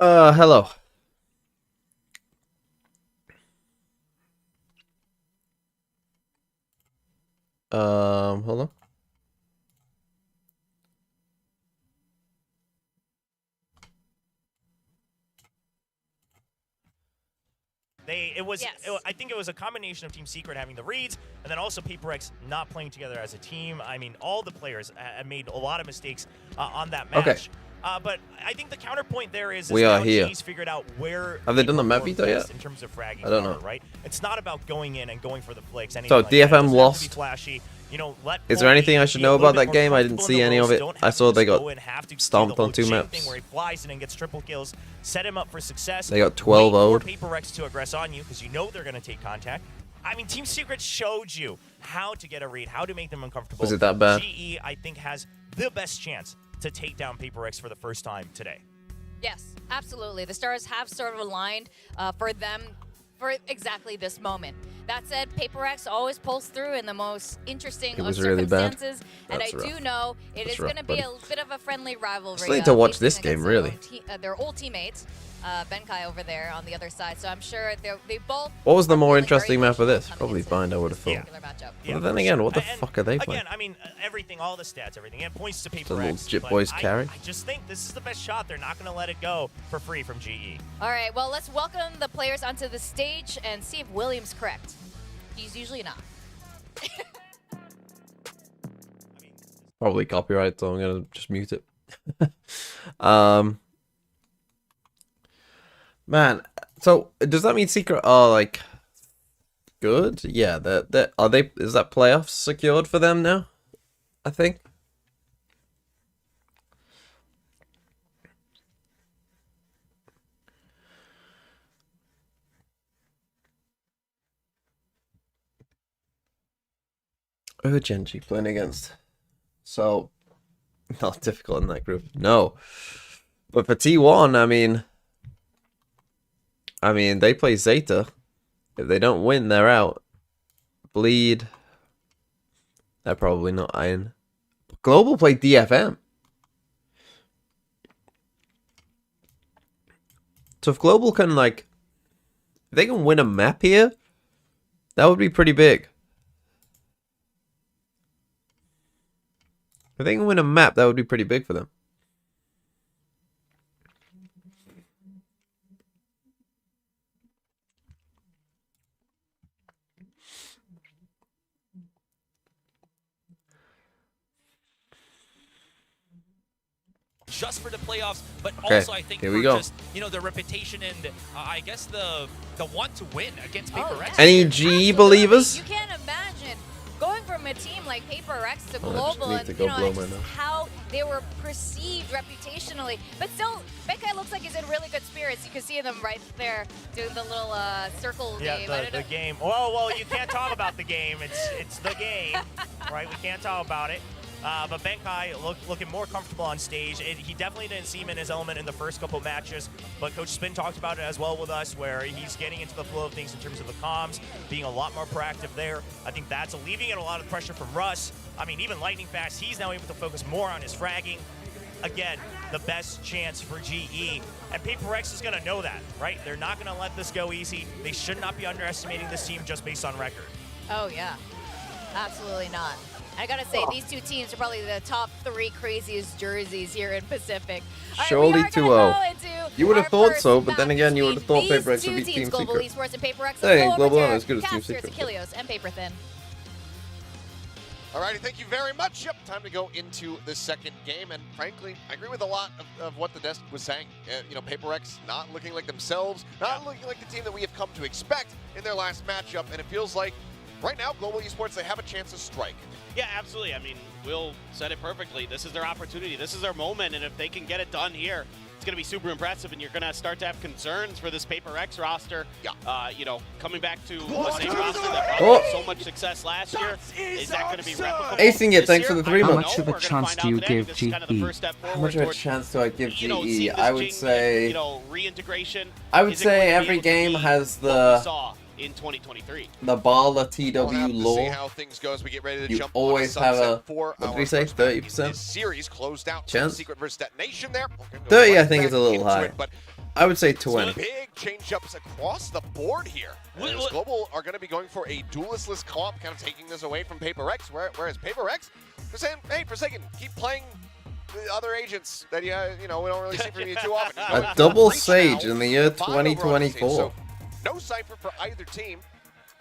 Hello. Hold on. I think it was a combination of Team Secret having the reads, and then also PRX not playing together as a team. I mean, all the players have made a lot of mistakes on that match. Okay. But I think the counterpoint there is We are now here. GE's figured out where Have they done the map perform beta best yet? in terms of fragging I don't power, know. right? It's not about going in and going for the flicks. So, Like that. It DFM doesn't have to lost. be flashy. You know, Is there anything I should know about that game? I didn't see any of it. I saw they got stomped on 2 maps. Where he flies in and gets triple kills, set him up for success. They got 12 0'd. Wait for PRX to aggress on you because you know they're going to take contact. I mean, Team Secret showed you how to get a read, how to make them uncomfortable. Was it that bad? GE, I think, has the best chance to take down PRX for the first time today. Yes, absolutely. The stars have sort of aligned for them for exactly this moment. That said, PRX always pulls through in the most interesting It was of really bad. circumstances, and That's I rough. do know it That's is rough, going to be buddy. a bit of a friendly rivalry. Still need to watch facing this game, against really. their old teammates, Benkai over there on the other side. So I'm sure they both. What was the are more feeling interesting very map of this? comfortable Probably coming Bind, I into would have this thought. particular matchup. Yeah, But then for again, sure. what the And fuck are they playing? Again, I mean, everything, all the stats, everything. It points to PRX. a little Jit but Boys carry. I just think this is the best shot. They're not going to let it go for free from GE. All right, well, let's welcome the players onto the stage and see if William's correct. He's usually not. Probably copyright, so I'm gonna just mute it. Man, so does that mean Secret are like good? Yeah, that are they? Is that playoffs secured for them now? I think. Who Genji playing against? So, not difficult in that group. No. But for T1, I mean, they play Zeta. If they don't win, they're out. Bleed. They're probably not Iron. Global play DFM. So if Global can, like, if they can win a map here, that would be pretty big. If they can win a map, that would be pretty big for them. Just for the playoffs, but Okay, also I think here for we go. just, you know, the reputation and I guess the want to win against Oh, PRX. yeah. Any Absolutely. GE believers? You can't imagine going from a team like PRX to Oh, I just Global need and to go blow and my just nose. how they were perceived reputationally. But still, Benkai looks like he's in really good spirits. You can see them right there doing the little circle game. I Yeah, don't the know. game. Well, you can't talk about the game. It's the game, right? We can't talk about it. But Benkai looking more comfortable on stage. He definitely didn't seem in his element in the first couple matches, but Coach Spin talked about it as well with us, where he's getting into the flow of things in terms of the comms, being a lot more proactive there. I think that's alleviating a lot of pressure from Russ. I mean, even Lightning Fast, he's now able to focus more on his fragging. Again, the best chance for GE. And PRX is going to know that, right? They're not going to let this go easy. They should not be underestimating this team just based on record. Oh, yeah. Absolutely not. I gotta say, these two teams are probably the top 3 craziest jerseys here in Pacific. All right, Surely we are gonna 2-0. go into You would have our thought first so, but then match again, you would have thought between PRX these would two beat teams, Team Global Secret. Esports and PRX. Let's Hey, go over Global to aren't as good as Team Casters, Secret. Achilleos, and Paperthin. Alrighty, thank you very much. Yep, time to go into the second game, and frankly, I agree with a lot of what the desk was saying. You know, PRX not looking like themselves, not looking like the team that we have come to expect in their last matchup, and it feels like right now, Global Esports, they have a chance to strike. Yeah, absolutely. I mean, Will said it perfectly. This is their opportunity. This is their moment, and if they can get it done here, it's going to be super impressive, and you're going to start to have concerns for this PRX roster. Yeah. You know, coming back to the same roster that brought them so much success last year, is that going to be replicable? Acing it, this thanks for year? the 3 I don't months. know. How much of a We're gonna chance find do out you today. give This is kind of the GE? first step How forward much of a towards, chance do I give you know, GE? seeing this I would Jing say, and, you know, reintegration. I would Is it going say to be every able to game be has what we the saw in 2023. Bala We'll TW have to see lore. how things go as we get ready to You jump always on have sunset a, for what did our we say, first match in 30%? This series closed out Chance? Secret versus Detonation there. We'll go 30, I right think, is back a little into high. it, but I would say 20. Big change-ups across the board here. As Global are going to be going for a duelistless comp, kind of taking this away from PRX, whereas PRX, they're saying, hey, Forsaken, keep playing the other agents that we don't really see from you too often. A double Sage in the year 2024. So, no Cypher for either team,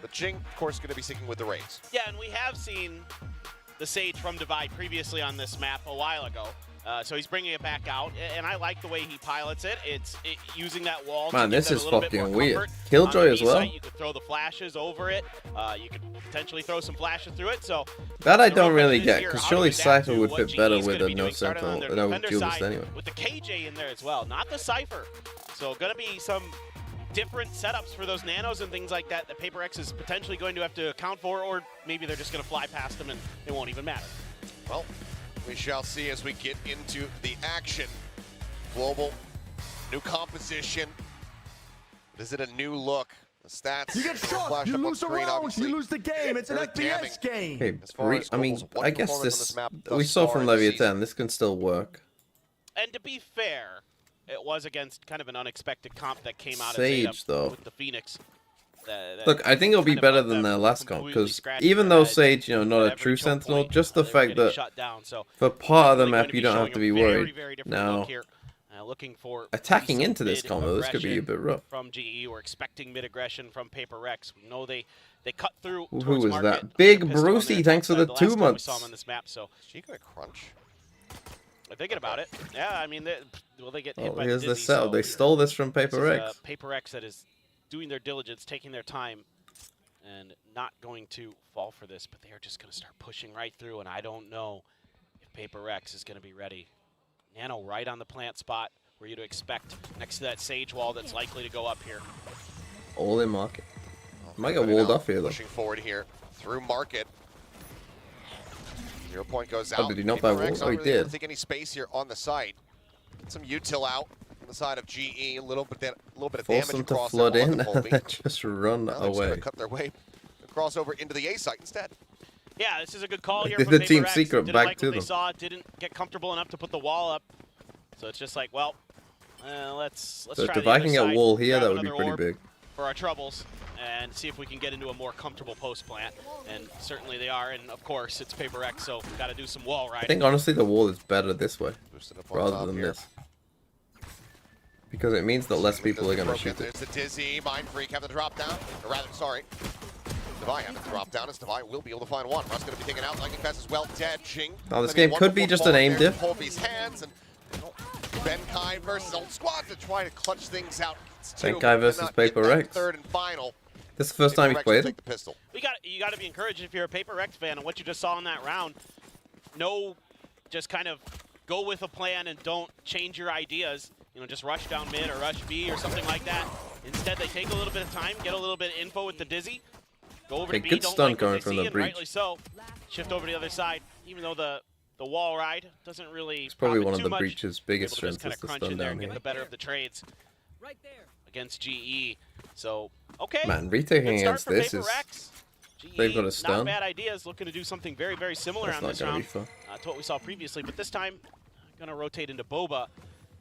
but Jing, of course, going to be sticking with the Rays. Yeah, and we have seen the Sage from Divide previously on this map a while ago. So he's bringing it back out, and I like the way he pilots it. It's using that wall. Man, to this give is that a little bit fucking more weird. comfort. Killjoy On the as B well. site, you could throw the flashes over it. You could potentially throw some flashes through it. So That I the don't real really question get, is here, because how do surely we adapt Cypher to would what fit better GE is with gonna a be no doing, starting on Sentinel, their no defender duelist side anyway. with the KJ in there as well, not the Cypher. So going to be some different setups for those nanos and things like that PRX is potentially going to have to account for, or maybe they're just going to fly past them and it won't even matter. Well, we shall see as we get into the action. Global, new composition. Is it a new look? The stats. You get shot, flash you up on lose the screen, round, obviously. you lose the game. It's an Very damning. FPS game. Okay, As far as I mean, Global's one I guess performance on this, this map we thus saw far from in the Leviathan, season. this can still work. And to be fair, it was against kind of an unexpected comp that came out Sage, of Zeta though. with the Phoenix. That Look, I think it'll be kind of better let than them their last comp, completely because scratch even their though head Sage, not at a every true choke Sentinel, point, just the they were fact getting that shut down. So for part of the definitely map going to you be don't have showing to a be very, worried. very different Now, look here. Looking for attacking some into this combo, this could be a bit rough. from GE. We're expecting mid aggression from PRX. We know they cut through. Who towards was market. that? Big Pistol on their Brucey, thanks for top the side. 2 last time we months. saw him on this map, so She gonna crunch. they're thinking about it. Yeah, I mean, will they get hit Oh, by here's the the Dizzy? cell. So They stole this from this is, PRX. PRX that is doing their diligence, taking their time, and not going to fall for this, but they are just going to start pushing right through, and I don't know if PRX is going to be ready. Nano right on the plant spot where you'd expect next to that Sage wall that's likely to go up here. All in market. Might get Putting walled out, off here, though. Pushing forward here through market. 0 point goes Oh, out. did he not buy PRX wall? not Oh, he really able did. to take any space here on the site. Get some util out on the side of GE. A little bit of Force damage them to across flood there. in Wonderful and beat. then just run Now they're just gonna away. cut their way across over into the A site instead. Yeah, this is a good call here Did from the Team PRX. Secret Didn't back like to what they them. saw, didn't get comfortable enough to put the wall up. So it's just like, well, let's So try if the I other can get side, wall here, grab that would be another pretty orb big. for our troubles, and see if we can get into a more comfortable post plant. And certainly they are, and of course it's PRX, so we've got to do some wall I riding. think honestly the wall is better this way Boosted up on rather top than here. this. Because it means that less people are going to Broken. shoot it. There's the Dizzy. Mind Freak having to drop down. Or rather, sorry. Divine having to drop down as Divine will be able to find one. Russ going to be taken out. Lightning Fast as well. Dead. Jing. Now, this Gonna be game could be wonderful just an fall aim there. diff. Polvy's hands and Benkai versus Old Squad to try to clutch things out. It's two, Benkai but versus not get that PRX. Third and final. This is the first time he's PRX will played. take the pistol. You got to be encouraged if you're a PRX fan, and what you just saw in that round. No, just kind of go with a plan and don't change your ideas. You know, just rush down mid or rush B or something like that. Instead, they take a little bit of time, get a little bit of info with the Dizzy, go over Okay, to B, good don't stun like what going they from see, the and breach. rightly so. Shift over to the other side, even though the wall ride doesn't really. It's probably profit one of too the much, breach's biggest able to just strengths kinda is the crunch stun in there down and here. get the better of the trades against GE. So okay. Man, retaking Good start against for this is PRX. they've got a Not stun. bad ideas. Looking to do something very, very similar That's on not this gonna be round fun. to what we saw previously, but this time going to rotate into Boba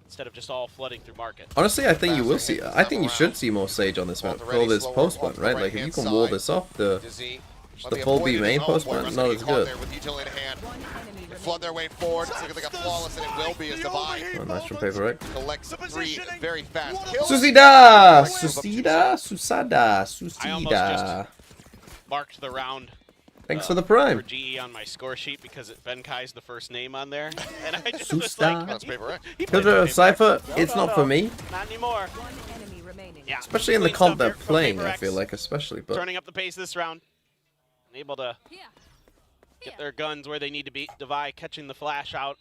instead of just all flooding through market. Honestly, I think you will see. I think you should see more Sage on this map for all this post plant, right? Like if you can wall this off, the Dizzy. full B main post plant, not as good. There with util in hand. They flood their way forward. It's looking like a flawless, and it will be as Divine Oh, nice from PRX. collects 3 very fast kills. Susida! Susada! I almost Susida! Marked the round Thanks for the for prime. GE on my score sheet because Benkai's the first name on there. And I just Susta. was like, That's PRX. he plays Killjoy with Cypher, PRX. it's not for me. Not anymore. Enemy remaining. Yeah, Especially in the clean comp stuff they're here from playing, I PRX. feel like, especially. But Turning up the pace this round. Able to get their guns where they need to be. Devi catching the flash out.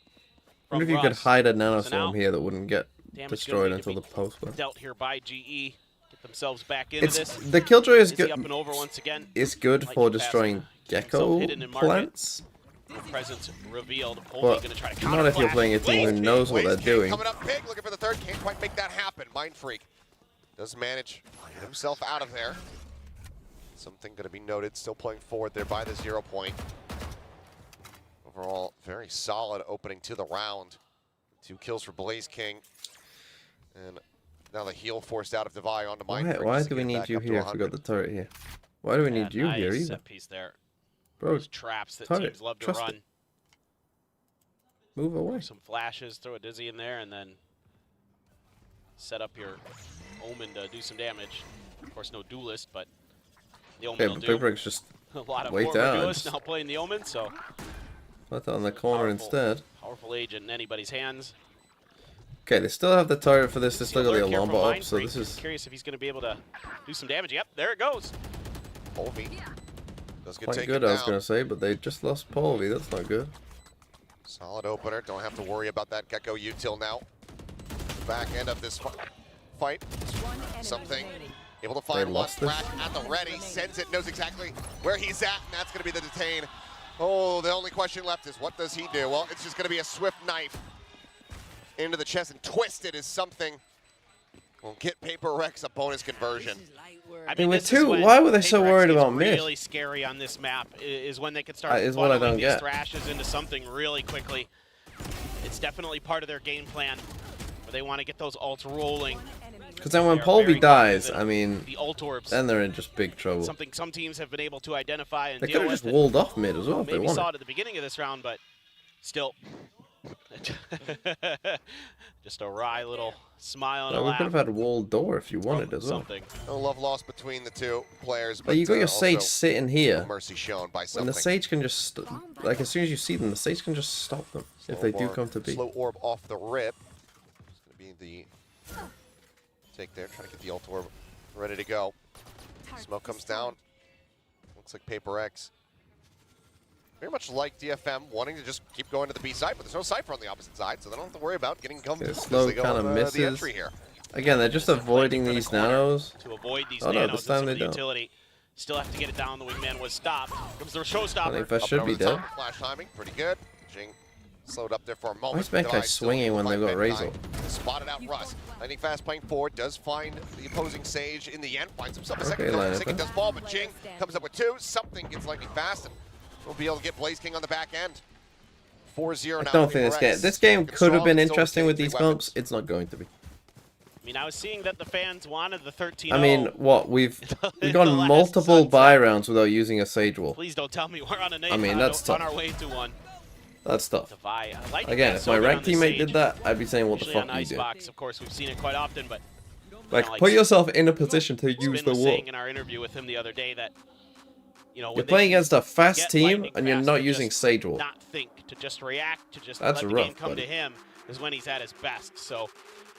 I wonder from if you could Russ. hide a So now, nanoswarm here that wouldn't get damage destroyed gonna need to until the be post plant. dealt here by GE. Get themselves back into It's this. the Killjoy is Dizzy good. up and over once again. Is good Lightning for fast, destroying himself gecko hidden in market. plants. No presence revealed. But Polly gonna try to counter not if you're flash. playing a team who Wait, knows what they're Waze King doing. coming up big, looking for the third. Can't quite make that happen. Mind Freak does manage to get himself out of there. Something going to be noted. Still playing forward there by the 0 point. Overall, very solid opening to the round. 2 kills for Blaze King. And Now the heal forced out of Devi onto Why, Mindfreak. why just do to we get need back you up to here if we 100. got the turret here? Why do we need you nice here either? set piece there. Bro, Those traps that turret, teams love to trust run. it. Move away. Some flashes, throw a dizzy in there, and then set up your Omen to do some damage. Of course, no duelist, but the Omen Okay, will but do. PRX just A lot of wait former down, duelists just- now playing the Omen, so put that on the corner Powerful. instead. powerful agent in anybody's hands. Okay, they still have the turret for this. They still got the Alert here alarm from bot up, so Mindfreak. this is Curious if he's going to be able to do some damage. Yep, there it goes. Polvi does get quite taken good, down. I was going to say, but they just lost Polvi. That's not good. Solid opener. Don't have to worry about that Gecko util now. Back end of this fight. Something. Able to find one. lost this. Rack at the ready. Sends it. Knows exactly where he's at, and that's going to be the detain. Oh, the only question left is what does he do? Well, it's just going to be a swift knife into the chest, and twisted is something. Will get PRX a bonus conversion. I They were this is too- when why were they so PRX worried gets about mid? Really scary on this map is when they could start Is what I funneling don't these get. thrashes into something really quickly. It's definitely part of their game plan where they want to get those ults rolling. Because then when They're very Polvi dies, cognizant I mean, of the ult orbs. then they're in just big trouble. Something some teams have been able to identify and They deal could have with. just and walled off mid as well if they maybe saw wanted. it at the beginning of this round, but still. Just a wry little smile and a Well, we laugh. could have had a walled door if you wanted from as well. something. No love lost between the two players, But you got your also Sage sitting here. mercy shown by When something. the Sage can just, like as soon as you see them, the Sage can just stop them if they do come to be. Slow orb off the rip. It's going to be the take there, trying to get the ult orb ready to go. Smoke comes down. Looks like PRX. Very much like DFM, wanting to just keep going to the B side, but there's no Cypher on the opposite side, so they don't have to worry about getting gummed Okay, as slow they go kinda on the misses. entry here. Again, they're just avoiding these nanos. To avoid these Oh, no, nanos this time and some they of the don't. utility. Still have to get it down. The wingman was stopped. Comes the I showstopper. think that Up should and be over the dead. top, flash timing, pretty good. Jing slowed up there for a moment. Why is Benkai Devi still swinging able to when they find got Benkai. Razor? Spotted out Russ. Lightning fast playing forward, does find the opposing Sage in the end. Finds himself a Okay, second kill. lineup, Second huh? does fall, but Jing comes up with two. Something gets Lightning fast, and we'll be able to get Blaze King on the back end. 4-0 now. I don't think this game could have been interesting with these weapons. bumps. It's not going to be. I mean, I was seeing that the fans wanted the 13-0. I mean, what we've in gone the last multiple sunset. buy rounds without using a Sage Wall. Please don't tell me we're on a I mean, that's on tough. our way to one. That's tough. Devi. Again, if my ranked teammate did that, I'd be saying, "What the Usually fuck on are you doing?" Icebox, of course, we've seen it quite often, but Like, like put yourself in a position to use Spin the was wall. saying in our interview with him the other day that when You're they playing against a fast get team lightning and you're fast not to using just Sage Wall. not think, to just react, to just That's let the rough, game come buddy. to him is when he's at his best. So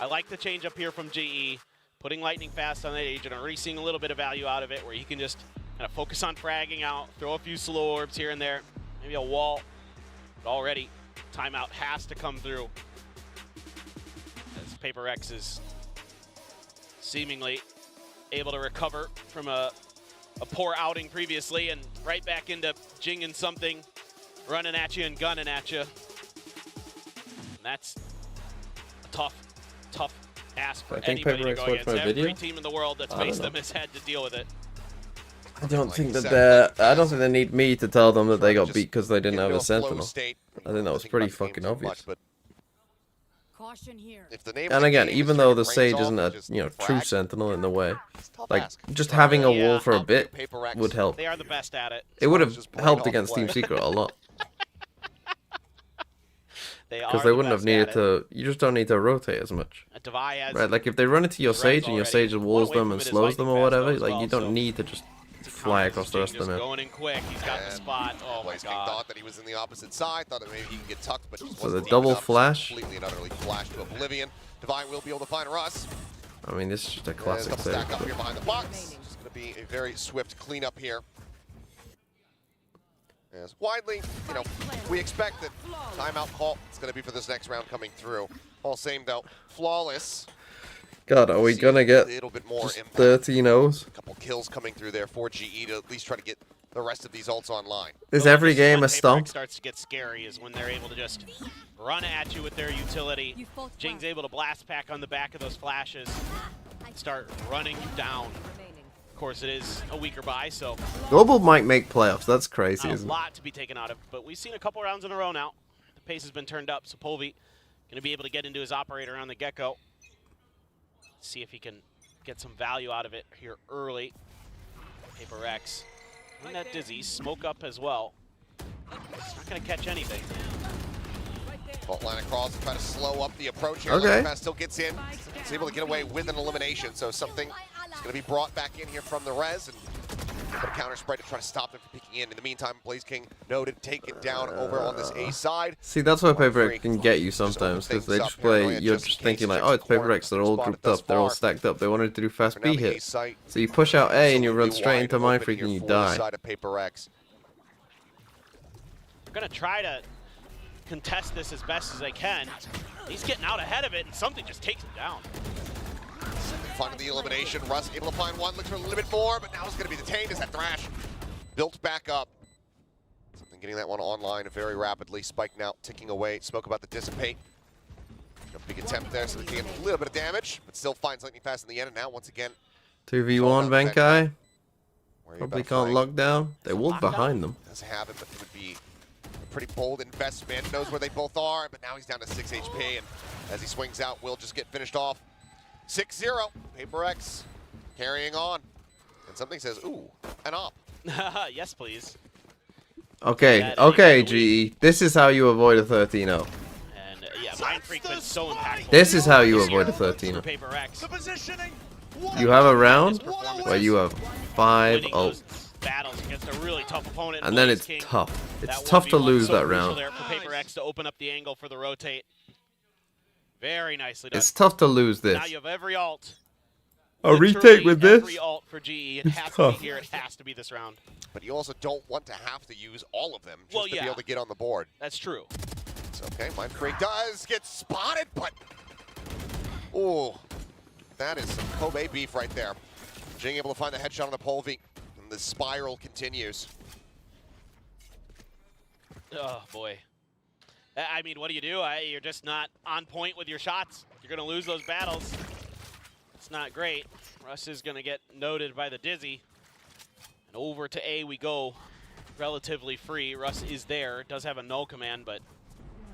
I like the change up here from GE, putting lightning fast on that agent. I'm already seeing a little bit of value out of it where he can just kind of focus on fragging out, throw a few slow orbs here and there, maybe a wall. But already, timeout has to come through as PRX is seemingly able to recover from a poor outing previously and right back into jinging something, running at you and gunning at you. And that's a tough ask for I think anybody to PRX go watched against. my Every video. team in the world that's I don't faced know. them has had to deal with it. I don't Like think you that said, they're. I don't think they need me to tell them that they got Just beat because they didn't get have into a flow Sentinel. state. I think that was Think pretty about the game fucking too obvious. much, but Caution here. if the name of And the again, game even is though turning the brains Sage off isn't and a just true frag, Sentinel in the way, it's a tough like ask. just having a Yeah. wall for a Out there, bit PRX. would help. They are the best at it. It would have Just brain helped off against play. Team Secret a lot They because are they the wouldn't have best needed at it. to. You just don't need to rotate as much, Devi has right? Like if they run into your Reds Sage and your already. Sage One walls away them from and it is slows them or lightning fast whatever, as like well, you don't so- need to just fly across the rest of just the map. going in quick. He's got the And spot. Oh my Blaze King god. thought that he was in the opposite side, thought that maybe he could get tucked, but just So wasn't the deep double enough, flash. completely and utterly flashed to oblivion. Divine will be able to find Russ. I mean, this is just a There's a classic couple Sage. stack up but- here behind the box. It's going to be a very swift cleanup here. As widely, we expect that timeout call is going to be for this next round coming through. All same though, flawless. God, are we See gonna get a little bit more just impact. 13 O's? A couple kills coming through there for GE to at least try to get the rest of these ults online. Is Well, every this is game when a stomp? PRX starts to get scary is when they're able to just run at you with their utility. Jing's able to blast pack on the back of those flashes, start running you down. Of course, it is a weaker buy, so Global might make playoffs. That's crazy, not a isn't it? lot to be taken out of. But we've seen a couple rounds in a row now. The pace has been turned up, so Polvi going to be able to get into his operator on the Gecko. see if he can get some value out of it here early. PRX and that Dizzy, smoke up as well. It's not going to catch anything. Fault line across and try to slow up the approach here. Okay. Fast still gets in. He's able to get away with an elimination. So something is going to be brought back in here from the res. And put a counter spray to try to stop them from picking in. In the meantime, Blaze King noted, taken down over on this A side. See, that's why PRX can get you sometimes, because they just play, you're just thinking like, oh, it's PRX, they're all grouped up, they're all stacked up, they wanted to do fast B hit. So you push out A and you run straight into Mindfreak and you die. We're going to try to contest this as best as they can. He's getting out ahead of it and something just takes him down. Finding the elimination, Russ able to find one, looks for a little bit more, but now it's going to be detained as that Thrash built back up. Something getting that one online very rapidly. Spike now ticking away. Spoke about the dissipate. A big attempt there, so they can get a little bit of damage, but still finds lightning fast in the end. And now once again, 2v1 Benkai. worry Probably about can't flank. lock down. They walled Lockdown? behind them. Does have it, but it would be a pretty bold investment. Knows where they both are, but now he's down to 6 HP, and as he swings out, will just get finished off. 6-0, PRX carrying on. And something says, ooh, an op. Yes, please. Okay, That okay, is the GE. This is how you avoid a 13-0. And yeah, Mindfreak been so impactful. This is how you avoid a 13-0. PRX. You have a round where you have 5 Winning those ults. battles against a really tough opponent. And then Blaze it's King. tough. It's That tough to 1v1 lose so that crucial round. there for PRX to open up the angle for the rotate. Very nicely done. It's tough to lose this. Now you have every alt. A Literally retake with this? Every alt for GE. It It's has to tough. be here. It has to be this round. But you also don't want to have to use all of them just Well, to be yeah. able to get on the board. That's true. It's okay, Mindfreak does get spotted, but... Ooh, that is some Kobe beef right there. Jing able to find the headshot on the Polvi, and the spiral continues. Oh, boy. I mean, what do? You're just not on point with your shots. You're going to lose those battles. It's not great. Russ is going to get noted by the Dizzy. And over to A we go. Relatively free. Russ is there. Does have a no command, but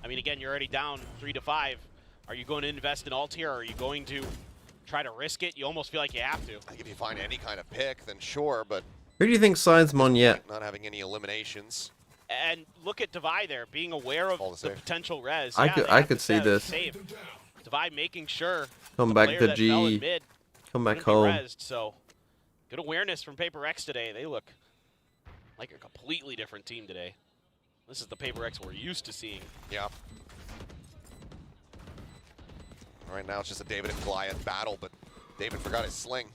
I mean, again, you're already down 3-5. Are you going to invest in alt here, or are you going to try to risk it? You almost feel like you have to. I think if you find any kind of pick, then sure, but Who do you think signs Mon yet? not having any eliminations. And look at Devi there, being aware of All the the save. potential res. I Yeah, could- they I have could to see save- this. Save. Devi making sure Come the back player to that fell in GE. mid Come back couldn't be home. rezzed, so good awareness from PRX today. They look like a completely different team today. This is the PRX we're used to seeing. Yeah. Right now it's just a David and Goliath battle, but David forgot his sling.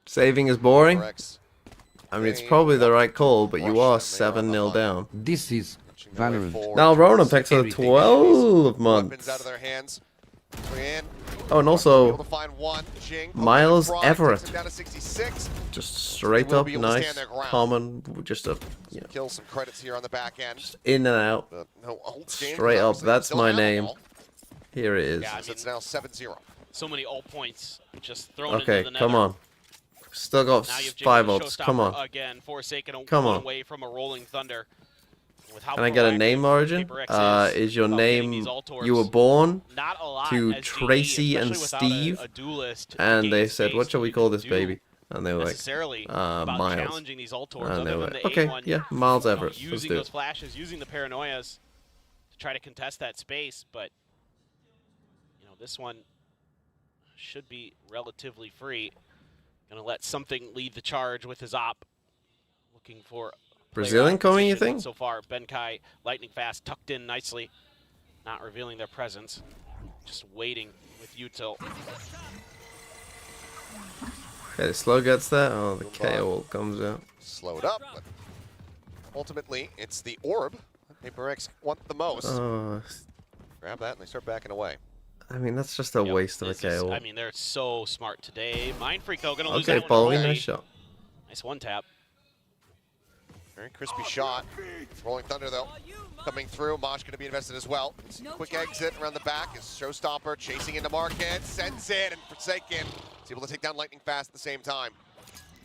Saving is boring. PRX I mean, it's probably the right call, but you are 7-0 down. This is punching their way Valorant. forward. Now Ronan takes a Everything. 12 Weapons months. out of their hands. Swing in. Oh, and Able also to find one. Jing. Miles Takes Everett. him down to 66. just straight will up be able to nice, stand their ground. common, just a Kill some credits here on the back end. in and out. But no ult. James Straight up, obviously that's still my have the name. ball. Here it is. Yeah, I So mean, it's now 7-0. so many ult points just thrown Okay, into the come nether. on. Still got Now you have 5 Jacob ults. Come Showstopper on. Again, Forsaken Come one on. away from a rolling thunder. With how Can I get a proactive name, Origin? PRX Is your about getting name these ult orbs. you were born? Not a lot to as GE, Tracy and especially without Steve, a duelist And they against said, Space what shall we to call this do baby? And they were like, necessarily about Miles. challenging these ult orbs And they other were than like, the okay, A1. yeah, Miles You know, Everett. Let's using do those it. flashes, using the paranoias to try to contest that space, but you know, this one should be relatively free. Gonna let something lead the charge with his op. Looking for Brazilian coming, you think? So far, Benkai lightning fast, tucked in nicely, not revealing their presence, just waiting with util. Okay, the slow gets there. Oh, the Move on. KO ult comes out. Slowed up, but ultimately it's the orb that PRX want the most. Oh, Grab that and they start backing away. I mean, that's just a Yep, waste of a this is- KO I ult. mean, they're so smart today. Mindfreak, though, gonna lose Okay, that one Paulie, early. nice shot. Nice one tap. Very crispy shot. Rolling Thunder, though, coming through. Mosh going to be invested as well. Quick exit around the back is Showstopper chasing into Market. Sends it, and Forsaken is able to take down Lightning fast at the same time.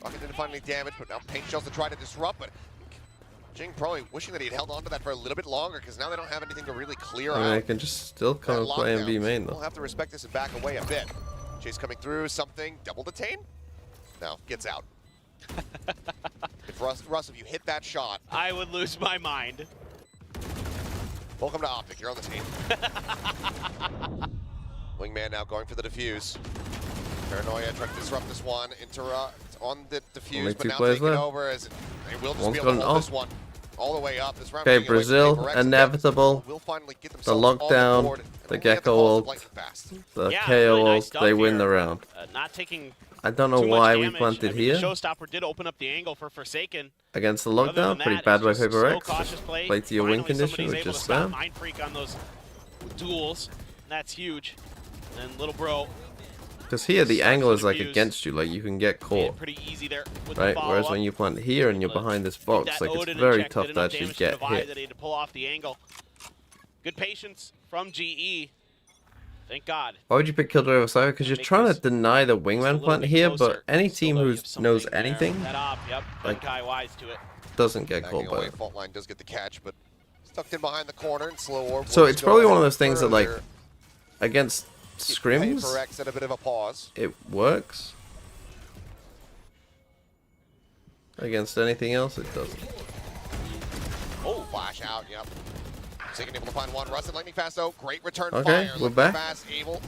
Rocket didn't find any damage, but now Paint Shells to try to disrupt, but Jing probably wishing that he'd held on to that for a little bit longer because now they don't have anything to really clear I mean, I out. can just still come and play and be main We'll though. have to respect this and back away a bit. Chase coming through, something, double detain? No, gets out. If Russ, if you hit that shot, I would lose my mind. welcome to Optic, you're on the team. Wingman now going for the defuse. Paranoia trying to disrupt this one, interrupt on the defuse, Only but two now players taking left. over as they will just One's be able to gone hold off. this one all the way up. This round Okay, being away from Brazil, PRX, and inevitable. will finally get The themselves on lockdown, board, and the only have to Gecko call ult, it lightning fast. the Yeah, KO really nice ult, stuff they win here. the round. Not taking I don't know too much why we damage. planted I mean, here The showstopper did open up the angle for Forsaken. against the Other than lockdown. Pretty that, bad it's by just Paper slow, X. cautious play. Play to your win Finally, condition, somebody's which able is to stop spam. Mind Freak on those duels. And that's huge. And then Little Bro Because here the Sucks angle to is like defuse. against you, like you can get being caught, pretty easy there with the right? follow-up. Whereas when you plant here and you're behind this box, like it's very tough to actually get hit. That he had to pull off the angle. Good patience from GE. Thank God. Why would you pick Killjoy over Cypher? Because you're Make trying this to deny the just a wingman little plant bit here, closer. but any Still team though, who you have knows something there. anything That op, yep. like- Benkai wise to it. doesn't get Backing caught by away, it. fault line does get the catch, but stuck in behind the corner and slow orb. So will it's go probably ahead one of those things that like further. against Keep scrims, PRX at a bit of a pause. it works. Against anything else, it doesn't. Oh, flash out, yep. Forsaken able to find one. Russ and lightning fast though. Great return Okay, fire. we're Lightning back. Fast able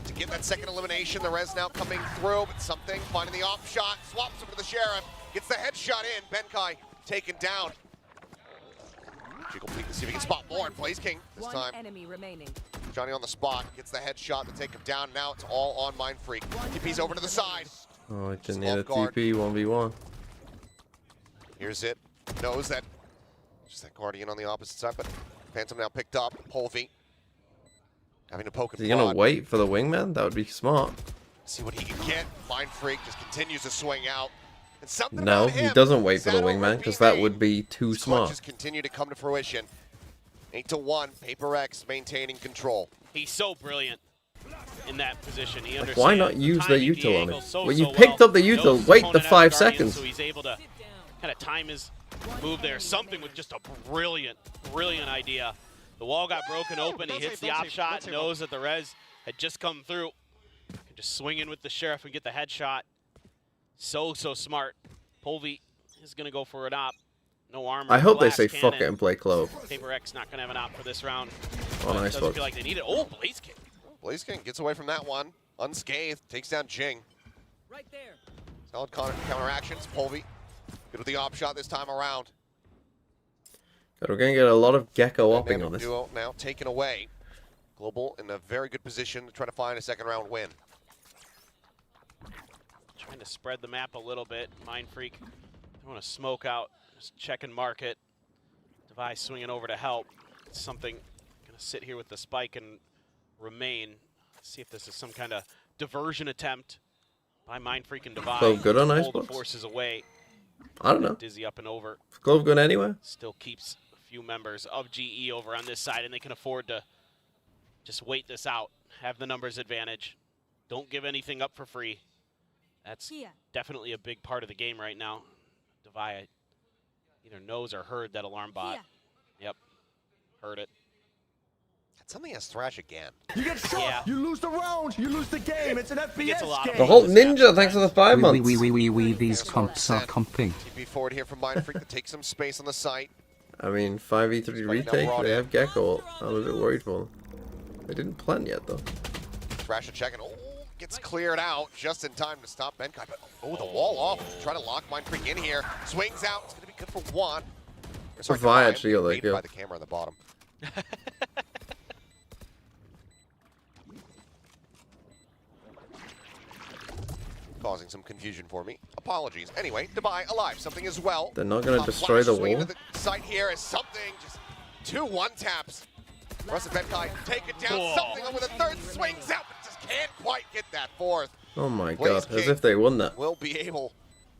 to get that second elimination. The res now coming through, but something finding the off shot. Swaps over to the Sheriff. Gets the headshot in. Benkai taken down. Jiggle peek to see if he can spot more. And Blaze King this One time. enemy remaining. Johnny on the spot. Gets the headshot to take him down. Now it's all on Mind Freak. TP's over to the side. Oh, I Just didn't need a love guard. TP 1v1. Here's it. Knows that. Just that Guardian on the opposite side, but Phantom now picked up. Polvi having to poke Is and he gonna prod. wait for the wingman? That would be smart. See what he can get. Mind Freak just continues to swing out. And something No, about he him doesn't wait for the sat over wingman because that BA. would be too His smart. clutches continue to come to fruition. 8-1, Paper X maintaining control. He's so brilliant in that position. He understands Why not use the timing util on angle it? so, When you so picked well. up the util, Knows his wait the opponent has 5 Guardian, seconds. So he's able to kind of time his move there. Something with just a brilliant idea. The wall got broken open. He hits the op shot, knows that the res had just come through. Can just swing in with the Sheriff and get the headshot. So smart. Polvi is going to go for an op. No armor. I hope they blast say cannon. fuck it and play Clove Paper X not going to have an op for this round. on But it doesn't Icebox. feel like they need it. Oh, Blaze King. Blaze King gets away from that one. Unscathed. Takes down Jing. Right there. Solid counter actions. Polvi good with the op shot this time around. God, we're gonna get a lot of Gecko opping Dynamic on this. duo now taken away. Global in a very good position to try to find a second round win. Trying to spread the map a little bit. Mind Freak. They want to smoke out. Just check and mark it. Device swinging over to help. Something going to sit here with the spike and remain. See if this is some kind of diversion attempt by Mind Freak and Device. So good on Pull Icebox? the forces away. I don't know. Dizzy up and over. Is Clove going anywhere? Still keeps a few members of GE over on this side, and they can afford to just wait this out. Have the numbers advantage. Don't give anything up for free. That's Here. definitely a big part of the game right now. Devi either knows or heard that alarm bot. Here. Yep, heard it. Something has Thrash again. You get shot, Yeah. you lose the round, you lose the game. It's an Gets FPS a lot of game. The Hulk Ninja, thanks for the 5 months. These There's comps are 1%. comping. TP forward here from Mind Freak to take some space on the site. I mean, 5v3 Right now retake, we're on they it. have Gecko. I'm a bit worried for them. They didn't plan yet, though. Thrash checking. Oh, gets cleared out just in time to stop Benkai. But oh, the wall off. Try to lock Mind Freak in here. Swings out. It's going to be good for one. Or sorry, Vi Divine. actually got that Baited kill. by the camera on the bottom. Causing some confusion for me. Apologies. Anyway, Dubai alive. Something as well. They're not gonna A destroy the flash swing wall? into the site here is something. Just 2 1-taps. Russ and Benkai take it down. Cool. Something over the third. Swings out, but just can't quite get that fourth. Oh my Blaze god, as King if they won that. will be able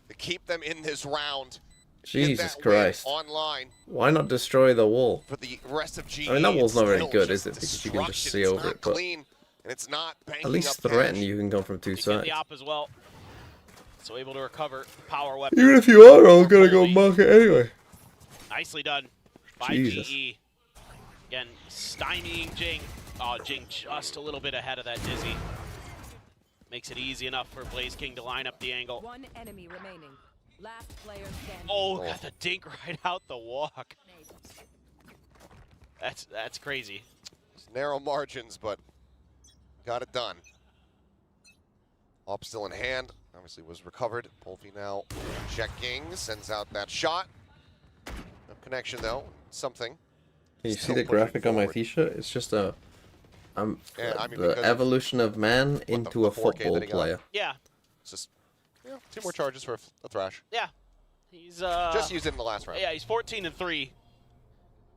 to keep them in this round. Get Jesus that win Christ. online Why not destroy the wall? for the rest of GE. I mean, that wall's not very Still good, just is it? Because you can just destruction. see It's over not it, but clean, and it's not banking at least up threaten cash. you can come from 2 You get sides. the op as well. So able to recover the power weapon. Even if you are all gonna go market anyway. Nicely done by Jesus. GE. Again, stymieing Jing. Oh, Jing just a little bit ahead of that Dizzy. Makes it easy enough for Blaze King to line up the angle. One enemy remaining. Last player standing. Oh, got the dink right out the walk. That's crazy. It's narrow margins, but got it done. Op still in hand. Obviously was recovered. Polfy now checking, sends out that shot. No connection though. Something. Can you see Still the pushing graphic on my forward. t-shirt? It's just a Yeah, I mean, the because of evolution of man into a 4K football that he got. player. Yeah, It's just 2 more charges for a Thrash. yeah. He's Just used it in the last round. yeah, he's 14-3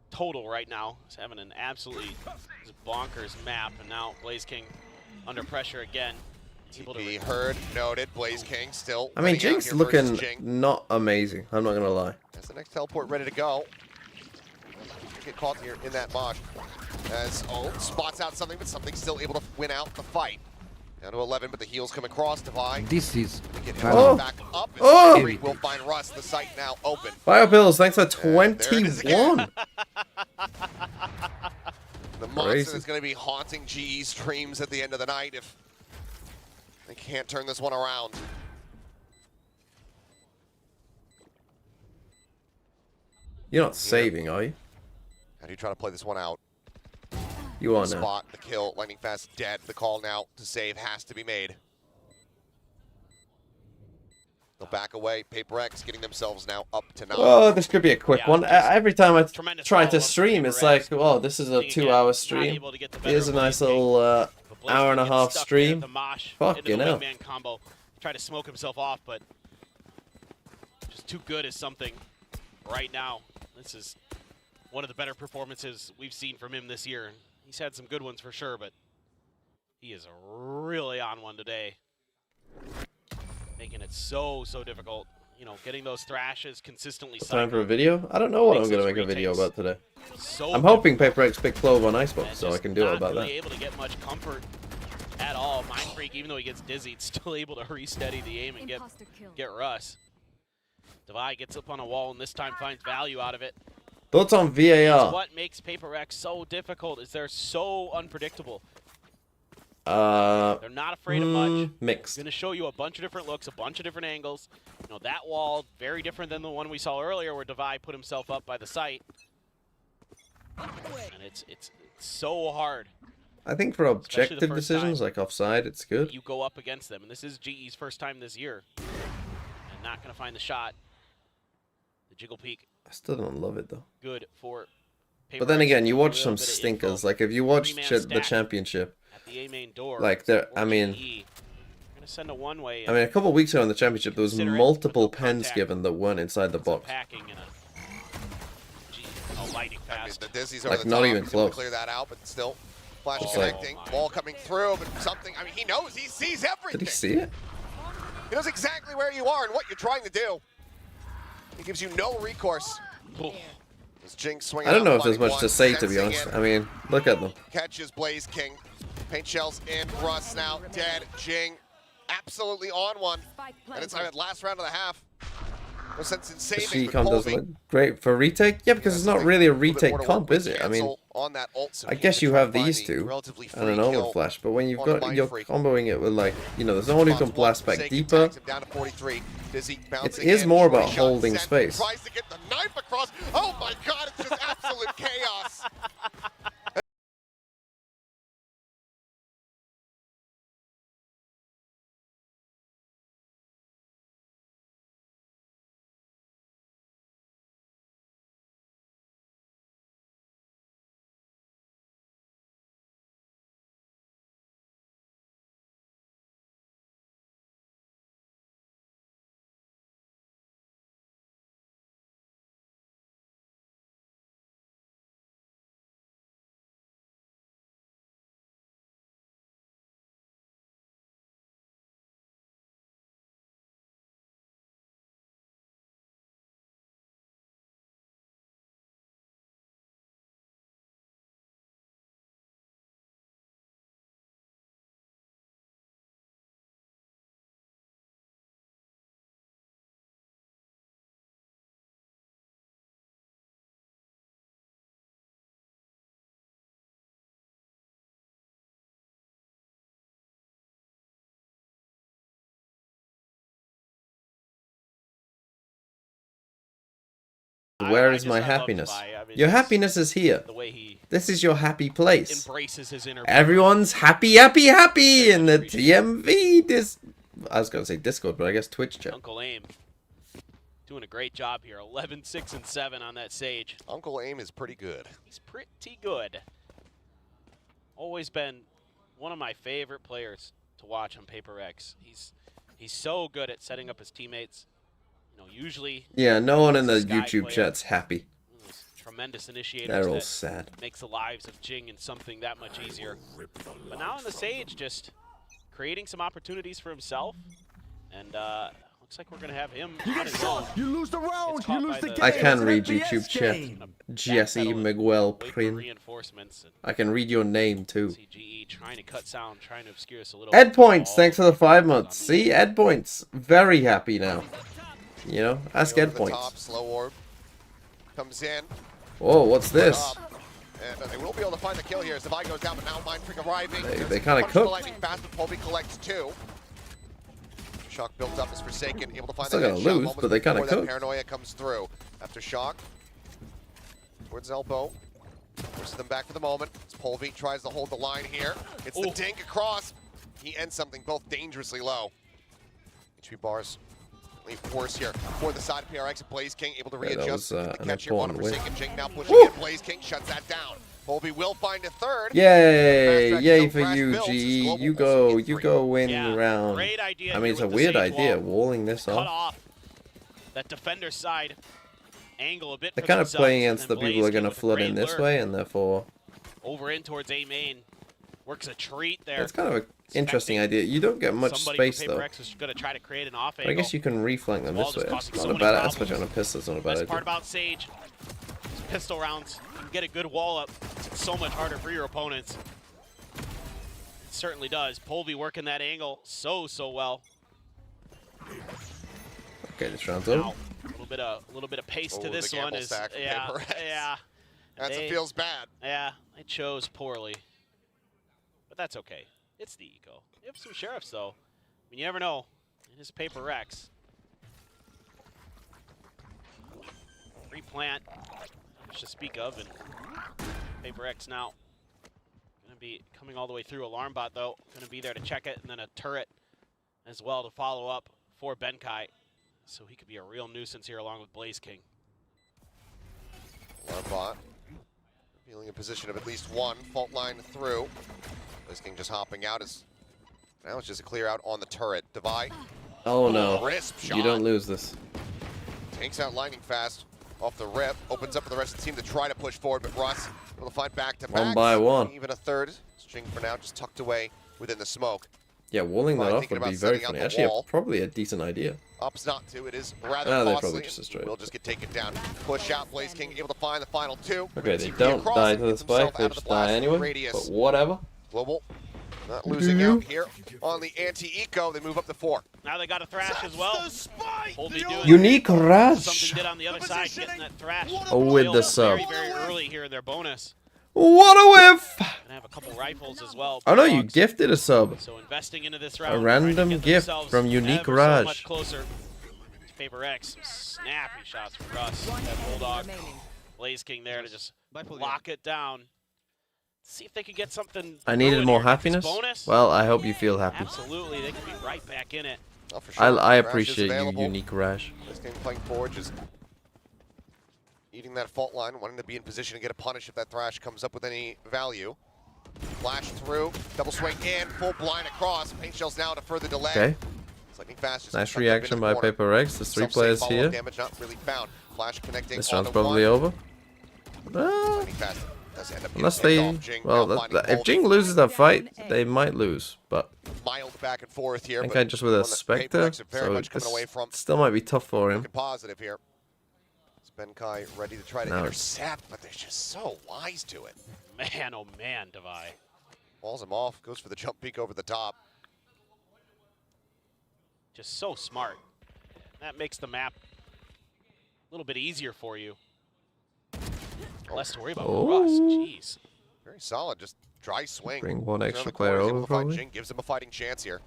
total right now. He's having an absolutely bonkers map, and now Blaze King under pressure again. He's able to TP heard, noted. Blaze King still. I mean, winning out Jing's here versus looking Jing. not amazing. I'm not gonna lie. As the next teleport ready to go. Get caught here in that mosh. As Ult spots out something, but something's still able to win out the fight. Down to 11, but the heels come across. Divide. This is Get Oh. him back up. As Oh. Fire will find Rust. The site now open. Biopills, thanks for And there it is again. 21. The monster Crazy. is going to be haunting GE streams at the end of the night if they can't turn this one around. You're not saving, are you? How do you try to play this one out? You are now. Spot, the kill, lightning fast, dead. The call now to save has to be made. They'll back away. PRX getting themselves now up to 9. Oh, this could be a quick Yeah, one. just Every time I tremendous try to follow-up stream, from it's like, PRX. oh, this is a Again, 2-hour not stream. able to get the better Here's a of nice Blaze King. little But Blaze hour and a King half gets stuck there stream. at the mosh Fucking into the hell. wingman combo. Try to smoke himself off, but just too good as something right now. This is one of the better performances we've seen from him this year. He's had some good ones for sure, but he is really on one today. Making it so difficult. You know, getting those thrashes consistently Time for a cycled. video? I don't know what I'm Makes going to those make a video retakes about today. So I'm hoping difficult. PRX pick Clove on Icebox, And so I just can do it not about really that. able to get much comfort at all. Mind Freak, even though he gets dizzy, still able to re-steady the aim and get Russ. Divide gets up on a wall and this time finds value out of it. Thoughts on It's VAR? what makes PRX so difficult is they're so unpredictable. Uh, They're not afraid of much. Mixed. Going to show you a bunch of different looks, a bunch of different angles. You know, that wall, very different than the one we saw earlier where Divide put himself up by the site. And it's so hard. I think for Especially the objective first decisions, time. like offside, it's good. You go up against them, and this is GE's first time this year. And not going to find the shot. The Jiggle Peak, I still don't love it, though. good for But then PRX. again, you A watch little some bit of stinkers. info. Like, if you watch Three-man the stack championship, at the A main door. like, there, for I mean, GE. Going to send a one-way. a couple of weeks ago in the championship, there was Consider it, multiple but no pens contact. given that weren't inside the Some box. packing and lightning I mean, fast. the Dizzy's over Like, the not top. even He's able to close. clear that out, but still. Flash Just like- connecting. Oh my Ball coming through, but something. I mean, he knows. He sees everything. Did he see it? He knows exactly where you are and what you're trying to do. He gives you no recourse. Oof. As Jing swinging I don't out, know if there's finding much to one, say, to be sensing honest. it, I mean, look at them. catches Blaze King. Paint shells in. Russ now dead. Jing absolutely on one. And it's at last round of the half. No sense in The saving. C-comp but doesn't Colby, look great for retake. Yeah, because it's not something really a little bit retake more to comp, work is with. it? I mean, Cancel on that ult, so I he guess can you try have to find these the two relatively and an free kill overflash, but when you've on got Mind you're Freak. comboing it with, like, you know, there's no one who can Responds blast back Sake deeper. tags him down to 43. Dizzy bouncing is in, more short about shot holding sent, space. Tries to get the knife across. Oh my god, it's just absolute chaos. Where I is just- my I love happiness? Defy. I mean, Your just happiness is here. the way he This is your happy place. embraces his inner Everyone's happy, happy, happy in the TMV I was gonna say Discord, but I guess Twitch chat. Uncle Aim doing a great job here. 11, 6, and 7 on that Sage. Uncle Aim is pretty good. He's pretty good. Always been one of my favorite players to watch on PRX. He's so good at setting up his teammates. You know, usually Yeah, no one in the Sky YouTube player. chat's happy. those tremendous initiators They're all that sad. makes the lives of Jing and something that much easier. But now in the Sage, just creating some opportunities for himself, and looks like we're gonna have him on his own. You lose the round. Gets You caught lose by the the- game. I can It's an read FPS YouTube chat. game. Jesse Backpedal, Miguel wait for Prin. reinforcements. And I can read your name too. see GE trying to cut sound, trying to obscure us a little. Ed Points, Oh, thanks for the 5 months. on See, Ed Points, very happy now. You know, ask Over Ed the Points. top, slow orb comes in. Oh, what's this? Up. And they will be able to find the kill here as the Divide goes down, but now Mind Freak arriving. They kinda Punch the cooked. lightning fast, but Colby collects 2. Shock built up as Forsaken, able to find Still the gonna headshot lose, moments but they kinda before that cooked. Paranoia comes through. After Shock, towards Elbow. Pushes them back for the moment. As Polvi tries to hold the line here. It's the Ooh. dink across. He ends something both dangerously low. HP bars worse here for the side of PRX. Blaze King able to Yeah, that readjust. was, The an catch here on important win. Forsaken. Jing now pushing in. Blaze King shuts that down. Polvi will find a third. Yay! Fast track Yay zone for crash you, builds as GE. Global You also go, get you 3. go win Yeah, round. great idea I mean, here it's a with the weird Sage idea, wall. walling this Cut off. off that defender side angle a bit. They're for kind of themselves, playing and against then the people who Blaze are King going to with a flood great in this lure. way, and therefore Over in towards A main. Works a treat there. it's kind of an interesting idea. You don't get much Somebody space from though. PRX is going to try to create an off But angle. I guess you can reflank them Wall this just way. causing It's so not a many bad, problems. especially on a pistol. It's not a bad Best part idea. about Sage is pistol rounds. You can get a good wall up. It's so much harder for your opponents. It certainly does. Polvi working that angle so well. Okay, this round's over. Now, a little bit of pace Oh, to the this one gamble is stack from yeah, PRX. yeah. It feels bad. Yeah, they chose poorly. But that's okay. It's the eco. You have some sheriffs though. I mean, you never know. It is PRX. Replant, much to speak of, and PRX now gonna be coming all the way through. Alarm bot though, gonna be there to check it, and then a turret as well to follow up for Benkai. So he could be a real nuisance here along with Blaze King. Larbot feeling a position of at least one. Fault line through. Blaze King just hopping out. Now it's just a clear out on the turret. Divide. Oh no, Crisp shot. you don't lose this. Takes out lightning fast off the rip. Opens up for the rest of the team to try to push forward, but Russ will find back to back. One by one. Even a third. String for now just tucked away within the smoke. Yeah, walling that Fine, off thinking would be about very setting up funny. the Actually, wall. probably a decent idea. Opts not to. It is rather Ah, they costly. probably just destroyed We'll it. just get taken down. Push out. Blaze King able to find the final 2. Okay, they TP don't across die and to the gets himself spike, they out of the just die blast anyway. radius. But whatever. Global not losing out here on the anti-eco. They move up to 4. Now they got a thrash as well. Polvi doing Unique Rush. something did on the other side, getting that thrash. Oh, with the Failed sub. very early here in their bonus. What a whiff! Gonna have a couple rifles as well. Oh no, you Bulldogs. gifted a sub. So investing into this round. random trying to get gift themselves from Unique ever Raj. So much closer to PRX. Snappy shots from Russ. One That enemy Bulldog. remaining. Blaze King there to just lock it down. See if they can get something. I needed brewing more here. If it's happiness. bonus, Well, I hope you feel happy. absolutely, they can be right back in it. Oh, for sure. I Crash is appreciate you, available. Unique Rush. This game playing forward, just eating that fault line, wanting to be in position to get a punish if that thrash comes up with any value. Flash through, double swing in, full blind across. Paint shells now to further delay. Okay. Lightning fast. Just Nice tucked up reaction in the by corner. PRX. There's 3 Self-save players follow-up here. Damage not really found. Flash connecting. This onto round's probably one. over. Ah, Lightning fast does end up unless getting they, picked off. Jing well, now finding if Polvi. Jing loses that fight, they might lose. But Mild back and forth here. I think but I just with a one that Spectre, PRX are very so much coming away this from. still might be tough for him. Looking positive here. Benkai ready to try to Now- intercept, but they're just so wise to it. Man, oh man, Devi. Walls him off, goes for the jump peek over the top. Just so smart. That makes the map a little bit easier for you. Less to worry about with Russ. Jeez. Very solid, just dry swing. Bring one Around extra the player corners, over, able to find probably. Jing, gives him a fighting chance here.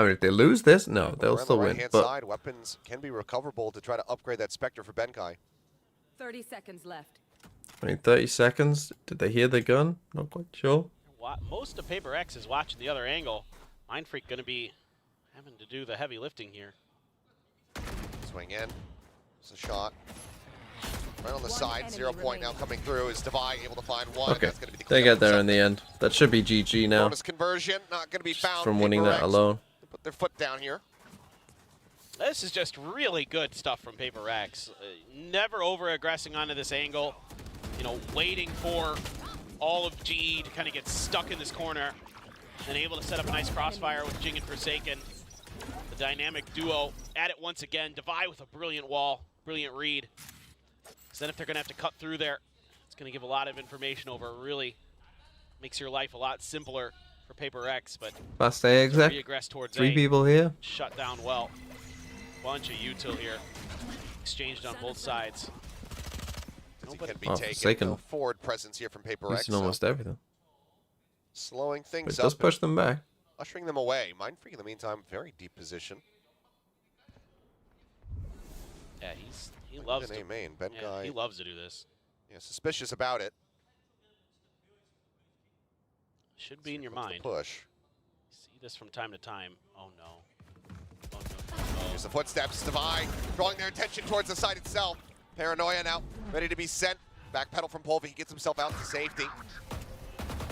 I mean, if they lose this, no, they'll Around still the win. right-hand But side, weapons can be recoverable to try to upgrade that Spectre for Benkai. 30 seconds left. I mean, 30 seconds. Did they hear the gun? Not quite sure. Most of Paper X is watching the other angle. Mind Freak going to be having to do the heavy lifting here. Swing in. It's a shot. Right on the One side. enemy 0 point now remaining. coming through. Is Devi able to find one? Okay, That's going to be the they cleanup get there from in the end. That should be GG now. Bonus conversion. Not going to be Just found. from winning Paper that X, alone. they put their foot down here. This is just really good stuff from Paper X. Never over-aggressing onto this angle. You know, waiting for all of GE to kind of get stuck in this corner. And able to set up a nice crossfire with Jing and Forsaken. The dynamic duo at it once again. Devi with a brilliant wall, brilliant read. Because then if they're going to have to cut through there, it's going to give a lot of information over. It really makes your life a lot simpler for Paper X. But Fast A exec. re-aggress towards 3 A. people here. Shut down well. Bunch of util here. Exchanged on both sides. As he can be Oh, taken. Forsaken. No forward presence here from Paper X. Missing almost everything. Slowing But things it does up. push them back. Ushering them away. Mind Freak in the meantime, very deep position. Yeah, he loves A to. main. Yeah, Benkai. he loves to do this. Yeah, suspicious about it. Should be in your What's the mind. push. See this from time to time. Oh no. Oh no. Here's the footsteps. Devi drawing their attention towards the site itself. Paranoia now ready to be sent. Backpedal from Polvi. He gets himself out to safety.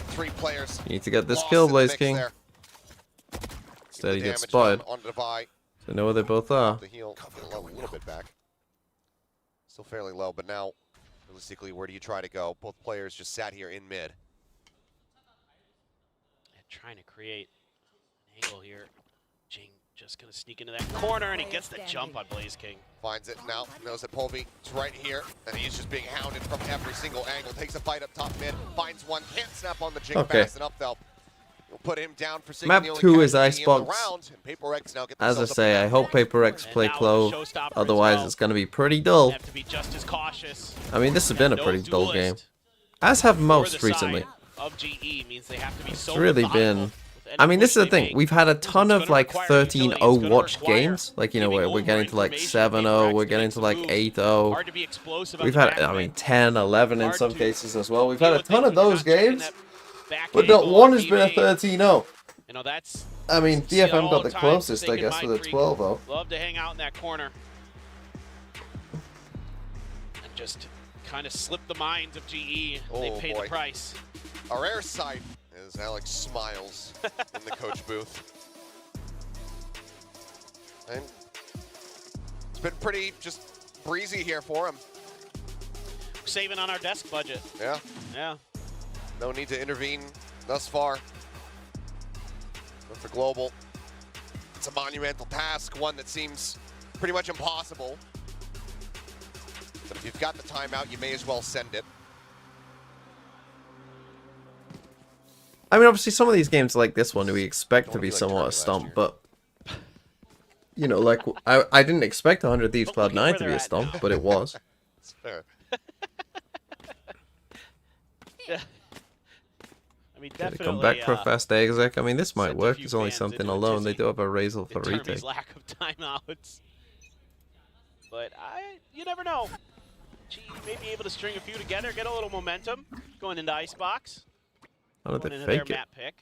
3 players. You need to get this lost kill, in the Blaze mix King. there. Instead he The gets damage spotted. done on Devi. They know where they both are. The heal getting a little bit back. Still fairly low, but now realistically, where do you try to go? Both players just sat here in mid. Yeah, trying to create an angle here. Jing just gonna sneak into that corner, and he gets the jump on Blaze King. Finds it now, knows that Polvi is right here, and he's just being hounded from every single angle. Takes a fight up top mid, finds one, can't snap on the Jing Okay. fast enough though. We'll put him down for Map the only 2 is casualty in the Icebox. round, and Paper X now get As I themselves up say, in I that hope Paper X And play now with close. the showstopper as Otherwise, well. it's going to be pretty dull. Have to be just as cautious. I mean, this has been a pretty dull duelist game. As have for most the recently. side Of GE means they have to be so It's really methodical been... with any I mean, this is the push they thing. make. We've had a ton It's of gonna like require utility. It's 13-0 gonna watch require games. Like, you know, giving where we're over getting to like information 7-0, we're to getting make to like the move. 8-0. Hard to be explosive on We've the had, back I mean, end. 10, 11 in Hard some to cases as well. We've had deal a with ton things of when you're those not checking games. that back But not angle one on has been a teammate. 13-0. You know, that's I mean, see it DFM all got the time, closest, I Forsaken guess, with a Mind Freak. 12-0. Love to hang out in that corner. And just kind of slip the minds of GE. They Oh, pay boy. the price. Our air sight as Alex smiles in the coach booth. And it's been pretty just breezy here for him. Saving on our desk budget. Yeah, Yeah. no need to intervene thus far. But for Global, it's a monumental task, one that seems pretty much impossible. But if you've got the timeout, you may as well send it. I mean, obviously, some of these games like this one we expect Don't to wanna be be like somewhat a Turkey last stomp, year. but you know, like I didn't expect 100 Thieves But look at Cloud9 where to be they're a at stomp, now. but it was. It's fair. Yeah. I mean, They definitely. come back for a fast exec. I mean, this might sent a work. few It's only fans something into a alone. They tizzy do have a Razel for Determines retake. lack of timeouts. But you never know. GE may be able to string a few together, get a little momentum going into Icebox. How did Going they into their fake it? map pick.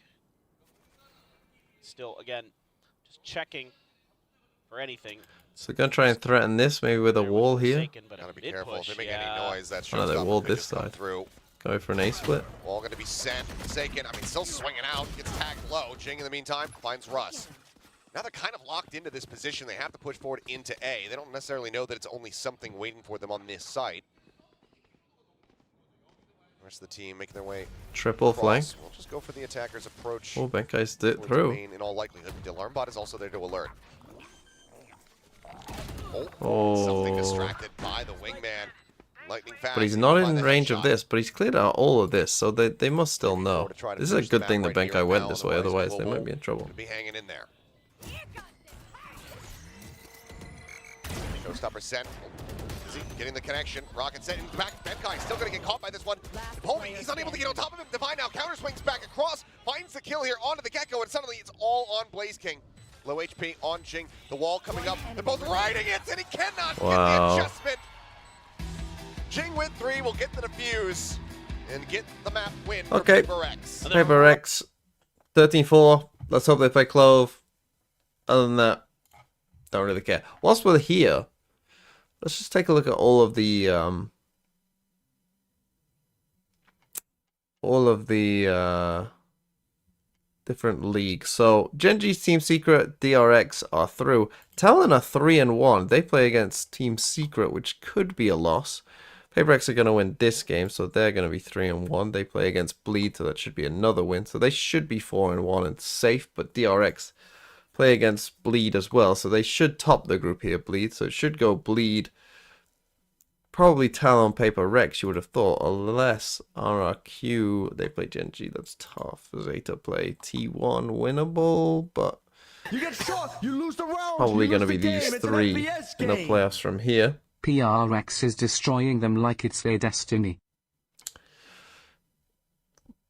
Still, again, just checking for anything. So they're gonna try and threaten this, maybe with a There wall was here. Forsaken, but a Gotta be mid careful. push, If they make yeah. any noise, that Oh, no, they showstopper walled could this just come side. through. Go for an A split. All going to be sent. Forsaken, I mean, still swinging out. Gets tagged low. Jing, in the meantime, finds Russ. Now they're kind of locked into this position. They have to push forward into A. They don't necessarily know that it's only something waiting for them on this site. The rest of the team making their way Triple flank. across. We'll just go for the attacker's approach. Oh, Benkai's did towards the through. main in all likelihood. Alarmbot is also there to alert. Oh. Something distracted by the wingman. Lightning fast. But he's not by in the range of headshot. this, but he's cleared out all of this, so they must still know. To try to This is a push the good thing map that right here Benkai went now, this way, otherwise they Global might be in trouble. could be hanging in there. Showstopper sent. Is he getting the connection? Rocket sent into back. Benkai still going to get caught by this one. Polvi, he's unable to get on top of him. Divine now counter swings back across, finds the kill here onto the Gecko, and suddenly it's all on Blaze King. Low HP on Jing. The wall coming up. They're both riding it, and he cannot get Wow. the adjustment. Jing with 3 will get the defuse and get the map win for Okay. PRX. PRX 13-4. Let's hope they play Clove. Other than that, don't really care. Whilst we're here, let's just take a look at all of the different leagues. So Gen G's Team Secret, DRX are through. Talon are 3-1. They play against Team Secret, which could be a loss. PRX are going to win this game, so they're going to be 3-1. They play against Bleed, so that should be another win. So they should be 4-1 and safe, but DRX play against Bleed as well, so they should top the group here, Bleed. So it should go Bleed, probably Talon, PRX, you would have thought, unless RRQ, they play Gen G, that's tough. Zeta play T1, winnable, but You get shot, you lose the round. probably you going to lose be the game. these It's an 3 FPS in the game. playoffs from here. PRX is destroying them like it's their destiny.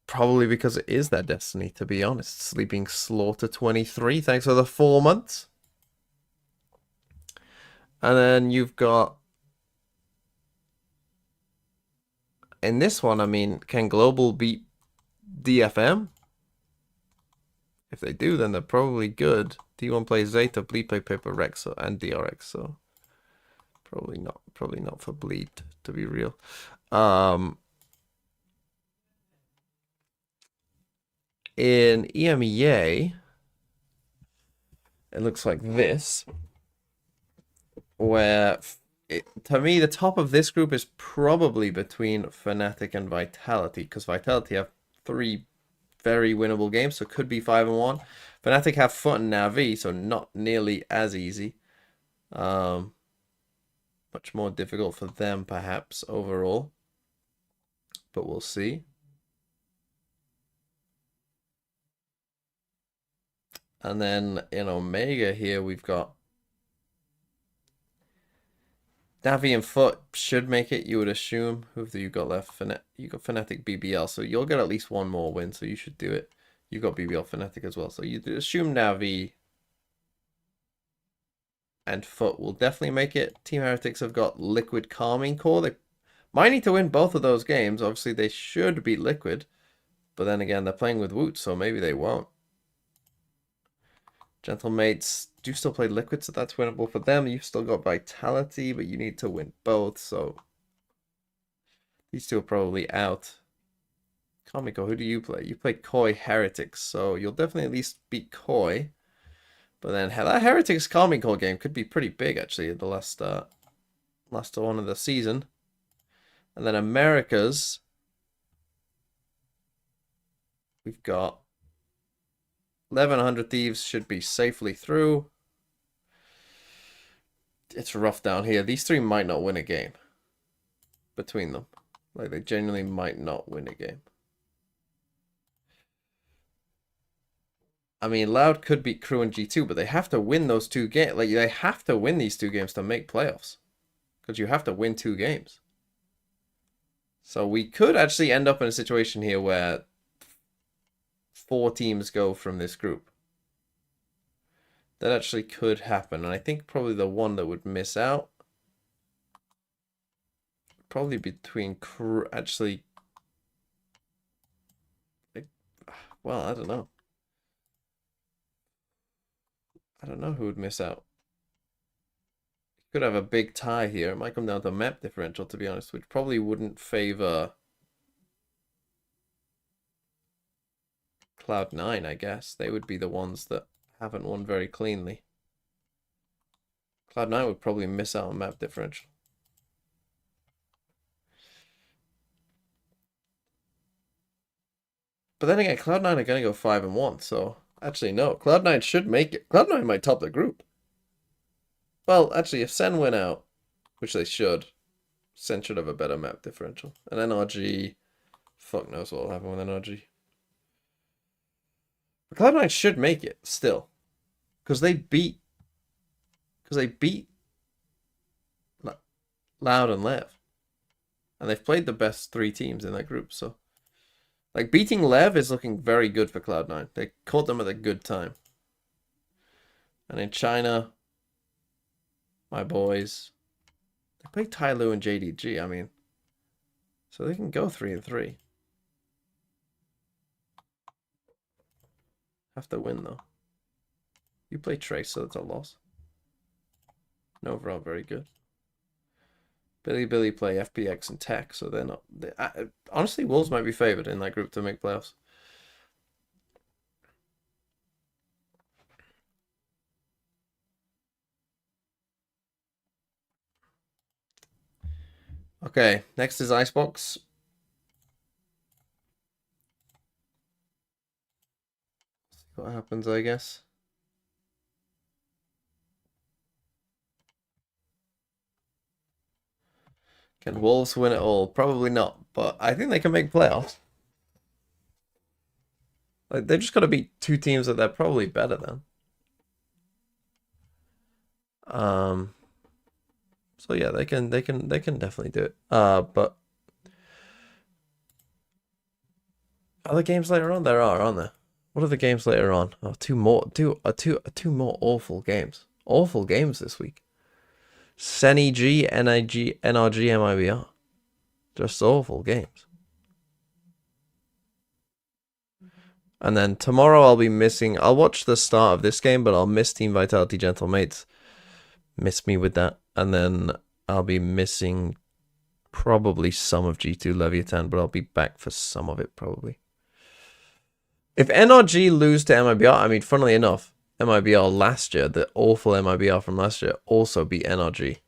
Probably because it is their destiny, to be honest. Sleeping Slaughter 23, thanks for the 4 months. And then you've got... in this one, I mean, can Global beat DFM? If they do, then they're probably good. D1 plays Zeta, Bleed play PRX and DRX, so... probably not for Bleed, to be real. In EMEA, it looks like this, where to me the top of this group is probably between Fnatic and Vitality, because Vitality have 3 very winnable games, so it could be 5-1. Fnatic have Foot and Navi, so not nearly as easy. Much more difficult for them, perhaps, overall. But we'll see. And then in Omega here, we've got Navi and Foot should make it, you would assume. Who have you got left? You got Fnatic, BBL, so you'll get at least 1 more win, so you should do it. You got BBL, Fnatic as well, so you assume Navi and Foot will definitely make it. Team Heretics have got Liquid Calming Core. They might need to win both of those games. Obviously, they should beat Liquid, but then again, they're playing with Woot, so maybe they won't. Gentlemates do still play Liquid, so that's winnable for them. You've still got Vitality, but you need to win both, so these 2 are probably out. Comico, who do you play? You play Koi Heretics, so you'll definitely at least beat Koi. But then that Heretics Comico game could be pretty big, actually, at the last one of the season. And then Americas, we've got 1100 Thieves should be safely through. It's rough down here. These 3 might not win a game between them. Like, they genuinely might not win a game. I mean, Loud could beat Crew and G2, but they have to win those 2 games. Like, they have to win these 2 games to make playoffs. Because you have to win 2 games. So we could actually end up in a situation here where 4 teams go from this group. That actually could happen. And I think probably the one that would miss out, probably between actually, well, I don't know. I don't know who would miss out. Could have a big tie here. It might come down to map differential, to be honest, which probably wouldn't favor Cloud9, I guess. They would be the ones that haven't won very cleanly. Cloud9 would probably miss out on map differential. But then again, Cloud9 are going to go 5-1, so actually no. Cloud9 should make it. Cloud9 might top the group. Well, actually, if Sen went out, which they should, Sen should have a better map differential. And NRG, fuck knows what will happen with NRG. But Cloud9 should make it still, because they beat Loud and Lev, and they've played the best 3 teams in that group. So, like, beating Lev is looking very good for Cloud9. They caught them at a good time. And in China, my boys, they play Tai Lu and JDG. I mean, so they can go 3-3. Have to win though. You play Trace, so that's a loss. No, overall very good. Billy play FPX and Tech, so they're not. Honestly, Wolves might be favored in that group to make playoffs. Okay, next is Icebox. See what happens, I guess. Can Wolves win it all? Probably not, but I think they can make playoffs. Like, they've just got to beat two teams that they're probably better than. So yeah, they can definitely do it. But other games later on there are, aren't there? What are the games later on? Oh, two more awful games. Awful games this week. Seni G, NRG, MIBR. Just awful games. And then tomorrow I'll be missing. I'll watch the start of this game, but I'll miss Team Vitality Gentlemates. Miss me with that. And then I'll be missing probably some of G2 Leviathan, but I'll be back for some of it probably. If NRG lose to MIBR, I mean, funnily enough, MIBR last year, the awful MIBR from last year, also beat NRG.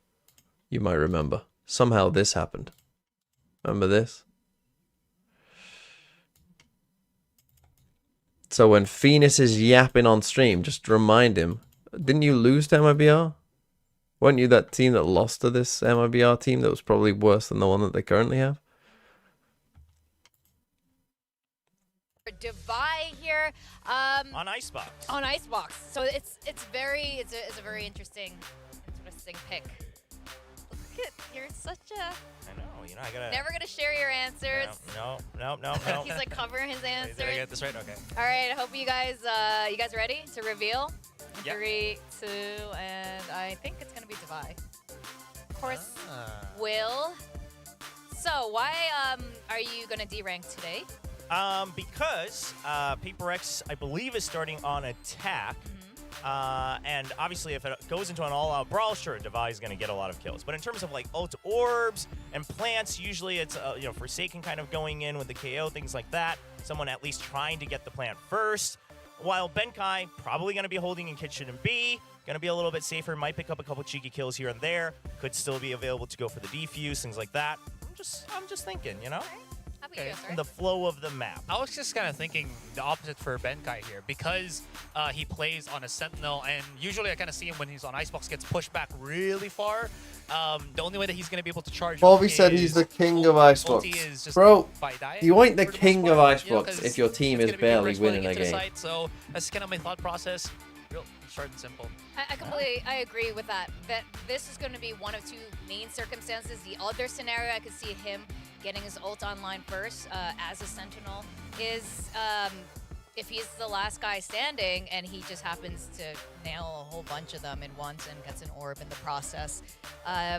You might remember. Somehow this happened. Remember this? So when Phoenix is yapping on stream, just remind him, didn't you lose to MIBR? Weren't you that team that lost to this MIBR team that was probably worse than the one that they currently have? Dubai here. On Icebox. On Icebox. So it's a very interesting pick. Look at, you're such a. I know, you know, I gotta. Never gonna share your answers. No. He's like covering his answers. Did I get this right? Okay. All right. I hope you guys ready to reveal? Yep. 3, 2, and I think it's gonna be Dubai. Of course, Will. So why are you gonna derank today? Because PRX, I believe, is starting on attack. And obviously, if it goes into an all-out brawl, sure, Devi is going to get a lot of kills. But in terms of like ult orbs and plants, usually it's Forsaken kind of going in with the KO, things like that. Someone at least trying to get the plant first. While Benkai probably going to be holding in kitchen and B, going to be a little bit safer, might pick up a couple cheeky kills here and there. Could still be available to go for the defuse, things like that. I'm just thinking, you know. Okay. In the flow of the map. I was just kind of thinking the opposite for Benkai here because he plays on a Sentinel, and usually I kind of see him when he's on Icebox gets pushed back really far. The only way that he's going to be able to charge Bobby said he's the king of Icebox. Bro, you ain't the king of Icebox if your team is barely winning a game. So that's kind of my thought process. Real short and simple. I agree with that. That this is going to be one of two main circumstances. The other scenario I could see him getting his ult online first as a Sentinel is if he's the last guy standing and he just happens to nail a whole bunch of them in once and gets an orb in the process.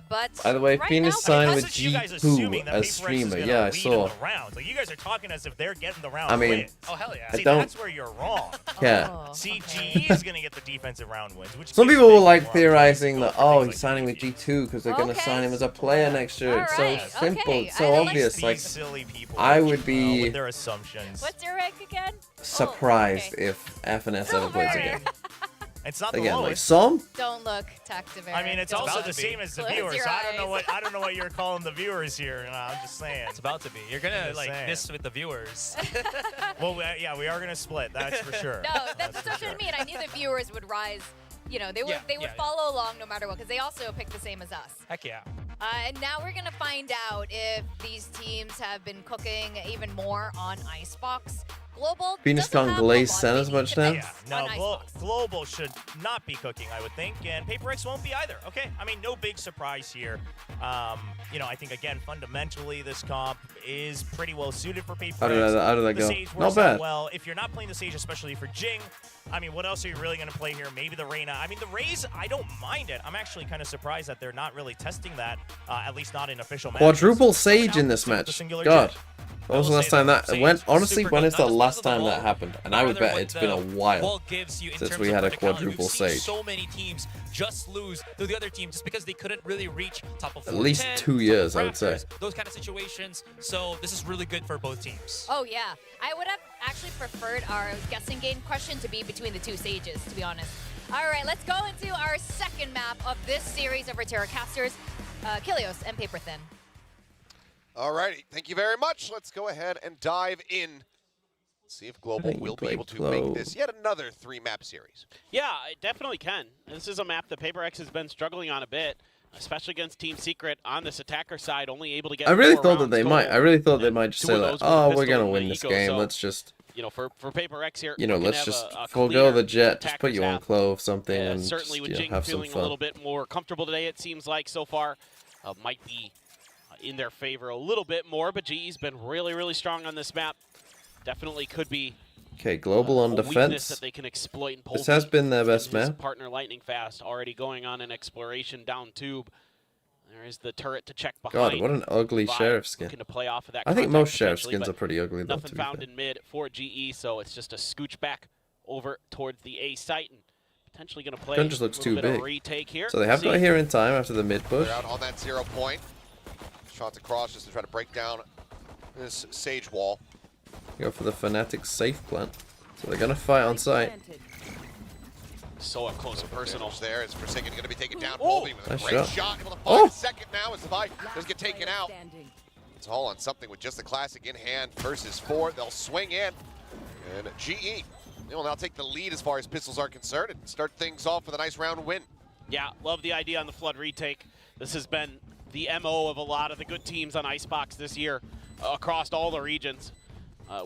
But by the way, right Phoenix now, signed with G2 as streamer. Yeah, I saw. Like, you guys are talking as if they're getting the round. I mean, wins. Oh hell yeah! See, that's where you're wrong. Yeah. Oh, See, GE is going to get the defensive round wins. Which Some makes people were things like more theorizing that, interesting. oh, Things he's like signing with GG. G2 because they're going to Okay. sign him as a player next year. It's so Alright, simple, okay. it's so I like obvious. These Like, silly people. I would be with their assumptions. what's your rank again? surprised okay. if FNS ever plays Silver. again. It's not the Again, like lowest. some. Don't look, Tactiver. I mean, it's Don't also look. the same as the Close viewers. your So I don't eyes. know what you're calling the viewers here. I'm just saying. It's about to be. You're gonna Just like saying. miss with the viewers. Well, yeah, we are gonna split. That's for sure. No, that's for what I sure. mean. I knew the viewers would rise. You know, they would Yeah, follow along no matter what because they also picked the same as us. Heck yeah. And now we're gonna find out if these teams have been cooking even more on Icebox. Global Phoenix doesn't can't have glaze a lot Sen of as maybe much now? defense Yeah, on no, Icebox. Global should not be cooking, I would think, and PRX won't be either. Okay, I mean, no big surprise here. You know, I think, again, fundamentally, this comp is pretty well suited for PRX. How did that The go? Sage Not works bad. out well. If you're not playing the Sage, especially for Jing, I mean, what else are you really going to play here? Maybe the Reyna. I mean, the Raze, I don't mind it. I'm actually kind of surprised that they're not really testing that, at least not in official matches. Quadruple Someone Sage in else this with the match. singular God. jet. When was the will last say time that that Sage went? is Honestly, super when good, is not the just last because of the time that ball, happened? And but I would rather bet what it's been a the while ball gives you in since terms we of had a verticality. quadruple We've seen Sage. so many teams just lose to the other team just because they couldn't really reach top of At least 410, 2 years, I would say. Raptors, those kind of situations. So this is really good for both teams. Oh yeah, I would have actually preferred our guessing game question to be between the two Sages, to be honest. All right, let's go into our second map of this series of Reterra casters, Kilios and Paper Thin. Alrighty, thank you very much. Let's go ahead and dive in. See if Global think you will be play able to Clo. make this yet another 3-map series. Yeah, it definitely can. This is a map that PRX has been struggling on a bit, especially against Team Secret on this attacker side, only able to get I really 4 thought that rounds they might. I total. really thought they And might just 2 say of like, those with the oh, we're pistol gonna and win the this eco, game. so, Let's just, you know, for PRX here, you know, we can let's have just a forego clear the jet. Just attacker put you on path. Clo of something and certainly just, with you know, Jing have some feeling a little fun. bit more comfortable today, it seems like so far. Might be in their favor a little bit more, but GE's been really, really strong on this map. Definitely could be Okay, Global on a weakness defense. that they can exploit in This has been their best His map. partner Lightning Fast already going on an exploration down tube. There is the turret to check behind. God, what an ugly Vibe Sheriff skin. looking to play off of that I think contact most Sheriff potentially, skins are but pretty ugly though, nothing to be found fair. in mid for GE, so it's just a scooch back over towards the A site and potentially going to play Gun just looks a little too bit of big. retake here. So they have got See. here in time after the mid push. They're out on that 0 point. Shots across just to try to break down this Sage wall. Go for the Fnatic safe plant. So they're gonna fight on site. So up close and personal. Damage there is Forsaken going to be taken down. Oh! Volby with a Nice great shot. shot. Able to find Oh! a second now as the Vibe does get taken out. It's all on something with just the classic in hand versus 4. They'll swing in. And GE, they will now take the lead as far as pistols are concerned and start things off with a nice round win. Yeah, love the idea on the Flood retake. This has been the MO of a lot of the good teams on Icebox this year across all the regions,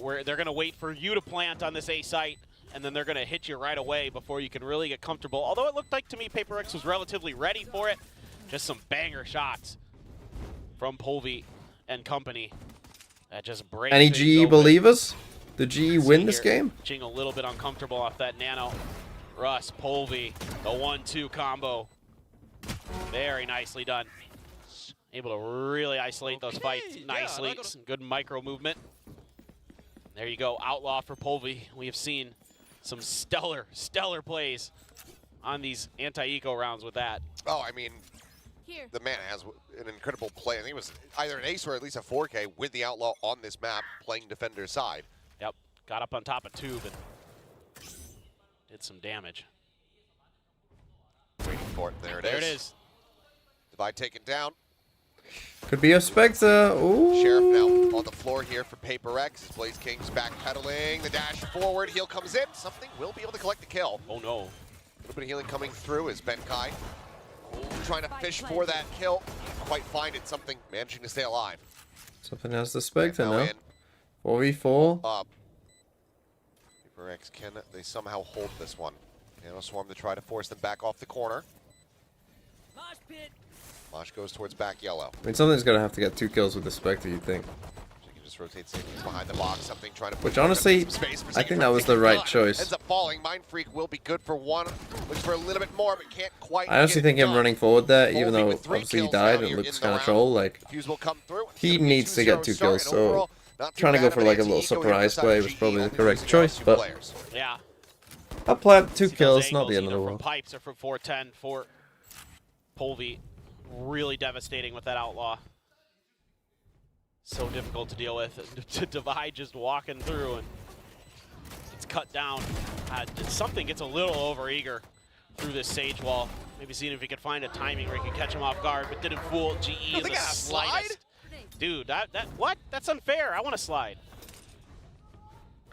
where they're going to wait for you to plant on this A site, and then they're going to hit you right away before you can really get comfortable. Although it looked like to me PRX was relatively ready for it. Just some banger shots from Polvi and company that just break Any things GE open. believers? Did GE win this Here, game? Jing a little bit uncomfortable off that nano. Russ, Polvi, the 1-2 combo. Very nicely done. Able to really isolate those fights nicely. Some good micro movement. There you go, Outlaw for Polvi. We have seen some stellar plays on these anti-eco rounds with that. Oh, I mean, the man has an incredible play. I think it was either an ace or at least a 4K with the Outlaw on this map playing defender side. Yep, got up on top of tube and did some damage. Waiting for it. There There it is. Divide taken down. Could be a Spectre. Ooh. Sheriff now on the floor here for PRX. Blaze King's backpedaling. The dash forward. Heal comes in. Something will be able to collect the kill. Oh no. A little bit of healing coming through as Benkai trying to fish for that kill. Can't quite find it. Something managing to stay alive. Something has the Spectre And now. in. 4v4. Up. PRX, can they somehow hold this one? Nano Swarm to try to force them back off the corner. Mosh goes towards back yellow. I mean, something's gonna have to get 2 kills with the Spectre, you'd think. So he can just rotate things behind the box. Something trying to push Which honestly, some space. I think that was the right choice. Ends up falling. Mind Freak will be good for 1. Looks for a little bit more, but can't quite. I honestly get it think him done. running forward there, even Volby though with 3 obviously he kills died, now it here looks in the kind of round. troll. Like, Fuse will come through. he It's gonna be needs to get 2-0 2 start, kills, and so overall, not too trying to bad go of for an like a anti-eco little here for surprise the play side was of probably GE, the correct losing choice, two but players. Yeah. I'll plant 2 See those kills, not angles the end of the either world. from Pipes or from 410 for Polvi. Really devastating with that Outlaw. So difficult to deal with. To Divide just walking through and it's cut down. Something gets a little overeager through this Sage wall. Maybe seeing if he could find a timing where he could catch him off guard, but didn't fool GE in the they got a slide? slightest. Dude, what? That's unfair. I want to slide.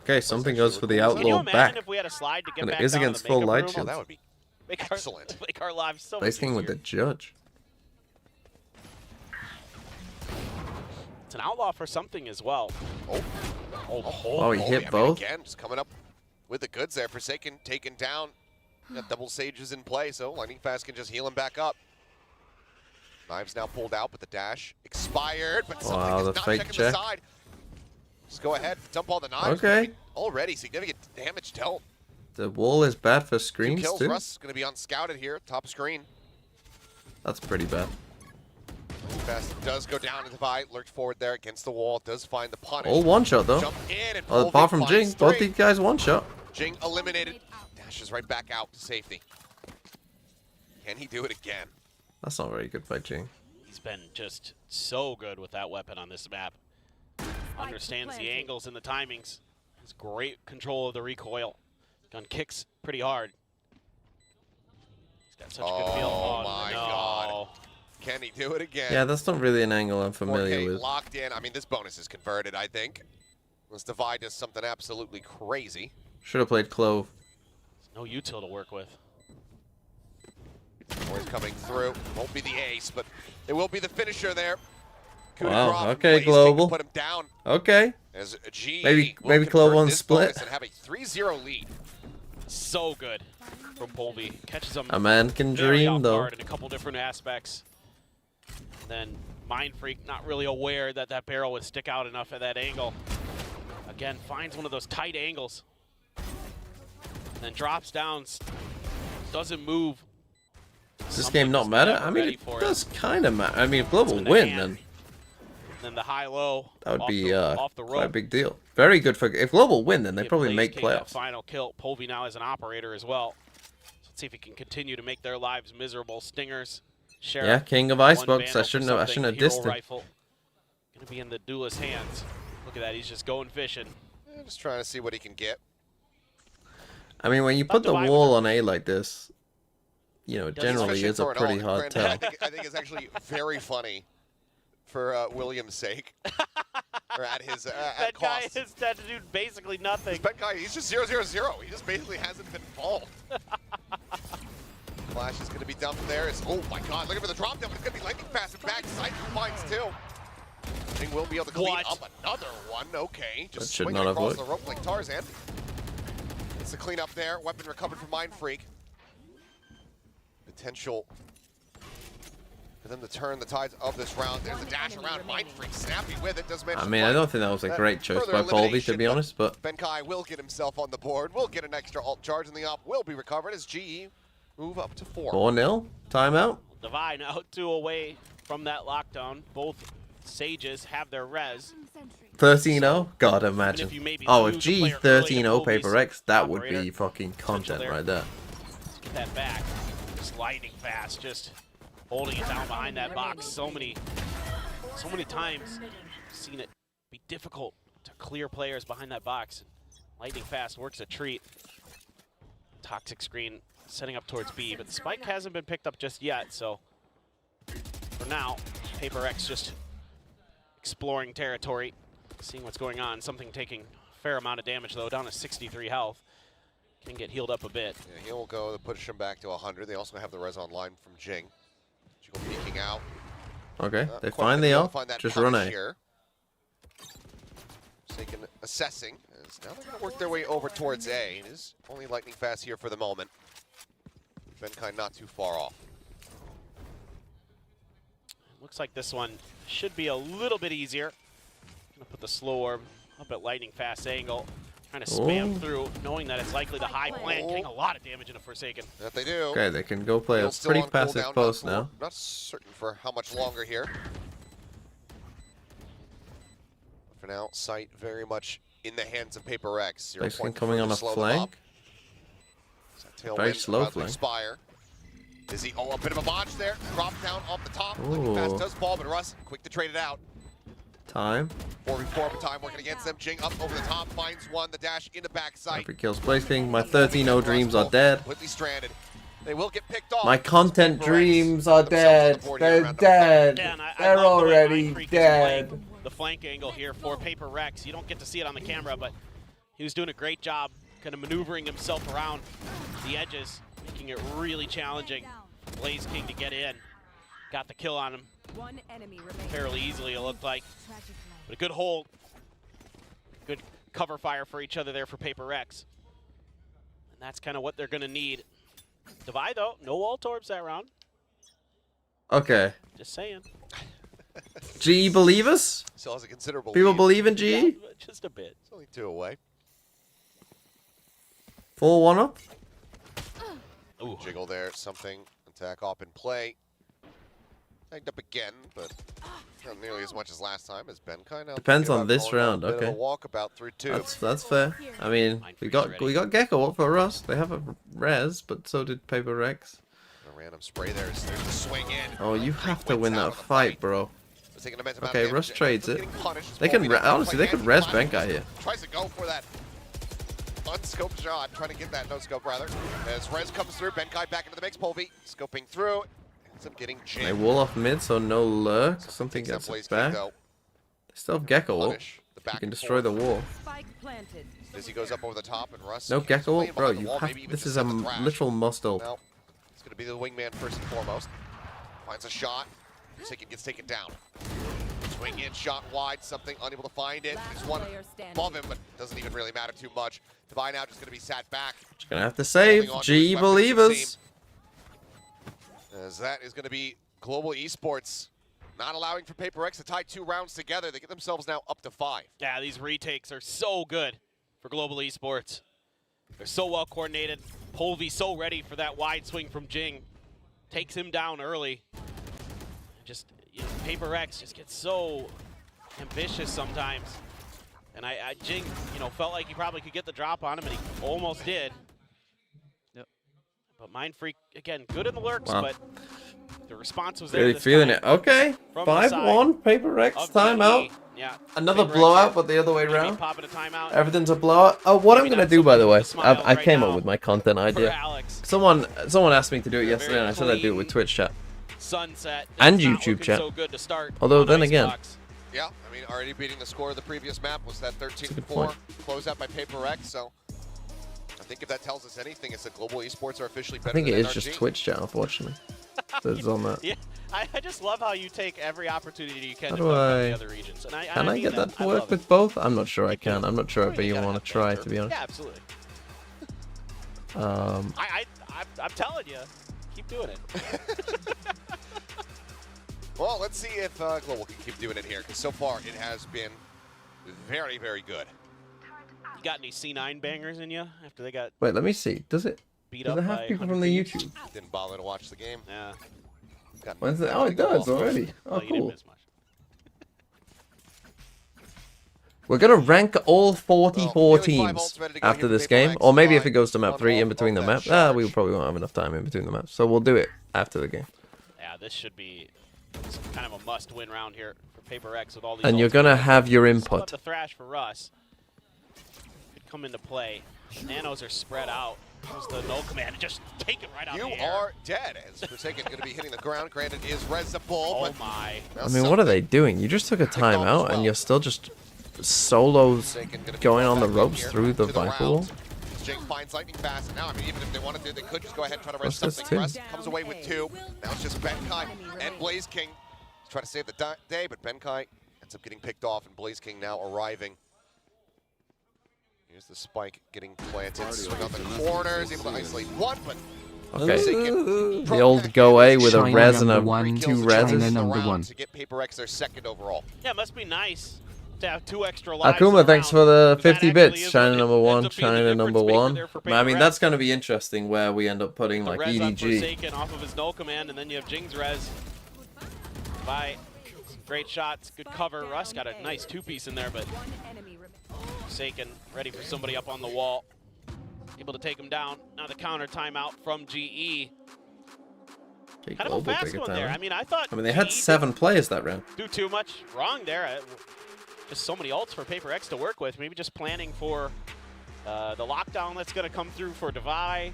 Okay, something goes for the Can you Outlaw imagine back. if we had a slide to get And it back is down to against the full makeup light room? shield. Oh, that would be excellent. Make our lives so much Blaze King with easier. the judge. It's an Outlaw for something as well. Oh, Oh, he hit I mean, both? again, just coming up with the goods there. Forsaken taken down. Got double sages in play, so Lightning Fast can just heal him back up. Knives now pulled out, but the dash expired. But something Wow, does the not fake check in check. the side. Just go ahead, dump all the knives. Okay. I mean, already significant damage dealt. The wall is bad for 2 screens kills. too. Russ is going to be unscouted here, top screen. That's pretty bad. Fast does go down to the fight, lurch forward there against the wall, does find the punish. All one shot though. Jump in and Oh, apart from Polvik Jing, finds both 3. these guys one shot. Jing eliminated, dashes right back out to safety. Can he do it again? That's not very good by Jing. He's been just so good with that weapon on this map. Understands the angles and the timings. Has great control of the recoil. Gun kicks pretty hard. He's got such a good feel. Oh my God. Can he do it again? Yeah, that's not really an angle I'm familiar 4K with. locked in. I mean, this bonus is converted, I think. Unless Divide does something absolutely crazy. Should have played Clove. No util to work with. Boys coming through. Won't be the ace, but it will be the finisher there. Coup de Wow, grace from okay, Blaze King to Global. Put him down Okay. as GE Maybe will Clove convert on this split. bonus and have a 3-0 lead. So good from Polvik. Catches him A man can very dream off though. guard in a couple different aspects. And then Mind Freak not really aware that that barrel would stick out enough at that angle. Again, finds one of those tight angles. And then drops down, doesn't move. Does this Someone game not just matter? never I mean, ready it for does kind of matter. I mean, if Global in the win, hand. Then the high-low. that would off be the, off the quite a rope. big deal. Very good for. If Global win, then they Give probably Blaze make King that playoffs. final kill. Polvik now as an operator as well. So let's see if he can continue to make their lives miserable. Stingers, Sheriff. Yeah, King of one Icebox. Vandal I shouldn't for have something, dissed hero him. rifle. Gonna be in the duelist's hands. Look at that, he's just going fishing. Just trying to see what he can get. I mean, when you put the divide wall on A like this, you know, it Doesn't generally Especially is a for an pretty ult. hard Granted, tell. I think it's actually very funny for William's sake. Or at his at That guy cost. has had to do basically nothing. That guy, he's just 0-0-0. He just basically hasn't been involved. Flash is going to be dumped there. Oh my God, looking for the drop down, but it's going to be lightning fast and back. Side finds 2. Jing will be able to clean What? up another one. Okay, That just should swinging not have across worked. the rope like Tarzan. It's the clean up there. Weapon recovered from Mind Freak. Potential for them to turn the tides of this round. There's a dash around. Mind Freak snappy with it. Does manage I to mean, I find don't think that was a that great choice further by Polvik, to elimination, be but honest, but Benkai will get himself on the board. Will get an extra alt charge, and the op will be recovered as GE move up to 4. 4-0. Timeout. Divine out 2 away from that lockdown. Both Sages have their res. 13-0. God, imagine. if you maybe Oh, if lose a G player early to 13-0 Paper Polvik's X, that would operator, be fucking content there. right there. Let's get that back. Just lightning fast, just holding it down behind that box. So many times seen it be difficult to clear players behind that box. Lightning fast works a treat. Toxic screen setting up towards B, but the spike hasn't been picked up just yet, so for now, Paper X just exploring territory, seeing what's going on. Something taking a fair amount of damage though, down to 63 health. Can get healed up a bit. Yeah, he'll go to push him back to 100. They also have the res online from Jing. Jing peeking out. Okay, they Quite find the able to elf. find that Just run punish A. here. Taking assessing. As now they're going to work their way over towards A. It is only lightning fast here for the moment. Benkai not too far off. Looks like this one should be a little bit easier. Gonna put the slow orb up at lightning fast angle. Trying to spam Ooh. through, knowing that it's likely the high plant, getting a lot of damage in a Forsaken. That they do. Okay, they can go play a He'll still pretty on passive cooldown, post not now. for- Not certain for how much longer here. For now, sight very much in the hands of Paper X. 0 Basically point to coming further on a slow them flank. up. So Very tailwind slow about to flank. expire. Is he? Oh, a bit of a botch there. Drop down off the top. Lightning Ooh. fast does fall, but Russ quick to trade it out. Time. 4v4 of time working against them. Jing up over the top, finds one. The dash into backside. Every kills Blaze King. My 13-0 dreams are dead. Completely stranded. They will get picked off. My content Paper X dreams are put themselves on the dead. board here They're around number dead. Yeah, and I They're love the way already Mind Freak is dead. playing the flank angle here for Paper Rex. You don't get to see it on the camera, but he was doing a great job kind of maneuvering himself around the edges, making it really challenging. Blaze King to get in. Got the kill on him fairly easily, it looked like. But a good hold. Good cover fire for each other there for PRX. And that's kind of what they're going to need. Divide, though. No wall torbs that round. Okay. Just saying. GE believers? Still has a considerable People lead. believe in GE? Yeah, just a bit. It's only 2 away. Full 1-up? Ooh. Jiggle there, something. Attack up in play. Tagged up again, but not nearly as much as last time as Benkai. Now Depends thinking on about this going on round, a bit okay. of a walkabout through 2. That's fair. I mean, we got Gecko up for us. They have a res, but so did PRX. A random spray there. There's the swing in. Oh, you have to win that fight, bro. Taking a momentum out Okay, of Rush damage. trades it. Getting punished. They can, Small honestly, they could res Benkai here. Tries to go for that unscoped shot, trying to get that no scope rather. As res comes through, Benkai back into the mix. Polvi scoping through. Ends up getting jammed. They wall off mid, so no lurk. Something Takes that gets Blaze it King, back. though. They still have Gecko up. Punish the You back can and destroy the forth. wall. Spike planted. As he goes up over the top and Russ. No Gecko playing up, bro. behind the You wall, have. maybe even This just is a set the thrash. literal must ult. Well, it's going to be the wingman first and foremost. Finds a shot. Gets taken down. Swing in, shot wide, something unable to find it. There's one above him, but doesn't even really matter too much. Divine now just going to be sat back. Just gonna have to save. Holding on to his GE weapons, it would believers. seem. As that is going to be Global Esports not allowing for PRX to tie 2 rounds together. They get themselves now up to 5. Yeah, these retakes are so good for Global Esports. They're so well coordinated. Polvi so ready for that wide swing from Jing. Takes him down early. Just, you know, PRX just gets so ambitious sometimes. And Jing, you know, felt like he probably could get the drop on him, and he almost did. Yep. But Mind Freak, again, good in the lurks, Wow. but the response was there. Really this feeling time it. Okay. from the 5-1. PRX of timeout. GE. Yeah. Another PRX blowout, here but the other way gonna be around. popping a timeout. Everything's a blowout. Oh, what I'm Maybe gonna not do, by the something way, to smile I right came now up with my content for idea. Alex. Someone asked me to do it yesterday, and I said I'd do it with clean Twitch chat. Sunset. And It's not YouTube looking chat. So good to start Although on then again- Icebox. Yeah, I mean, already beating the score of the previous map was that That's a good 13-4 point. closeout by PRX. So I think if that tells us anything, it's that Global Esports are officially better I think it than is NRG. just Twitch chat, unfortunately. That's on that. Yeah, I just love how you take every opportunity you can How to do talk about I- the other regions. And Can I mean get that to I work love with it. both? I'm not sure I can. I'm not sure if You you gotta want have to try, banter. to be honest. Yeah, absolutely. Um, I'm telling you, keep doing it. Well, let's see if Global can keep doing it here, because so far it has been very, very good. You got any C9 bangers in you after they got wait, let me see. Does it beat does up it have by people 100 from the thieves? YouTube? Didn't bother to watch the game. Yeah. Got When's it? nothing Oh, to it go does off of. already. Oh, Well, you didn't cool. miss much. We're gonna rank all 44 Well, nearly 5 teams ults ready to go after here this for game, PRX. or maybe if it Fine. goes to map One 3 in off between the that maps. charge. We probably won't have enough time in between the maps, so we'll do it after the game. Yeah, this should be kind of a must-win round here for PRX with all these. And you're ults. gonna have your Still have input. the thrash for Russ. Could come into play. Nanos are spread out. There's the no command. Just take it right out You of the air. are dead, as Forsaken going to be hitting the ground. Granted, is resable, Oh but my. now I mean, what are they something. doing? You just took a Picked off as timeout, and well. you're still just solos Forsaken gonna be going brought on the back in ropes here through the to Viper wall. round. Jake finds lightning fast, and now, I mean, even if they wanted to, they could just go ahead and try to What's rest this something. too? Russ comes away with 2. Now it's just Benkai and Blaze King to try to save the day, but Benkai ends up getting picked off, and Blaze King now arriving. Here's the spike getting planted. Swing on the corners, able to isolate 1, but Okay. Forsaken The old go away with a China res and a number 1, 2 kills reses. China number 1. to get PRX their 2nd overall. Yeah, it must be nice to have 2 extra lives. Akuma, in a thanks round, for the 'cause that 50 actually bits. is China what number ends 1, up being the China number difference maker 1. there for I mean, PRX. that's going to be interesting where we end up putting The like res on EDG. Forsaken off of his null command, and then you have Jing's res. By great shots, good cover. Russ got a nice 2-piece in there, but One enemy remaining. Forsaken ready for somebody up on the wall. Able to take him down. Now the counter timeout from GE. Jake Kind of a Global fast bigger one time, there. huh? I mean, I thought They had GE 7 players that round. didn't do too much wrong there. Just so many ults for PRX to work with. Maybe just planning for the lockdown that's going to come through for Devi.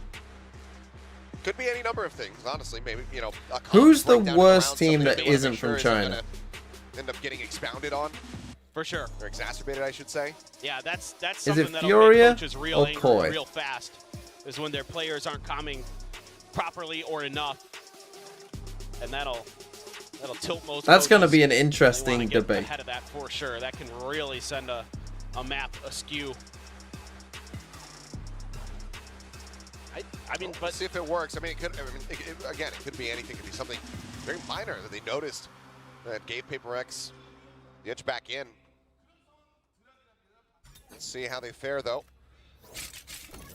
Could be any number of things, honestly. Maybe, you know, a Who's the breakdown in worst round, team something that they wanna isn't make from sure China? gonna End up getting expounded on, For sure. or exacerbated, I should say. Yeah, that's Is something it that'll Furia make coaches real or angry Koi? real fast. Is when their players aren't coming properly or enough, and that'll tilt most. That's going to coaches. be an They wanna interesting get debate. ahead of that for sure. That can really send a a map askew. I mean, but see if it works. I mean, again, it could be anything. It could be something very minor that they noticed that gave PRX the edge back in. Let's see how they fare, though,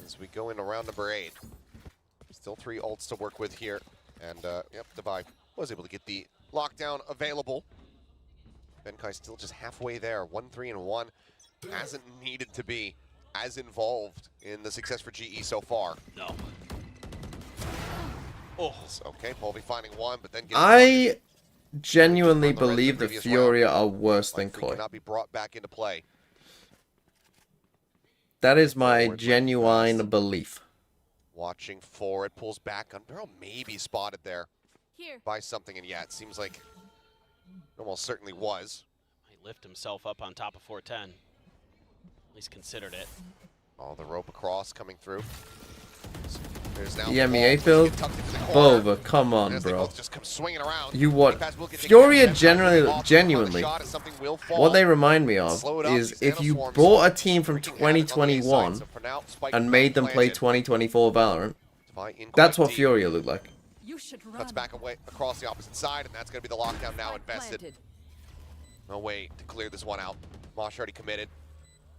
as we go into round number 8. Still 3 ults to work with here, and yep, Devi was able to get the lockdown available. Benkai still just halfway there, 1-3-1. Hasn't needed to be as involved in the success for GE so far. no. Oh, Okay, Polvi finding one, but then I genuinely on the red believe the that previous Furia round. are worse than Like, Koi. cannot be brought back into play. That is my Forward, genuine fast. belief. Watching for it, pulls back. Unbarrel maybe spotted there Here. by something, and yeah, it seems like it almost certainly was. he lifted himself up on top of 410. At least considered it. Oh, the rope across coming through. There's now EMEA the ball, build? which gets tucked into the corner. Bova, come on, As they bro. both just come swinging around. You what? Benkai will get taken Furia down. genuinely, Shot as something will fall. what they remind me of Slow it up, is these if you nanoswarms brought a team from freaking havoc on the A side. 2021 So for now, Spike and not made them play planted. 2024 Valorant, Devi in that's quite what deep. Furia looked like. You should run. Cuts back away across the opposite side, and that's going to be the lockdown now invested. Planted. No way to clear this one out. Mosh already committed,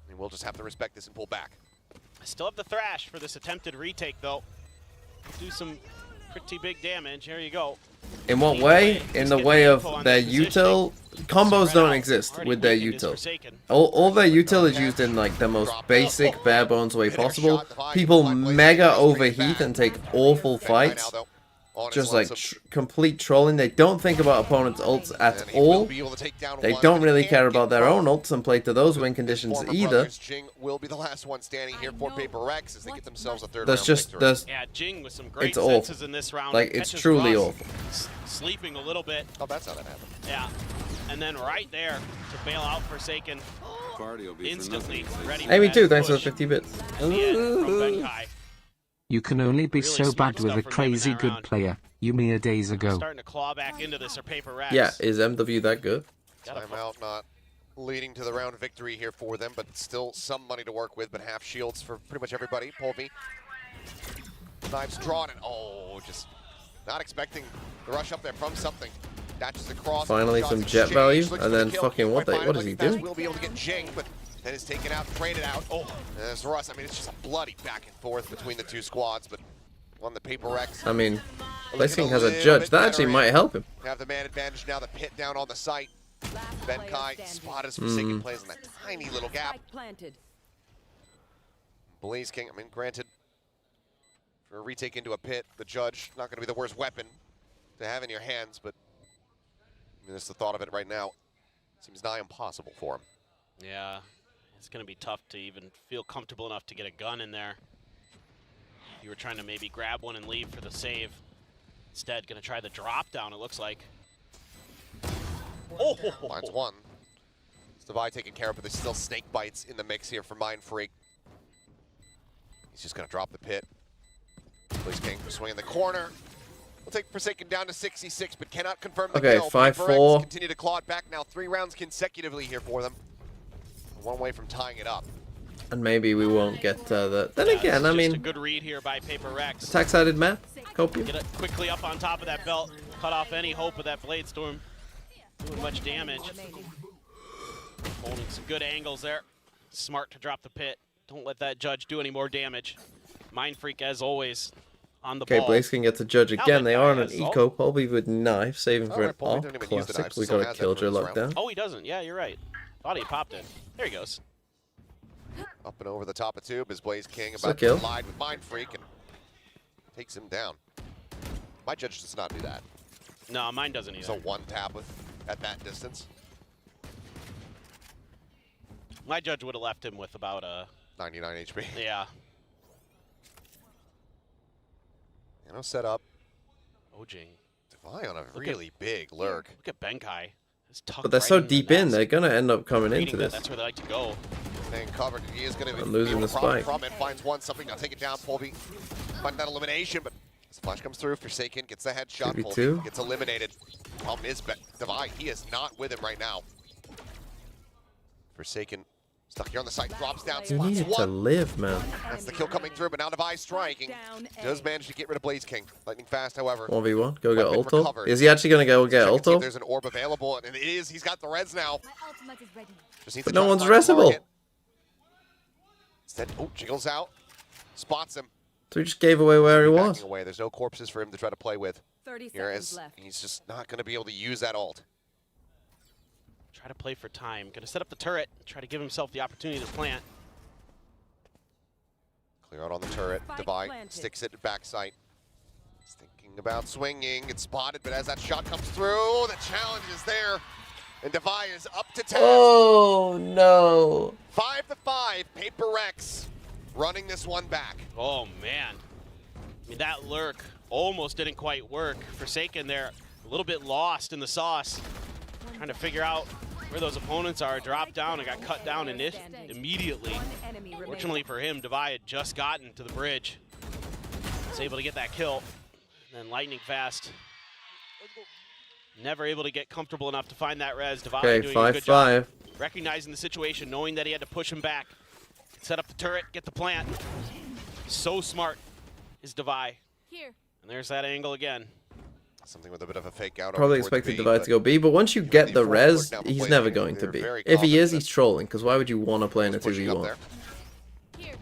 and we'll just have to respect this and pull back. I still have the thrash for this attempted retake, though. Do some pretty big damage. Here you go. In what Either way? In just the get way the of info on their their util. Combos Spread don't out. exist Already with their weakened is util. Forsaken. All their util is used in like the most basic, bare bones way possible. People mega overheat and take awful fights. Just like complete trolling. They don't think about opponents' ults at all. They don't really care about their own ults and play to those win conditions either. Jing will be the last one standing here for PRX as they get themselves a third That's round just, victory. that's, Yeah, Jing with some great it's awful. senses in this round. like, it's Catches truly Ross awful. Sleeping a little bit. Oh, that's how that happened. Yeah. And then right there to bail out Forsaken. Instantly ready for Amy that too, thanks for the push. 50 bits. That's the end from Benkai. You can only be Really so smart bad with a stuff from him in crazy that good round. player. You mere days ago. Starting to claw back into this or PRX. Yeah, is MW that good? Timeout not leading to the round victory here for them, but still some money to work with, but half shields for pretty much everybody. Polvi. Knives drawn, and oh, just not expecting the rush up there from something. Dashes across. Finally shots some jet exchanged, value, looks and for the then kill. fucking what Quite does he fine, do? Will be able to get Jing, but then is taken out, traded out. Oh, and there's Russ. I mean, it's just a bloody back and forth between the two squads, but on the PRX. I mean, looking Blazing has a little judge. bit That better actually in. might help him. Have the man advantage now. The pit down on the site. Last player Benkai standing. spot as Forsaken plays in that tiny little gap. Spike planted. Blaze King, I mean, granted, for a retake into a pit, the judge, not going to be the worst weapon to have in your hands, but I mean, just the thought of it right now seems nigh impossible for him. Yeah. It's going to be tough to even feel comfortable enough to get a gun in there. You were trying to maybe grab one and leave for the save. Instead, going to try the drop down, it looks like. Oh! Finds one. It's Devi taken care of, but there's still snake bites in the mix here for Mind Freak. He's just going to drop the pit. Blaze King swinging the corner. We'll take Forsaken down to 66, but cannot confirm the Okay, kill. 5-4. PRX continue to claw it back now. 3 rounds consecutively here for them. One way from tying it up. And maybe we won't get the... Then Yeah, again, this I is just a mean, good read here by PRX. attack-sided map. Copium. Get it quickly up on top of that belt. Cut off any hope of that Blade Storm doing much damage. Holding some good angles there. Smart to drop the pit. Don't let that judge do any more damage. Mind Freak, as always, on the Okay, ball. Blaze King gets a judge Now again. They Benkai are on an has eco, probably with knife, saving for an Alright, Paul, we off don't even use the knife, classic. We still got a has that Killjoy for this round. lockdown. Oh, he doesn't. Yeah, you're right. Thought he popped it. There he goes. Up and over the top of tube is Blaze King It's a about to kill. collide with Mind Freak and takes him down. My judge does not do that. No, mine doesn't It's either. a one tap with at that distance. My judge would have left him with about a... 99 HP. Yeah. You know, set up. Ojing. Devi on a really big lurk. Look at Benkai. It's tucked But they're right so in the deep in, nest. they're gonna end up coming Reading into that, this. That's where they like to go. Staying covered, and he is going to I'm losing the spike. from it. Finds one, something. Now take it down. Polvi find that elimination, but as the flash comes through, Forsaken gets the headshot. 2v2. Polvi gets eliminated. Problem is, Devi, he is not with him right now. Forsaken Stuck here on the side, drops down, You spots needed to one. live, man. That's the kill coming through, but now Devi striking. Does manage to get rid of Blaze King. Lightning fast, however. 1v1. Go get Weapon Ulto. recovered. Is he actually going to go get Check and see if Ulto? there's an orb available, and it is. He's got the res now. Just needs But to no try to one's find the resable. target. Instead, oh, jiggles out. Spots him. So he just gave away where he Backing was. away. There's no corpses for him to try to play with. 30 Here seconds is left. he's just not going to be able to use that ult. Try to play for time. Gonna set up the turret. Try to give himself the opportunity to plant. Clear out on the turret. Spike Devi planted. sticks it at backside. He's thinking about swinging. It's spotted, but as that shot comes through, the challenge is there. And Devi is up to task. Oh, no. 5-5. PRX running this one back. Oh man. I mean, that lurk almost didn't quite work. Forsaken there, a little bit lost in the sauce. Trying to figure out where those opponents are. Dropped down and got cut down immediately. One enemy remaining. Fortunately for him, Devi had just gotten to the bridge. Was able to get that kill. And then lightning fast. Never able to get comfortable enough to find that res. Devi Okay, doing a good job 5-5. recognizing the situation, knowing that he had to push him back. Set up the turret, get the plant. So smart is Devi. Here. And there's that angle again. Something with a bit of a fake out. Probably over towards expected B, Devi but to go B, but once you get the front res, court now he's plays never game. going to They're be. very If he is, confident. he's trolling, because why would you want to play in a Pushing up 2v1? there. Here.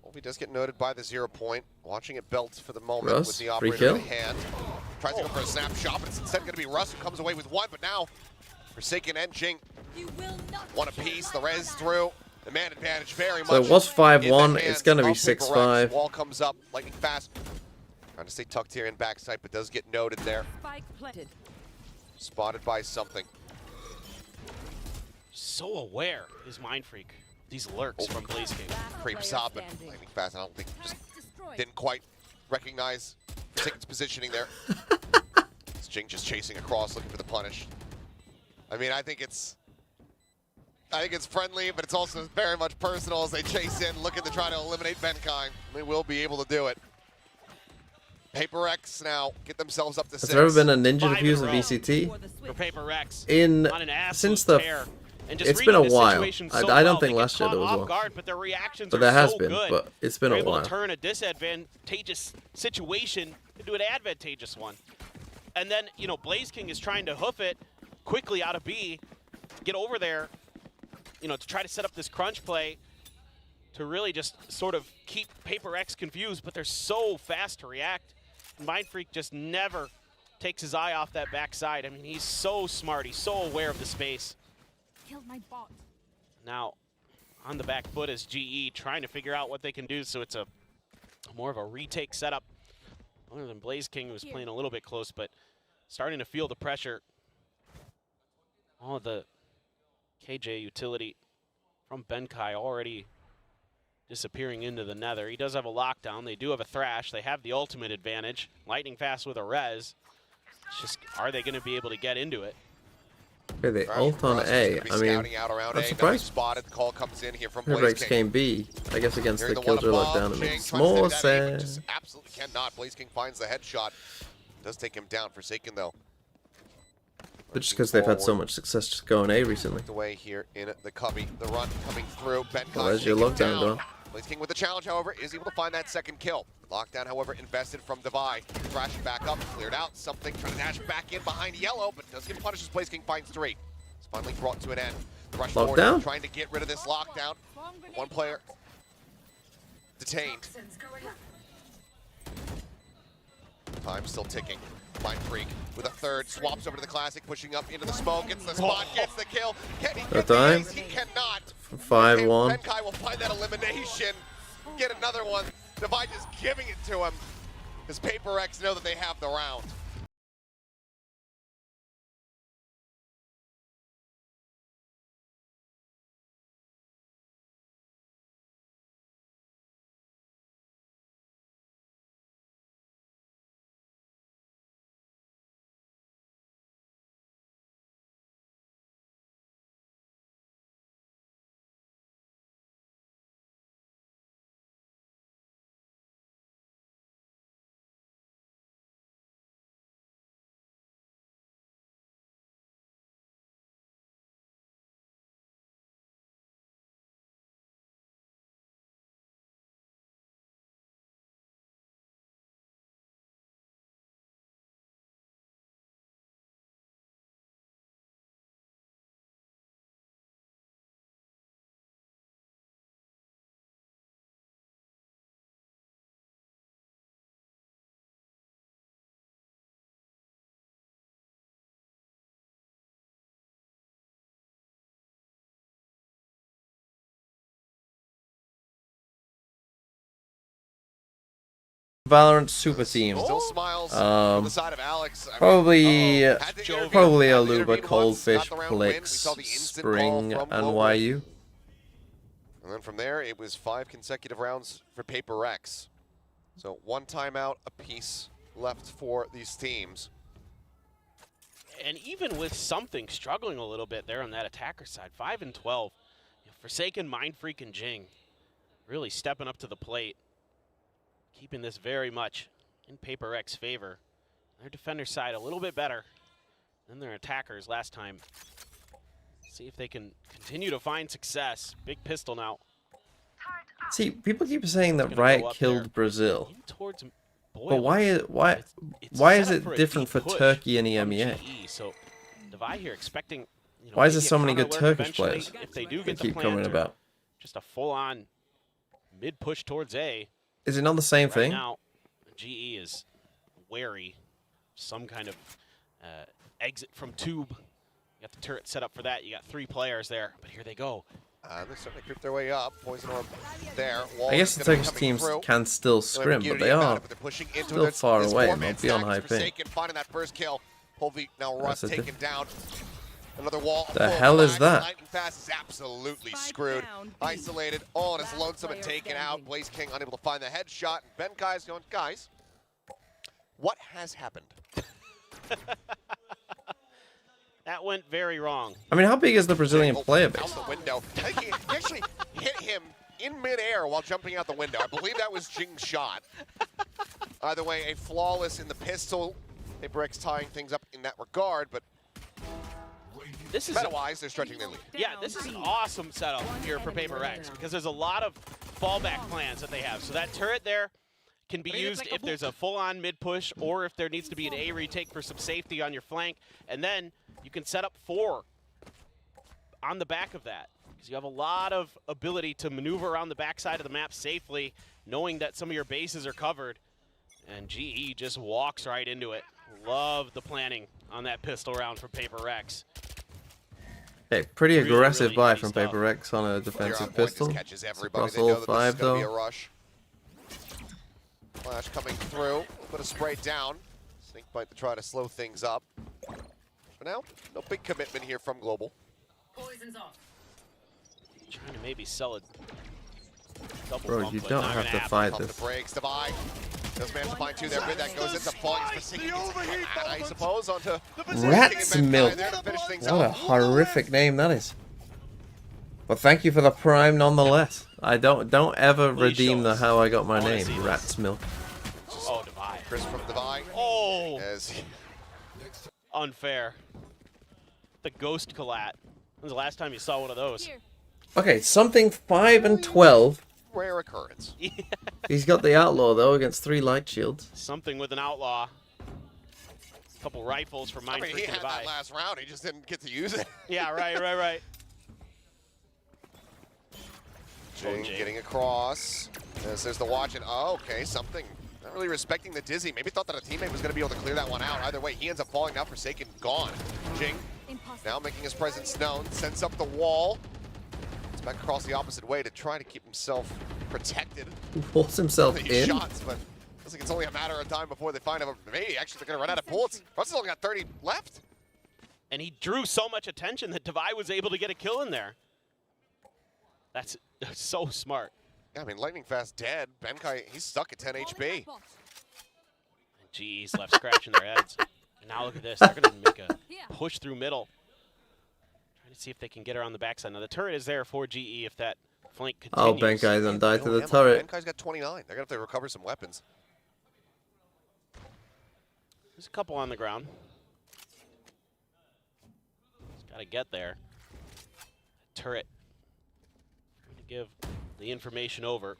Well, he does get noted by the 0 point. Watching it belt for the moment Russ, with the free operator kill. in hand. Tries to go for a snapshot, but it's instead going to be Russ who comes away with one. But now, Forsaken and Jing one apiece. The res through. The man advantage very much. So it was in 5-1. the It's hands going to be of PRX. 6-5. Wall comes up, lightning fast. Trying to stay tucked here in backside, but does get noted there. Spike planted. Spotted by something. So aware is Mind Freak. These lurks from Blaze King. Creeps Player up and standing. lightning fast. I don't think just didn't quite recognize Forsaken's positioning there. It's Jing just chasing across, looking for the punish. I mean, I think it's friendly, but it's also very much personal as they chase in, looking to try to eliminate Benkai. They will be able to do it. PRX now get themselves up to 6. Has there ever been a ninja 5 in a defuse in row. VCT? For the For switch. PRX. In On an absolute since the tear. And just it's been a reading the while. situation so I don't well. think They get last year caught there was off one. guard, but their reactions But are there has so been, good. but it's been They're a able while. to turn a disadvantageous situation into an advantageous one. And then, you know, Blaze King is trying to hoof it quickly out of B, get over there, you know, to try to set up this crunch play to really just sort of keep PRX confused, but they're so fast to react. Mind Freak just never takes his eye off that backside. I mean, he's so smart. He's so aware of the space. Killed my bot. Now, on the back foot is GE trying to figure out what they can do, so it's a more of a retake setup. Other than Blaze King, who's playing a little bit close, but starting to feel the pressure. All of the KJ utility from Benkai already disappearing into the nether. He does have a lockdown. They do have a thrash. They have the ultimate advantage. Lightning fast with a res. It's just, are they going to be able to get into it? Okay, they ult on Russ is A. gonna be I mean, scouting out around I'm A. Nothing surprised spotted. The call comes in here from Blaze PRX King. came B. I guess against Hearing the one Killjoy above, lockdown, it Jing makes trying to more stay with that aim, but sense. just absolutely cannot. Blaze King finds the headshot. Does take him down. Forsaken though. But just because they've had so much success just going A recently. Away here in the cubby. The run coming through. Benkai Well, there's your taken lockdown down. done. Blaze King with the challenge, however, is able to find that second kill. Lockdown, however, invested from Devi. Thrashing back up, cleared out. Something trying to dash back in behind Yellow, but does get punished as Blaze King finds 3. It's finally brought to an end. The rush forward, Lockdown? trying to get rid of this lockdown. One player detained. Time still ticking. Mind Freak with a third, swaps over to the Classic, pushing up into the smoke, gets the spot, gets the kill. Can he get the time? ace? He cannot. 5-1. Benkai will find that elimination, get another one. Devi just giving it to him, because PRX know that they have the round. Valorant super team. Still smiles from the side of Alex. I mean, Probably, had to intervene. probably Had to Aluba, intervene once, Coldfish, got the round win. We Plix, saw the instant Spring, call from and Global. YU. And then from there, it was 5 consecutive rounds for PRX. So 1 timeout apiece left for these teams. And even with something struggling a little bit there on that attacker side, 5 and 12. Forsaken, Mind Freak, and Jing really stepping up to the plate, keeping this very much in PRX favor. Their defender side a little bit better than their attackers last time. See if they can continue to find success. Big pistol now. See, people keep saying that Gonna go Riot up killed there. Brazil, In towards Boyle. but why It's why set is up it for a different deep for push Turkey and from EMEA? GE. So Devi here expecting, you know, Why is there maybe a so many good counter alert Turkish eventually players? if they do They get the keep plant, coming or about. just a full-on mid-push towards A. Is it not the same Right thing? now, GE is wary. Some kind of exit from tube. You got the turret set up for that. You got 3 players there, but here they go. They certainly creep their way up. Poison Orb there. Wall I guess is the gonna be Turkish coming teams through. can still They'll scrim, have but they immunity about are it, but they're pushing into still this, far this away. four-man They'll be on stack. high It's ping. Forsaken finding that first kill. Polvi now Russ That's a taken down. Another wall. The full hell is flash. that? Lightning Fast is absolutely Spike screwed. down, B. Isolated, all on his Last lonesome and player taken out. standing. Blaze King unable to find the headshot. And Benkai's going, guys, what has happened? That went very wrong. I mean, how big is the Brazilian player Out base? the window. I think he actually hit him in midair while jumping out the window. I believe that was Jing's shot. Either way, a flawless in the pistol. PRX tying things up in that regard, but This is meta-wise, they're stretching their lead. Yeah, this is an awesome setup here for PRX because there's a lot of fallback plans that they have. So that turret there can be used if there's a full-on mid-push or if there needs to be an A retake for some safety on your flank. And then you can set up 4 on the back of that because you have a lot of ability to maneuver around the backside of the map safely, knowing that some of your bases are covered. And GE just walks right into it. Love the planning on that pistol round from PRX. Okay, pretty Really, aggressive really buy nutty from stuff. PRX on a Clear on defensive point just pistol. catches everybody. Across They know all that this 5 is gonna be though. a rush. Flash coming through. Put a spray down. Snake bite to try to slow things up. For now, no big commitment here from Global. Poison's off. Trying to maybe sell a double Bro, bump, you but don't not have gonna to happen. fight Pump this. the brakes. Devi does manage to find 2 there. But that goes into Falling. I suppose onto Rat's Milk. there to finish things What a off. horrific name that is. Well, thank you for the prime nonetheless. I don't ever Please redeem show the us. how I got my I wanna name, see this. Rat's Milk. Oh, Devi. Chris from Devi. Oh, As unfair. The ghost collat. When's the last time you saw one of those? Okay, something 5 and 12. rare occurrence. He's got the outlaw though against 3 light shields. Something with an outlaw. A couple rifles for Mind I mean, he Freak had Devi. that last round. He just didn't get to use it. Yeah, right. Jing Jing. getting across. As there's the watch, and oh, okay, something. Not really respecting the dizzy. Maybe thought that a teammate was going to be able to clear that one out. Either way, he ends up falling now. Forsaken gone. Jing now making his presence known. Sends up the wall. It's back across the opposite way to try to keep himself protected. Force himself These in. shots, but looks like it's only a matter of time before they find him. Maybe actually they're going to run out of bullets. Russell's only got 30 left. And he drew so much attention that Devi was able to get a kill in there. That's so smart. Yeah, I mean, Lightning Fast dead. Benkai, he's stuck at 10 HP. And GE's left scratching their heads. And now look at this. They're going to make a push through middle. Trying to see if they can get her on the backside. Now, the turret is there for GE if that flank Oh, continues. Benkai done died to No the ammo. turret. Benkai's got 29. They're going to have to recover some weapons. There's a couple on the ground. Just got to get there. Turret. Trying to give the information over.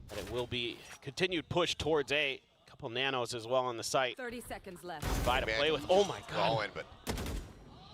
That it will be continued push towards A. Couple nanos as well on the site. 30 seconds left. Try to play with. Oh my god. Going, but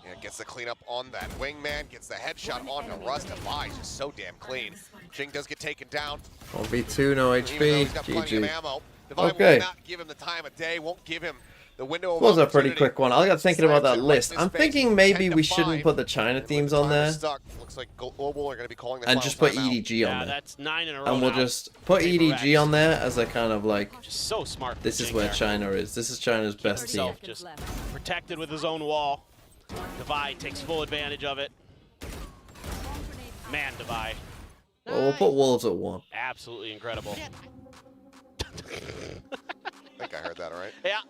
yeah, gets the cleanup on that. Wingman gets the headshot on to Russ. Devi just so damn clean. Jing does get taken down. 1v2, no Even though HP. he's got plenty of GG. ammo. Devi Okay. will not give him the time of day. Won't give him The window of was a pretty opportunity quick one. I got thinking about that slams it right list. in his I'm face. thinking maybe 10 we to shouldn't 5. put the China With teams the on timer there stuck, looks like Global are going to be calling the and final just put timeout. EDG Yeah, on there. that's 9 in a row And we'll now. just put PRX. EDG on there as a kind of like, Just so smart. this is Jing where there. China is. This is China's best team. Himself just protected with his own wall. Devi takes full advantage of it. Man, Devi. Well, we'll put Wolves at 1. Absolutely incredible. I think I heard that all right. Yeah.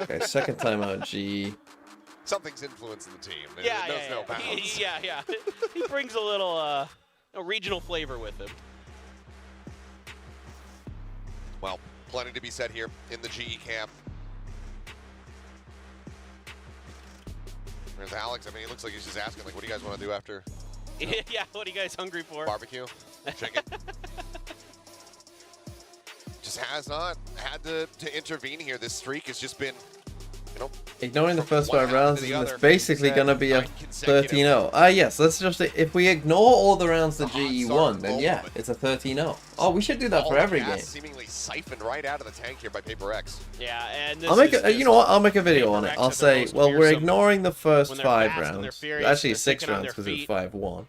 Okay, second time out GE. Something's influencing the team. It Yeah, knows yeah, no yeah. bounds. Yeah. He brings a little a regional flavor with him. Well, plenty to be said here in the GE camp. There's Alex. I mean, he looks like he's just asking, like, what do you guys want to do after Yeah, what are you guys hungry for? barbecue? Chicken? Just has not had to intervene here. This streak has just been, you know, Ignoring the first one 5 half rounds, to the it's other. basically Said going to be a 9 consecutive. 13-0. Yes, let's just, if we ignore all the rounds that The hot GE start won, of then Global, yeah, but it's a 13-0. Oh, we should do that all for the every gas game. seemingly siphoned right out of the tank here by PRX. Yeah, and this I'll make is you know what? I'll make a video PRX on it. are I'll the say, most well, we're fearsome ignoring the first when they're 5 fast and they're rounds. furious, Actually, they're 6 thinking on rounds their because it's feet. 5-1.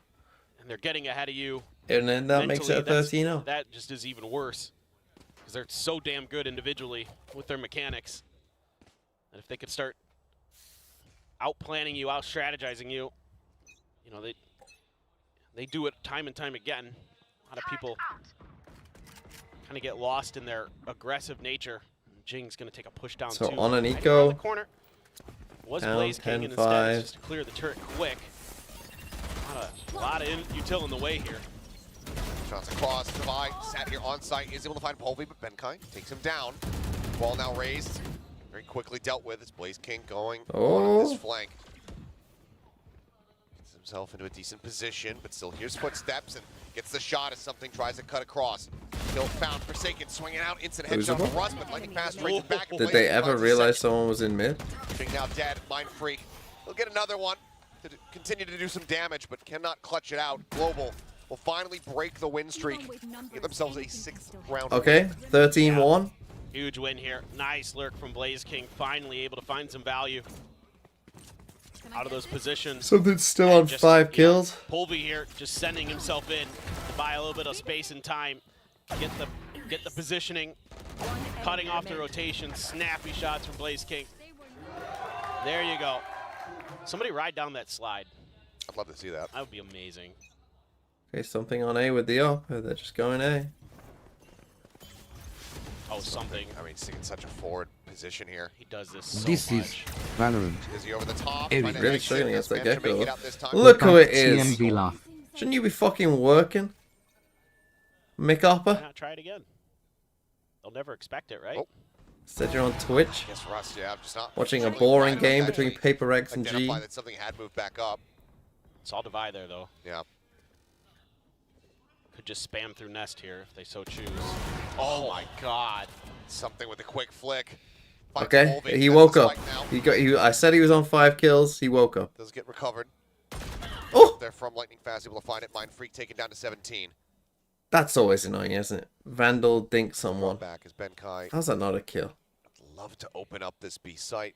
and they're getting ahead of you. And then that makes it a Mentally, 13-0. that just is even worse because they're so damn good individually with their mechanics. And if they could start out-planning you, out-strategizing you, you know, they do it time and time again. A lot of people kind of get lost in their aggressive nature. Jing's going to take a push down So too. on an Right eco, around the corner was down Blaze King, and 10-5. instead it's just to clear the turret quick. A lot of util in the way here. Shots across. Devi sat here on site, is able to find Polvi, but Benkai takes him down. Ball now raised. Very quickly dealt with. It's Blaze King going on this flank. Gets himself into a decent position, but still hears footsteps and gets the shot as something tries to cut across. Kill found. Forsaken swinging out. Instant headshot Losable? from Russ, but lightning fast straight back. Did they ever realize someone was in mid? Jing now dead. Mind Freak. They'll get another one to continue to do some damage, but cannot clutch it out. Global will finally break the win streak. Get themselves a 6th round. Okay, 13-1. Huge win here. Nice lurk from Blaze King. Finally able to find some value out of those positions. Something's still And on just, 5 you know, kills. Polvi here just sending himself in to buy a little bit of space and time. Get the positioning, cutting off the rotation. Snappy shots from Blaze King. There you go. Somebody ride down that slide. I'd love to see that. That would be amazing. Okay, something on A with the op. They're just going A. Oh, something. I mean, seeing such a forward position here. He does this so This much. is Valorant. Is he over the top? Hey, Find an really exit. struggling against that Managed to make Gecko. it out this time. Look who it Back is. CMB laugh. Shouldn't you be fucking working? Mick Why Hopper? not try it again? They'll never expect it, right? Oh. Said you're on Twitch, Guess Russ, yeah, I'm just not watching a feeling boring right game enough to between actually PRX and G. identify that something had moved back up. It's all Devi there, though. Yeah. Could just spam through Nest here if they so choose. Oh my god. Something with a quick flick. Finds Okay, Volvi. he That's woke the up. spike now. I said he was on 5 kills. He woke up. Does get recovered. Oh, They're from Lightning Fast, able to find it. Mind Freak taken down to 17. that's always annoying, isn't it? Vandal dink someone. Back is Benkai. How's that not a kill? Love to open up this B site.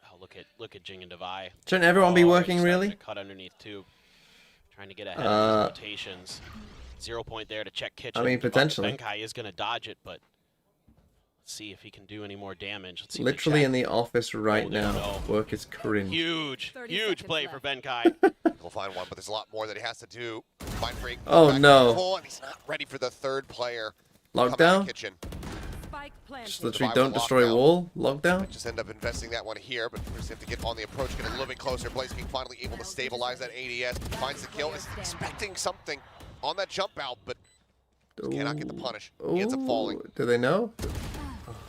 Oh, look at Jing and Devi. Shouldn't everyone be Oh, working he's starting really? to cut underneath too. Trying to get ahead of these rotations. 0 point there to check Kitchen. I mean, potentially. Benkai is going to dodge it, but let's see if he can do any more damage. Let's see Literally in the office right Oh, there we now. go. Work is cringe. huge 30 huge seconds play for left. Benkai. We'll find one, but there's a lot more that he has to do. Mind Freak. Oh, back no. to full, and he's not ready for the third player. Come out of Lockdown? Kitchen. Spike planted. Just literally Survival don't destroy lockdown. wall. Lockdown? Just end up investing that one here, but first have to get on the approach, get a little bit closer. Blaze King finally able to stabilize that ADS, finds the kill, is expecting something on that jump out, but cannot get the punish. He ends up falling. Ooh, do they know?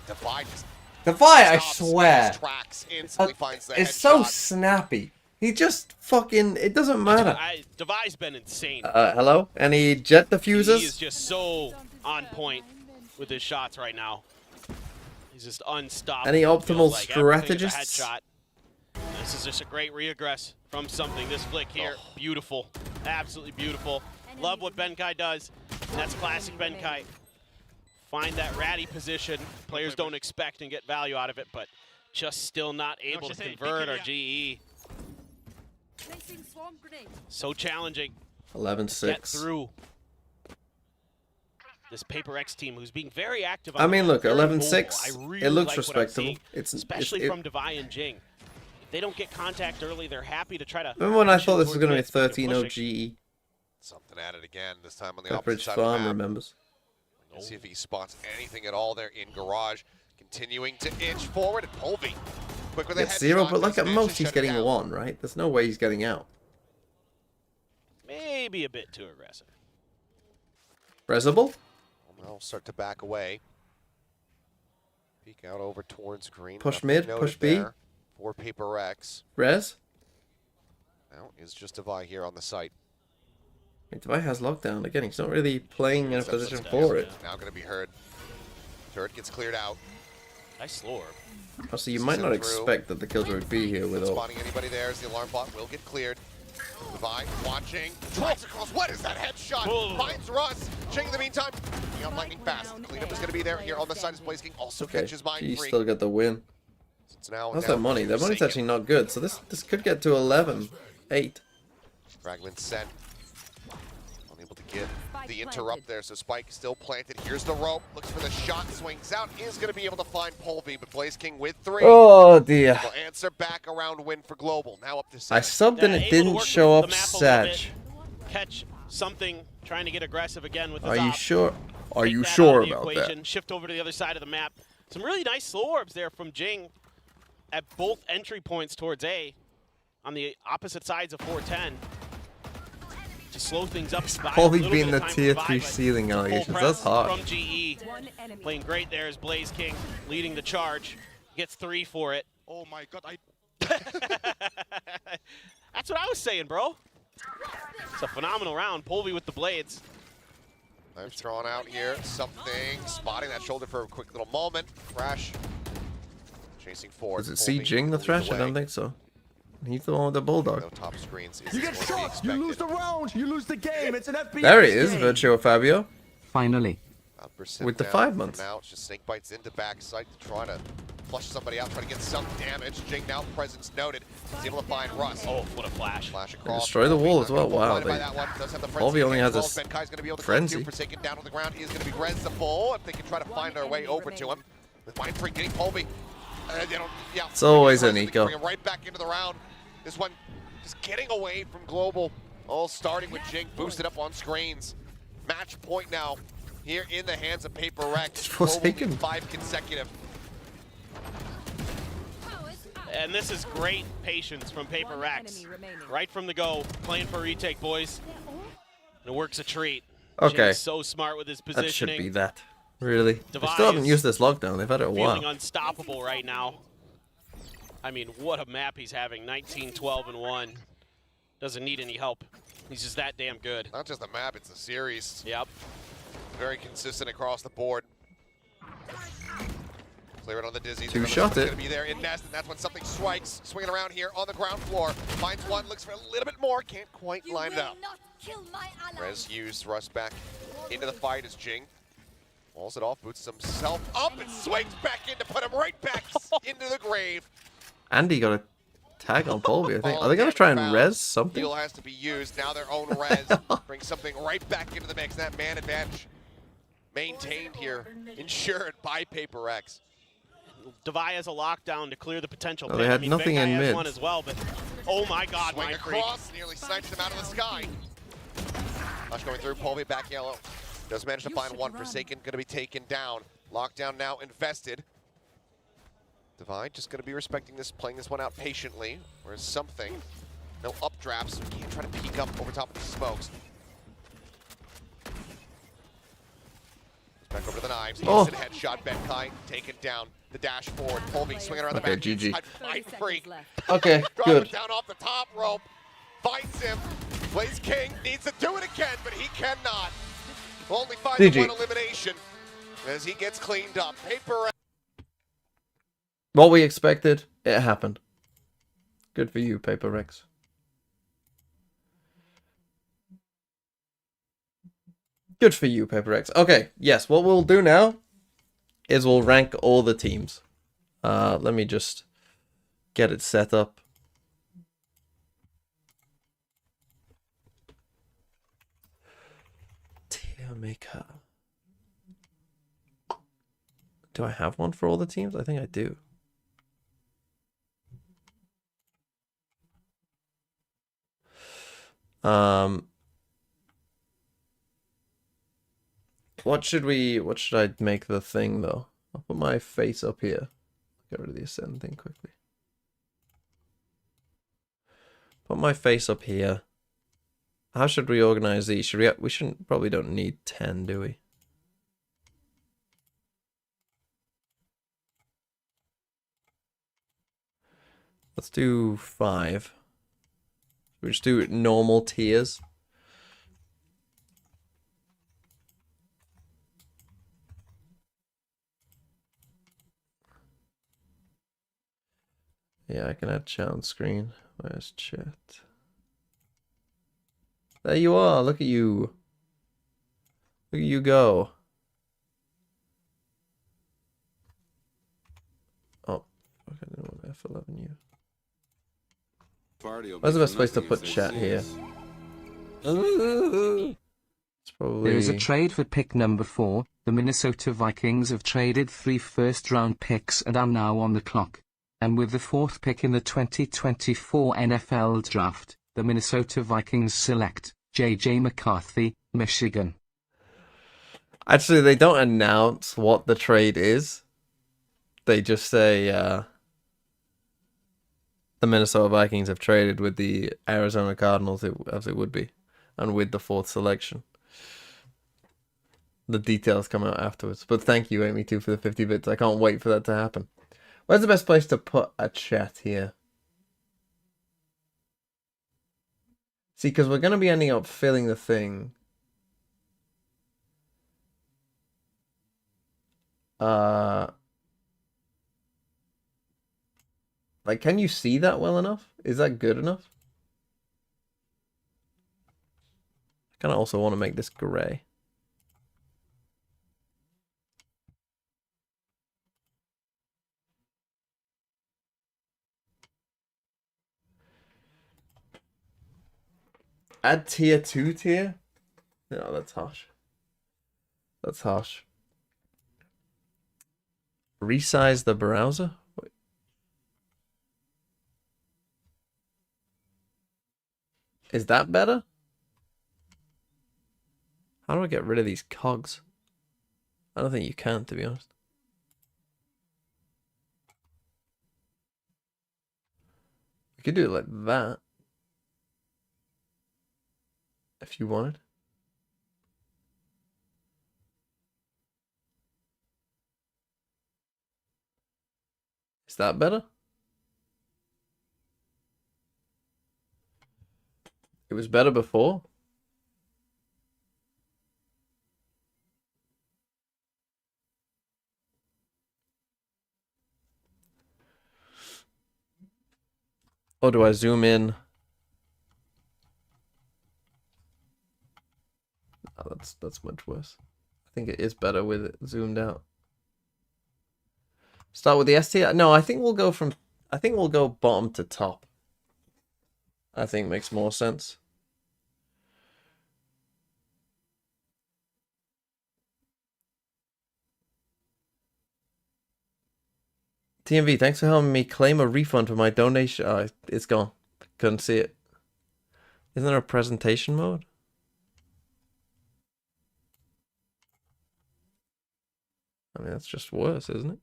Devi just Devi, I stops in swear. his tracks, instantly finds the It's so headshot. snappy. He just fucking. It doesn't matter. Devi's been insane. Hello? Any jet He is diffusers? just so on point with his shots right now. He's just unstoppable. Any It feels optimal like everything is a strategists? headshot. This is just a great reaggress from something. This flick here, beautiful, absolutely beautiful. Love what Benkai does. And that's classic Benkai. find that ratty position. Players don't expect and get value out of it, but just still not able to convert our GE. Placing swarm grenade. So challenging. 11-6. Get through this PaperX team, who's being very active. I mean, look, very 11-6. mobile. I really It looks like what I'm respectable. seeing, It's especially from Devi and Jing. If they don't get contact early, they're happy to try to. Remember when I thought this was towards going to be mid, 13-0 pushing. GE? Something added again, this time on the opposite Pepperidge side of the Farm map. remembers. Let's see if he spots anything at all there in Garage. Continuing to inch forward, and Polvi quick with a Gets 0, headshot, but like at doesn't most actually he's shut it getting down. 1, right? There's no way he's getting out. Maybe a bit too aggressive. Well, Resable? now start to back away. Peek out over towards green. Push Nothing mid, noted push B. there for PaperX. Res? Now is just Devi here on the site. Devi has lockdown. Again, he's not really playing in a Steps position upstairs. for it. Now going to be heard. Turret gets cleared out. Nice lure. Also, you might not Through. expect that the Killjoy would be here Not with all. spotting anybody there as the alarm bot will get cleared. Devi watching. Drives across. What is that headshot? Whoa. Finds Russ. Ching in the meantime. Picking up lightning fast. Cleanup is going to be there here on the side as Blaze King also Okay, catches Mind G Freak. still got the win. It's now How's down that money? to That money's Forsaken. actually not good. So this could get to 11-8. Fragment sent. Unable to get the interrupt there, so Spike still planted. Here's the rope. Looks for the shot. Swings out. Is going to be able to find Polvi, but Blaze King with 3. Oh dear. Will answer back around win for Global. Now up to I 7. subbed and Yeah, it able to didn't work show with up the map a little Sag. bit, catch something, trying to get aggressive again with his Are you op. sure? Are Take you that out sure of the about equation, that? Shift over to the other side of the map. Some really nice slow orbs there from Jing at both entry points towards A on the opposite sides of 410 to slow things up. buy a Probably little being bit the of time to tier revive, 3 but ceiling full allegations. press That's hard. From GE. One enemy. Playing great there is Blaze King leading the charge. Gets 3 for it. Oh my god, That's what I was saying, bro. It's a phenomenal round. Polvi with the blades. Knife thrown out here. Something. Spotting that shoulder for a quick little moment. Crash. Chasing forward. Was it Polvi Jing the leads Thresh? I away. don't think so. He's the one with the Bulldog. No top screens. Is You this get what we shot, you lose the expected? round, you lose the game. It's an FPS There he is, game. Virtual Fabio. Finally. With the down 5 for months. Now it's just snake bites into backside to try to flush somebody out, try to get some damage. Jing now presence noted. He's able to find Russ. Oh, what a flash. Flash across. destroy the wall as well. Not Wow, blinded by they- that one. Does have the Volvi frenzy only again has as a well. Benkai's gonna be able to frenzy. come to. Forsaken down on the ground. He is going to be resable if they can try to find their way over to him. With Mind Freak getting Polvi. Yeah, It's always Russ, an they can eco. Bring him right back into the round. This one just getting away from Global. All starting with Jing boosted up on screens. Match point now here in the hands of PaperX. Global Forsaken. needs 5 consecutive. And this is great patience from PaperX. Right from the go, playing for retake, boys. And it works a treat. Okay. Jing's so smart with his That should positioning. be that. Really. They Devi still haven't is used this lockdown. They've had it a Feeling while. unstoppable right now. I mean, what a map he's having. 19, 12, and 1. Doesn't need any help. He's just that damn good. Not just the map, it's the series. Yep. Very consistent across the board. Clear it on the Dizzy. Two-shot it. Going to be there in Nest, and that's when something strikes. Swinging around here on the ground floor. Finds one, looks for a little bit more. Can't quite line it up. Rez used Russ back into the fight as Jing walls it off, boots himself up, and swings back in to put him right back into the grave. Andy got a tag on Polvi, I think. Are they going to try and res something? Heal has to be used. Now their own res brings something right back into the mix. That man advantage maintained here, ensured by PaperX. Devi has a lockdown to clear the potential. No, they pick. had I mean, nothing Benkai in has mid. one as well, but oh my God, Swing Mind Freak. across, nearly snipes him out of the sky. Flash going through, Polvi back yellow. Does manage to find one. Forsaken going to be taken down. Lockdown now invested. Divine just going to be respecting this, playing this one out patiently. Whereas something, no updrafts, so he can't try to peek up over top of the smokes. Back over to the knives. Oh. Instant headshot. Benkai taken down. The dash forward. Polvi swinging around the Okay, back. GG. Inside Mind Freak. Okay, Drive good. it down off the top rope. Fights him. Blaze King needs to do it again, but he cannot. Will only find the GG. one elimination as he gets cleaned up. Paper. What we expected, it happened. Good for you, Paper Rex. Good for you, PaperX. Okay, yes, what we'll do now is we'll rank all the teams. Let me just get it set up. Tier maker. Do I have one for all the teams? I think I do. What should I make the thing though? I'll put my face up here. Get rid of the ascend thing quickly. Put my face up here. How should we organize these? We shouldn't probably don't need 10, do we? Let's do 5. We just do normal tiers. Yeah, I can add chat on screen. Where's chat? There you are. Look at you. Look at you go. Oh, I didn't want F11 you. Where's the best place to put chat here? It's probably... There is a trade for pick number 4. The Minnesota Vikings have traded 3 first-round picks and are now on the clock. And with the 4th pick in the 2024 NFL Draft, the Minnesota Vikings select J.J. McCarthy, Michigan. Actually, they don't announce what the trade is. They just say the Minnesota Vikings have traded with the Arizona Cardinals, as it would be, and with the 4th selection. The details come out afterwards. But thank you, Amy2, for the 50 bits. I can't wait for that to happen. Where's the best place to put a chat here? See, because we're going to be ending up filling the thing. Like, can you see that well enough? Is that good enough? I kind of also want to make this gray. Add tier 2 tier? No, that's harsh. That's harsh. Resize the browser? Wait. Is that better? How do I get rid of these cogs? I don't think you can, to be honest. We could do it like that. If you wanted. Is that better? It was better before. Or do I zoom in? Oh, that's much worse. I think it is better with it zoomed out. Start with the S tier? No, I think we'll go bottom to top. I think makes more sense. TMV, thanks for helping me claim a refund for my donation. Oh, it's gone. Couldn't see it. Isn't there a presentation mode? I mean, that's just worse, isn't it?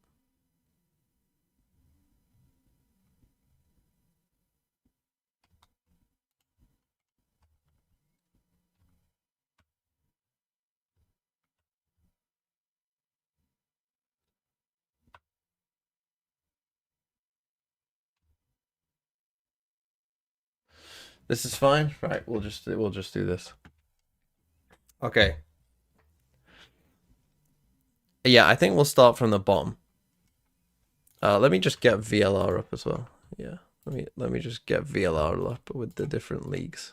This is fine, right? We'll just do this. Okay. Yeah, I think we'll start from the bottom. Let me just get VLR up as well. Yeah, let me just get VLR up with the different leagues,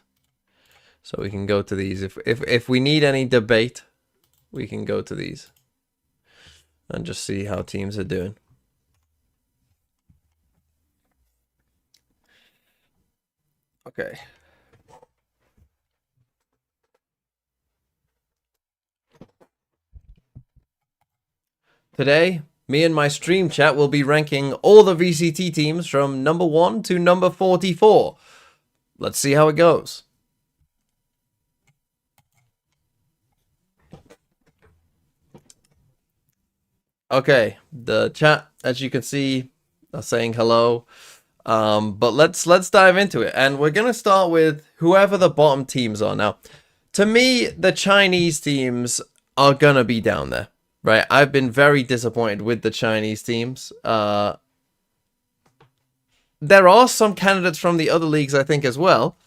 so we can go to these. If we need any debate we can go to these and just see how teams are doing. Okay. Today, me and my stream chat will be ranking all the VCT teams from number 1 to number 44. Let's see how it goes. Okay, the chat, as you can see, are saying hello. But let's dive into it, and we're gonna start with whoever the bottom teams are. Now, to me, the Chinese teams are gonna be down there, right? I've been very disappointed with the Chinese teams. There are some candidates from the other leagues, I think, as well,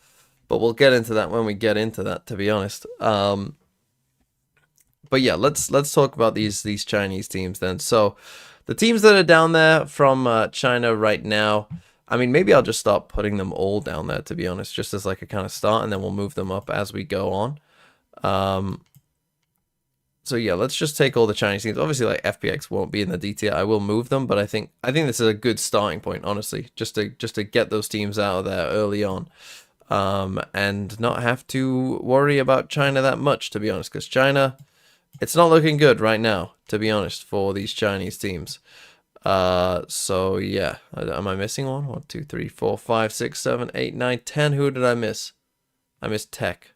but we'll get into that when we get into that, to be honest. But yeah, let's talk about these Chinese teams then. So, the teams that are down there from China right now, I mean, maybe I'll just start putting them all down there, to be honest, just as like a kind of start, and then we'll move them up as we go on. So yeah, let's just take all the Chinese teams. Obviously, like FPX won't be in the D tier. I will move them, but I think this is a good starting point, honestly, just to get those teams out of there early on, and not have to worry about China that much, to be honest, because China, it's not looking good right now, to be honest, for these Chinese teams. So yeah, am I missing one? 1, 2, 3, 4, 5, 6, 7, 8, 9, 10. Who did I miss? I missed Tech.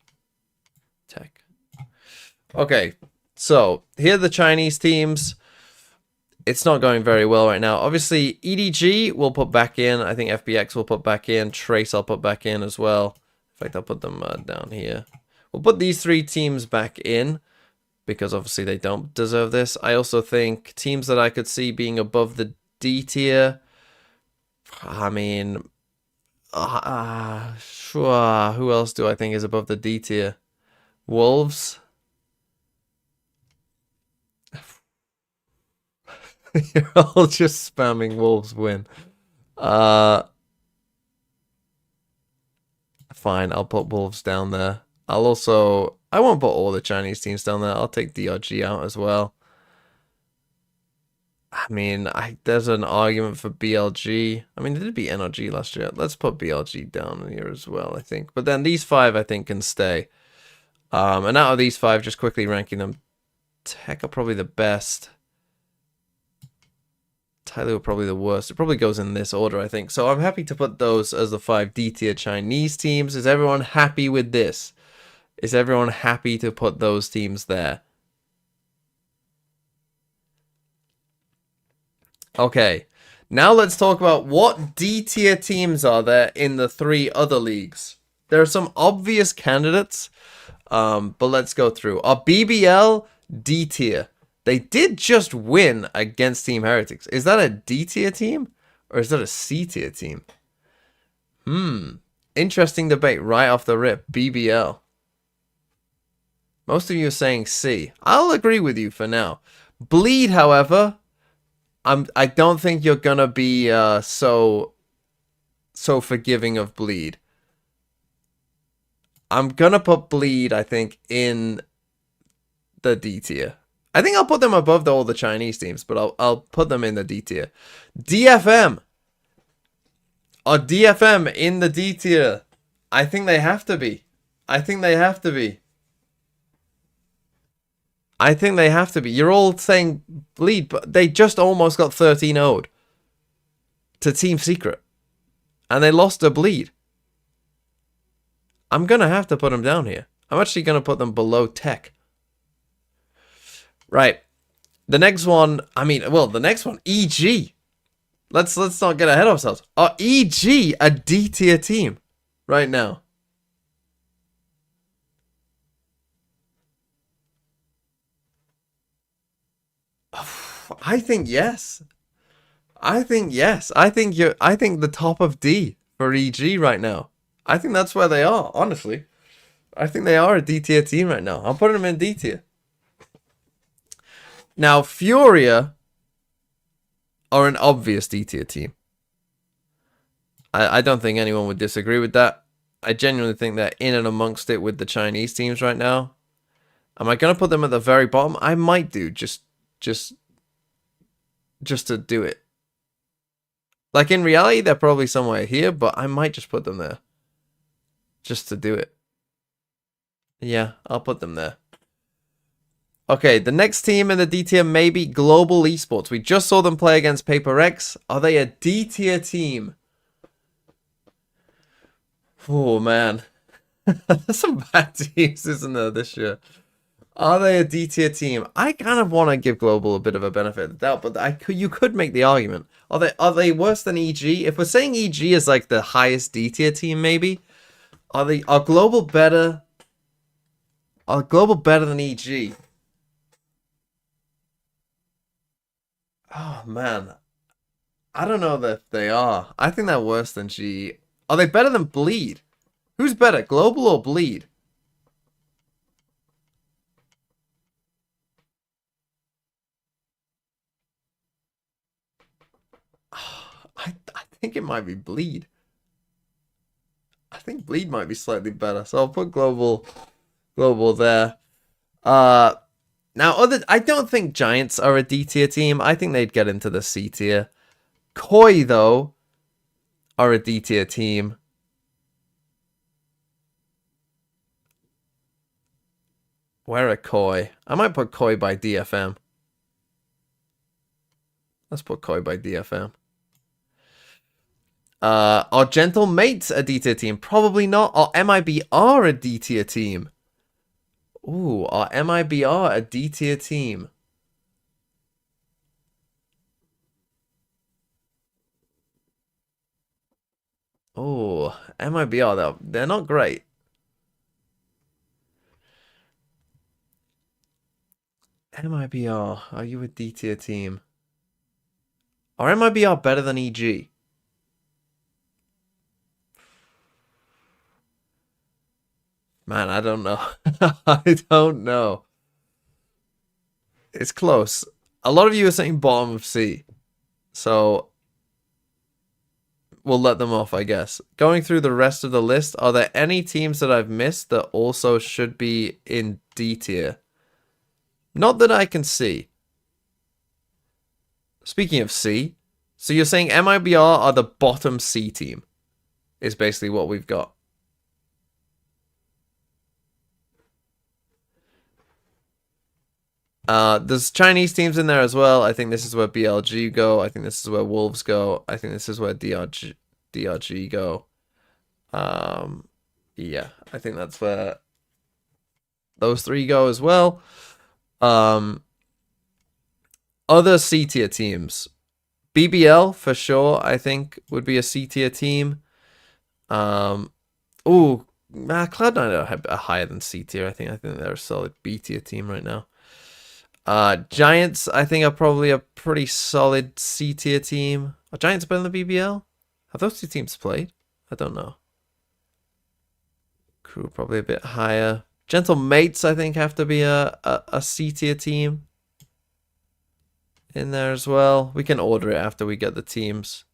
Okay, so here are the Chinese teams. It's not going very well right now. Obviously, EDG will put back in. I think FBX will put back in. Trace I'll put back in as well. In fact, I'll put them down here. We'll put these 3 teams back in, because obviously they don't deserve this. I also think teams that I could see being above the D tier, I mean, sure, who else do I think is above the D tier? Wolves? You're all just spamming Wolves win. Fine, I'll put Wolves down there. I won't put all the Chinese teams down there. I'll take DRG out as well. I mean, there's an argument for BLG. I mean, they did beat NRG last year. Let's put BLG down here as well, I think. But then these 5, I think, can stay. And out of these 5, just quickly ranking them, Tech are probably the best. Tyler are probably the worst. It probably goes in this order, I think. So I'm happy to put those as the 5 D-tier Chinese teams. Is everyone happy with this? Is everyone happy to put those teams there? Okay, now let's talk about what D-tier teams are there in the 3 other leagues. There are some obvious candidates, but let's go through. Are BBL D-tier? They did just win against Team Heretics. Is that a D-tier team? Or is that a C-tier team? Interesting debate right off the rip. BBL. Most of you are saying C. I'll agree with you for now. Bleed, however, I don't think you're gonna be so forgiving of Bleed. I'm gonna put Bleed, I think, in the D tier. I think I'll put them above all the Chinese teams, but I'll put them in the D tier. DFM. Are DFM in the D tier? I think they have to be. I think they have to be. You're all saying Bleed, but they just almost got 13-0'd to Team Secret. And they lost a Bleed. I'm going to have to put them down here. I'm actually going to put them below Tech. Right. The next one, EG. Let's not get ahead of ourselves. Are EG a D tier team right now? I think yes. I think the top of D for EG right now. I think that's where they are, honestly. I think they are a D tier team right now. I'm putting them in D tier. Now, Furia are an obvious D tier team. I don't think anyone would disagree with that. I genuinely think they're in and amongst it with the Chinese teams right now. Am I going to put them at the very bottom? I might do, just to do it. Like, in reality, they're probably somewhere here, but I might just put them there. Just to do it. Yeah, I'll put them there. Okay, the next team in the D tier may be Global Esports. We just saw them play against PRX. Are they a D tier team? Oh, man. There's some bad teams, isn't there, this year? Are they a D tier team? I kind of want to give Global a bit of a benefit of the doubt, but you could make the argument. Are they worse than EG? If we're saying EG is like the highest D tier team, maybe are Global better? Are Global better than EG? Oh man, I don't know if they are. I think they're worse than GE. Are they better than Bleed? Who's better, Global or Bleed? I think it might be Bleed. I think Bleed might be slightly better, so I'll put Global there. Now I don't think Giants are a D tier team. I think they'd get into the C tier. Koi though are a D tier team. Where are Koi? I might put Koi by DFM. Let's put Koi by DFM. Are Gentle Mates a D tier team? Probably not. Are MIBR a D tier team? Ooh, are MIBR a D tier team? Oh, MIBR, they're not great. MIBR, are you a D tier team? Are MIBR better than EG? Man, I don't know. I don't know. It's close. A lot of you are saying bottom of C. So we'll let them off, I guess. Going through the rest of the list, are there any teams that I've missed that also should be in D tier? Not that I can see. Speaking of C, so you're saying MIBR are the bottom C team, is basically what we've got. There's Chinese teams in there as well. I think this is where BLG go. I think this is where Wolves go. I think this is where DRG go. Yeah, I think that's where those three go as well. Other C tier teams. BBL for sure, I think, would be a C tier team. Cloud9 are higher than C tier. I think they're a solid B tier team right now. Giants, I think, are probably a pretty solid C tier team. Are Giants better than the BBL? Have those two teams played? I don't know. Crew probably a bit higher. Gentle Mates, I think, have to be a C tier team in there as well. We can order it after we get the teams.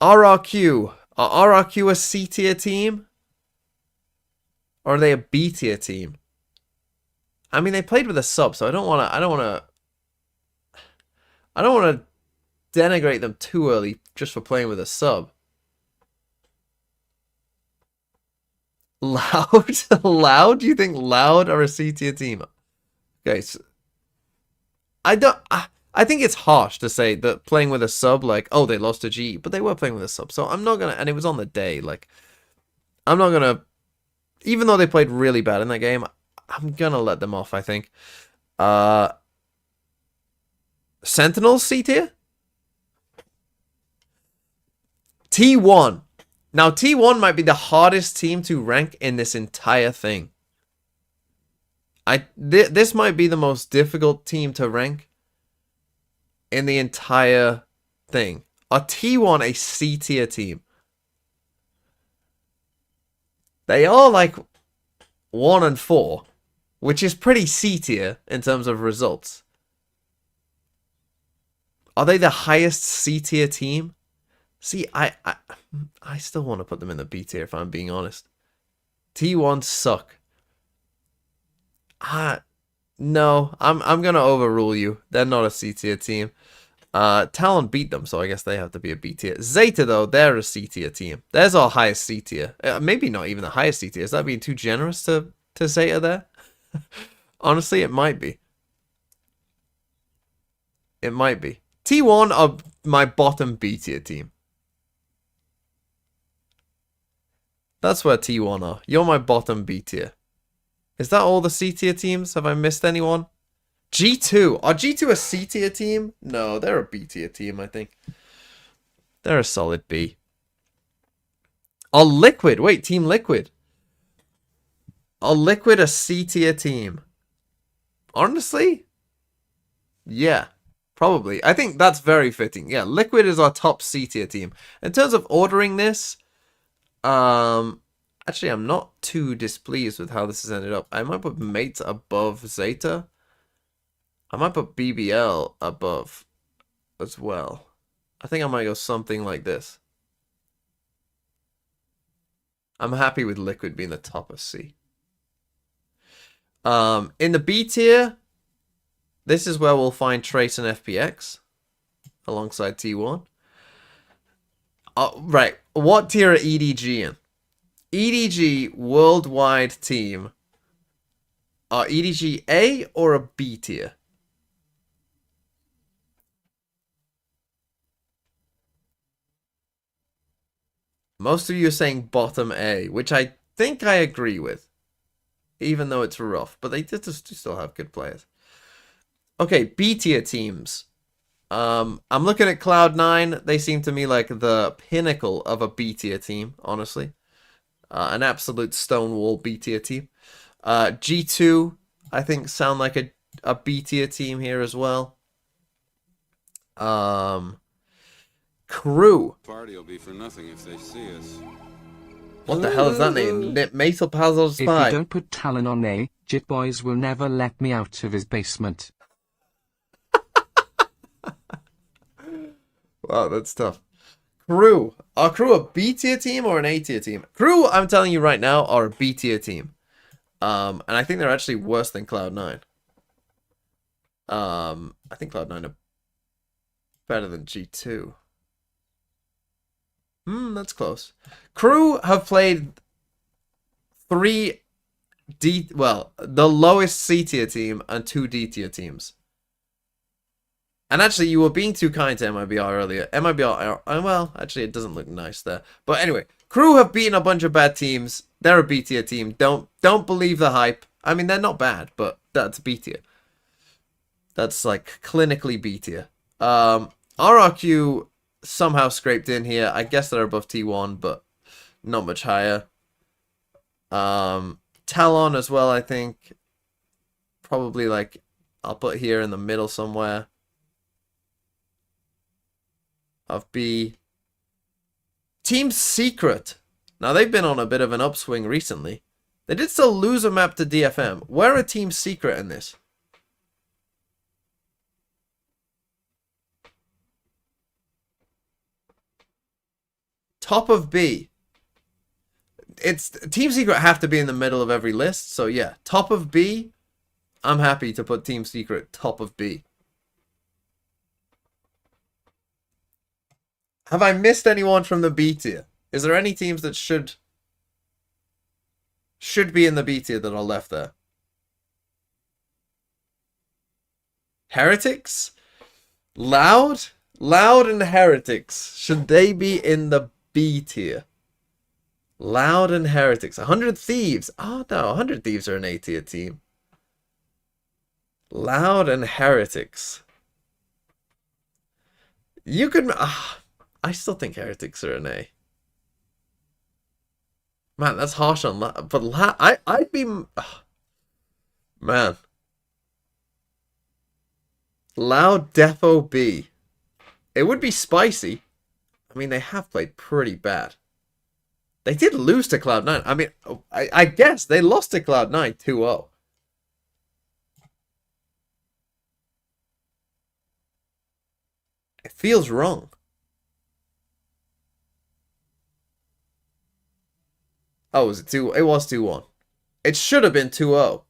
RRQ. Are RRQ a C tier team? Or are they a B tier team? I mean, they played with a sub, so I don't want to denigrate them too early just for playing with a sub. Loud? Loud? Do you think Loud are a C tier team? Okay, so I think it's harsh to say that playing with a sub, like, oh, they lost to GE, but they were playing with a sub, so I'm not gonna, and it was on the day, like, I'm not gonna, even though they played really bad in that game, I'm gonna let them off, I think. Sentinels C tier? T1. Now, T1 might be the hardest team to rank in this entire thing. This might be the most difficult team to rank in the entire thing. Are T1 a C tier team? They are like 1 and 4, which is pretty C tier in terms of results. Are they the highest C tier team? See, I still want to put them in the B tier if I'm being honest. T1 suck. No, I'm gonna overrule you. They're not a C tier team. Talon beat them, so I guess they have to be a B tier. Zeta, though, they're a C tier team. There's our highest C tier. Maybe not even the highest C tier. Is that being too generous to Zeta there? Honestly, it might be. It might be. T1 are my bottom B tier team. That's where T1 are. You're my bottom B tier. Is that all the C tier teams? Have I missed anyone? G2. Are G2 a C tier team? No, they're a B tier team, I think. They're a solid B. Are Liquid. Wait, Team Liquid. Are Liquid a C tier team? Honestly? Yeah, probably. I think that's very fitting. Yeah, Liquid is our top C tier team. In terms of ordering this, actually, I'm not too displeased with how this has ended up. I might put Mate above Zeta. I might put BBL above as well. I think I might go something like this. I'm happy with Liquid being the top of C. In the B tier, this is where we'll find Trace and FPX alongside T1. Right, what tier are EDG in? EDG worldwide team. Are EDG A or a B tier? Most of you are saying bottom A, which I think I agree with. Even though it's rough. But they just still have good players. Okay, B tier teams. I'm looking at Cloud9. They seem to me like the pinnacle of a B tier team, honestly. An absolute stonewall B tier team. G2, I think, sound like a B tier team here as well. Crew. Party will be for nothing if they see us. What the hell is that name? Metal Puzzle Spy. If you don't put Talon on A, Jit Boys will never let me out of his basement. Wow, that's tough. Crew. Are Crew a B tier team or an A tier team? Crew, I'm telling you right now, are a B tier team. And I think they're actually worse than Cloud9. I think Cloud9 are better than G2. That's close. Crew have played the lowest C tier team and 2 D tier teams. And actually, you were being too kind to MIBR earlier. MIBR, well, actually, it doesn't look nice there. But anyway, Crew have beaten a bunch of bad teams. They're a B tier team. Don't believe the hype. I mean, they're not bad, but that's B tier. That's like clinically B tier. RRQ somehow scraped in here. I guess they're above T1, but not much higher. Talon as well, I think. Probably like, I'll put here in the middle somewhere. Of B. Team Secret. Now, they've been on a bit of an upswing recently. They did still lose a map to DFM. Where are Team Secret in this? Top of B. It's Team Secret have to be in the middle of every list. So, yeah. Top of B. I'm happy to put Team Secret top of B. Have I missed anyone from the B tier? Is there any teams that should be in the B tier that are left there? Heretics? Loud and Heretics. Should they be in the B tier? Loud and Heretics. 100 Thieves. Oh no, 100 Thieves are an A tier team. Loud and Heretics. You could... I still think Heretics are an A. Man, that's harsh on Loud. But I'd be... man. Loud Defo B. It would be spicy. I mean, they have played pretty bad. They did lose to Cloud9. I mean, I guess they lost to Cloud9 2-0. It feels wrong. Oh, was it 2? It was 2-1. It should have been 2-0.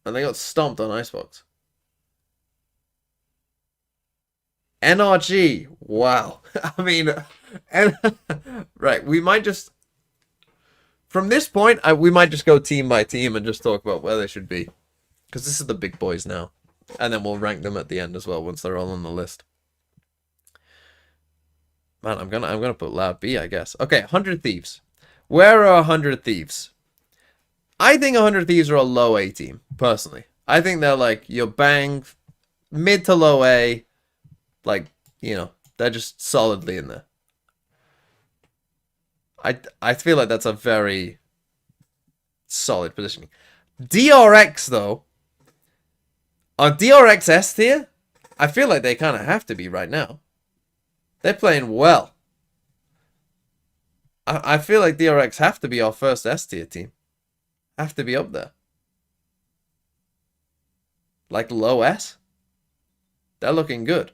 And they got stomped on Icebox. NRG. Wow. I mean, right. We might just... From this point, we might just go team by team and just talk about where they should be. Because this is the big boys now. And then we'll rank them at the end as well once they're all on the list. Man, I'm gonna put Loud B, I guess. Okay, 100 Thieves. Where are 100 Thieves? I think 100 Thieves are a low A team, personally. I think they're like your bang, mid to low A. Like, you know, they're just solidly in there. I feel like that's a very solid positioning. DRX, though. Are DRX S tier? I feel like they kind of have to be right now. They're playing well. I feel like DRX have to be our first S tier team. Have to be up there. Like low S. They're looking good.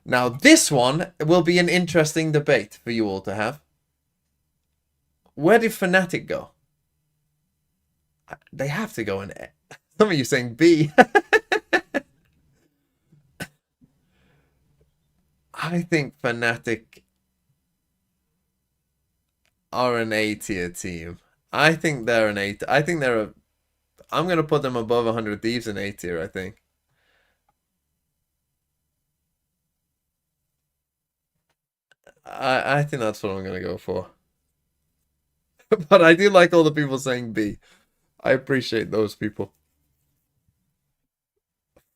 Now this one will be an interesting debate for you all to have. Where did Fnatic go? They have to go in A. Some of you saying B. I think Fnatic are an A tier team. I think they're an A. I think they're a. I'm gonna put them above 100 Thieves in A tier. I think. I think that's what I'm gonna go for. But I do like all the people saying B. I appreciate those people.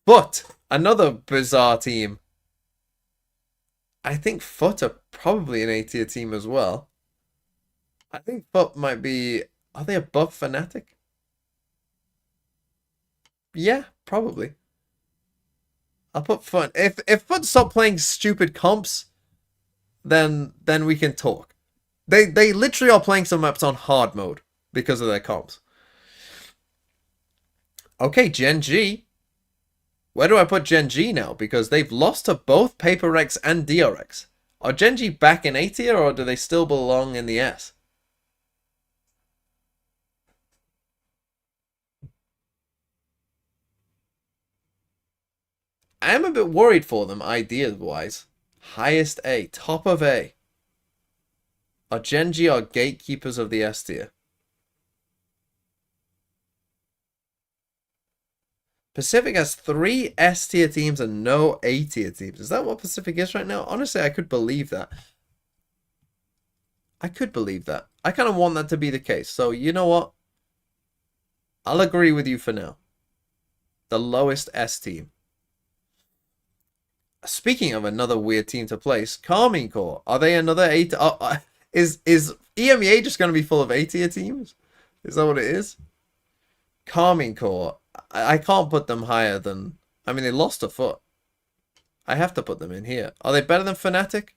But another bizarre team. I think Foot are probably an A tier team as well. I think Foot might be... Are they above Fnatic? Yeah, probably. I'll put Foot... If Foot stop playing stupid comps, then we can talk. They literally are playing some maps on hard mode because of their comps. Okay, Gen G. Where do I put Gen G now? Because they've lost to both PRX and DRX. Are Gen G back in A tier or do they still belong in the S? I am a bit worried for them, idea-wise. Highest A, top of A. Are Gen G our gatekeepers of the S tier? Pacific has 3 S tier teams and no A tier teams. Is that what Pacific is right now? Honestly, I could believe that. I could believe that. I kind of want that to be the case. So, you know what? I'll agree with you for now. The lowest S team. Speaking of another weird team to place, Carmine Corps. Are they another A tier? Is EMEA just going to be full of A tier teams? Is that what it is? Carmine Corps. I can't put them higher than... I mean, they lost a Foot. I have to put them in here. Are they better than Fnatic?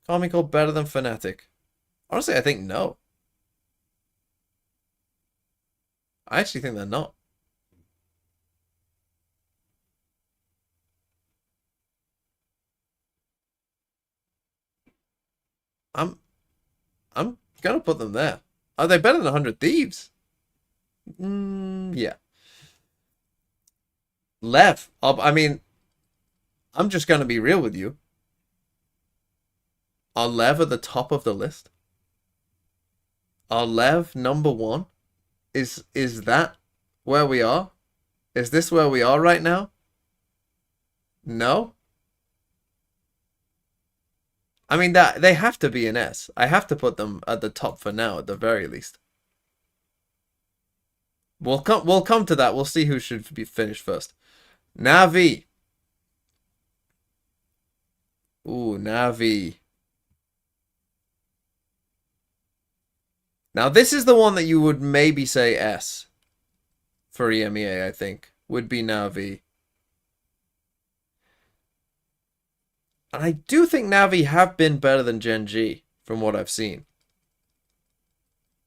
Carmine Corps better than Fnatic? Honestly, I think no. I actually think they're not. I'm gonna put them there. Are they better than 100 Thieves? Yeah. Lev. I mean, I'm just gonna be real with you. Are Lev at the top of the list? Are Lev number 1? Is that where we are? Is this where we are right now? No? I mean, that they have to be an S. I have to put them at the top for now, at the very least. We'll come to that. We'll see who should be finished first. Navi. Ooh, Navi. Now, this is the one that you would maybe say S for EMEA, I think, would be Navi. And I do think Navi have been better than Gen G from what I've seen.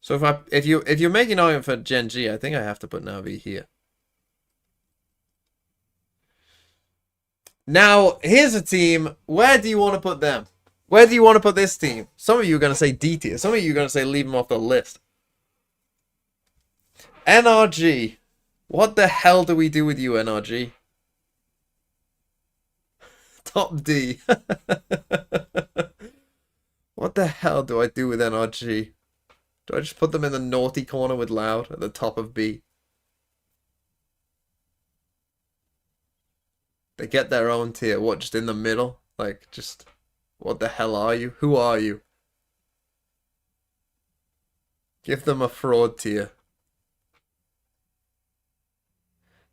So if you're making an argument for Gen G, I think I have to put Navi here. Now, here's a team. Where do you want to put them? Where do you want to put this team? Some of you are going to say D tier. Some of you are going to say leave them off the list. NRG. What the hell do we do with you, NRG? Top D. What the hell do I do with NRG? Do I just put them in the naughty corner with Loud at the top of B? They get their own tier. What, just in the middle? Like, just... What the hell are you? Who are you? Give them a fraud tier.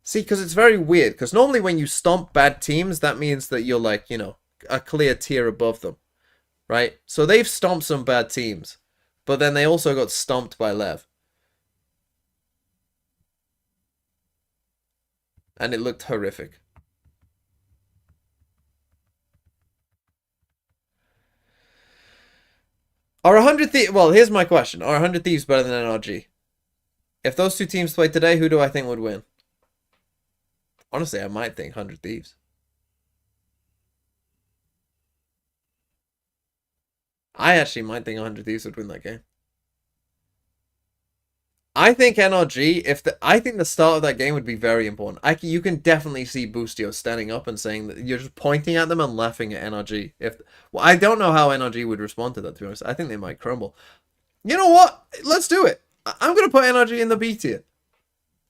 See, because it's very weird. Because normally when you stomp bad teams, that means that you're like, you know, a clear tier above them. Right? So they've stomped some bad teams. But then they also got stomped by Lev. And it looked horrific. Are 100 Thieves... Well, here's my question. Are 100 Thieves better than NRG? If those two teams played today, who do I think would win? Honestly, I might think 100 Thieves. I actually might think 100 Thieves would win that game. I think NRG, I think the start of that game would be very important. You can definitely see Boostio standing up and saying that you're just pointing at them and laughing at NRG. Well, I don't know how NRG would respond to that, to be honest. I think they might crumble. You know what? Let's do it. I'm going to put NRG in the B tier.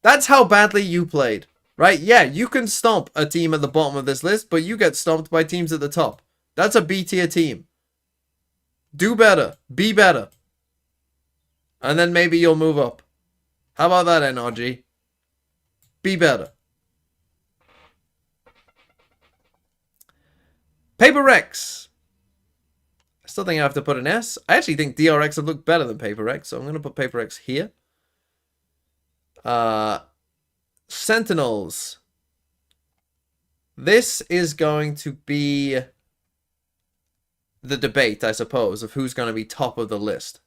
That's how badly you played, right? Yeah, you can stomp a team at the bottom of this list, but you get stomped by teams at the top. That's a B tier team. Do better. Be better. And then maybe you'll move up. How about that, NRG? Be better. PRX. I still think I have to put an S. I actually think DRX would look better than PRX, so I'm going to put PRX here. Sentinels. This is going to be the debate, I suppose, of who's going to be top of the list.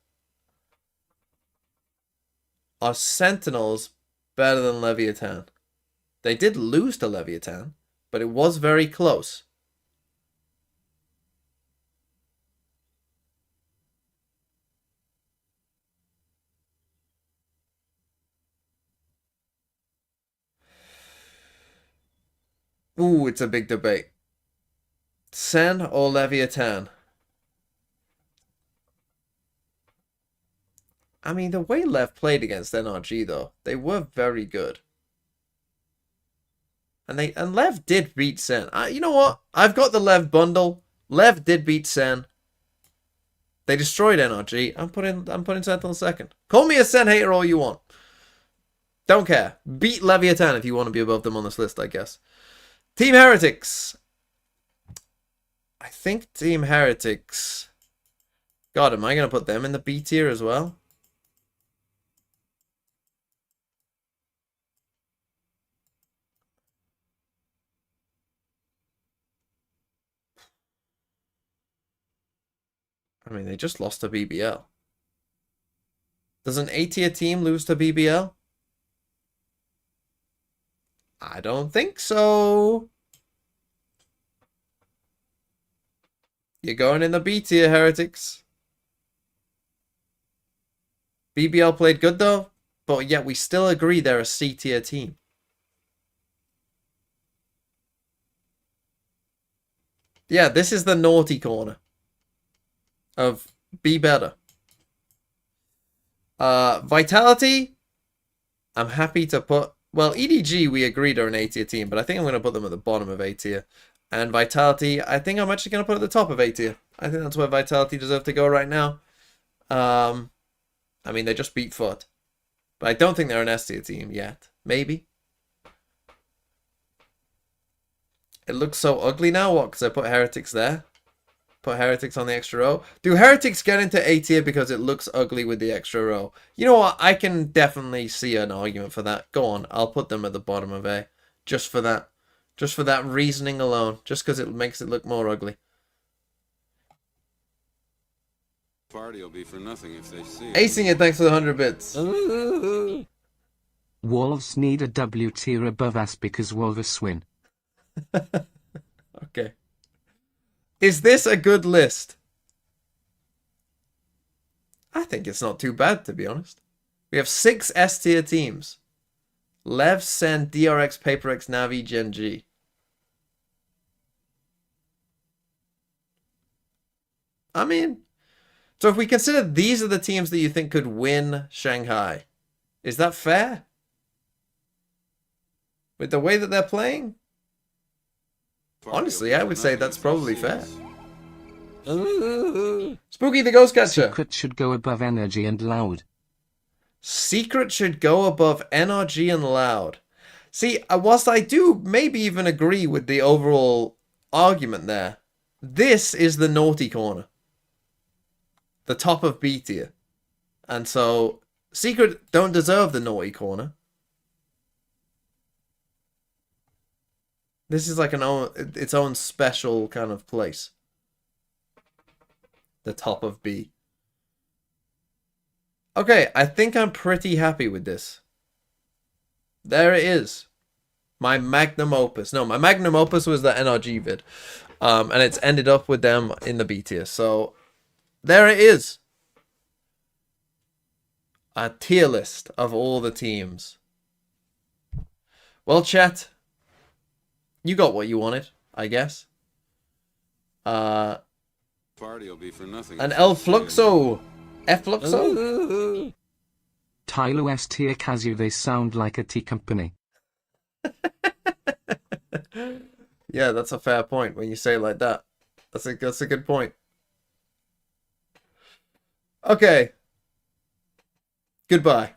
Are Sentinels better than Leviathan? They did lose to Leviathan, but it was very close. Ooh, it's a big debate. Sen or Leviathan? I mean, the way Lev played against NRG, though, they were very good. And Lev did beat Sen. You know what? I've got the Lev bundle. Lev did beat Sen. They destroyed NRG. I'm putting Sentinel second. Call me a Sen hater all you want. Don't care. Beat Leviathan if you want to be above them on this list, I guess. Team Heretics. I think Team Heretics... God, am I going to put them in the B tier as well? I mean, they just lost to BBL. Does an A-tier team lose to BBL? I don't think so. You're going in the B tier, Heretics. BBL played good, though. But yet we still agree they're a C tier team. Yeah, this is the naughty corner of be better. Vitality, I'm happy to put... Well, EDG, we agreed are an A tier team, but I think I'm going to put them at the bottom of A tier. And Vitality, I think I'm actually going to put at the top of A tier. I think that's where Vitality deserve to go right now. I mean, they just beat Foot. But I don't think they're an S tier team yet. Maybe. It looks so ugly now. What? Because I put Heretics there? Put Heretics on the extra row. Do Heretics get into A tier because it looks ugly with the extra row? You know what? I can definitely see an argument for that. Go on. I'll put them at the bottom of A. Just for that. Just for that reasoning alone. Just because it makes it look more ugly. Party will be for nothing if they see it. Acing it, thanks for the 100 bits. Wolves need a W tier above us because Wolves win. Okay. Is this a good list? I think it's not too bad, to be honest. We have 6 S tier teams. Lev, Sen, DRX, PaperX, Navi, Gen G. I mean, so if we consider these are the teams that you think could win Shanghai, is that fair? With the way that they're playing? Honestly, I would say that's probably fair. Spooky the Ghost Catcher. Secret should go above Energy and Loud. Secret should go above NRG and Loud. See, whilst I do maybe even agree with the overall argument there, this is the naughty corner. The top of B tier. And so, Secret don't deserve the naughty corner. This is like its own special kind of place. The top of B. Okay, I think I'm pretty happy with this. There it is. My magnum opus. No, my magnum opus was the NRG vid. And it's ended up with them in the B tier. So, there it is. A tier list of all the teams. Well, chat. You got what you wanted, I guess. Party will be for nothing. And El Fluxo. F Fluxo? Tylo S tier Kazu, they sound like a tea company. Yeah, that's a fair point when you say it like that. That's a good point. Okay. Goodbye.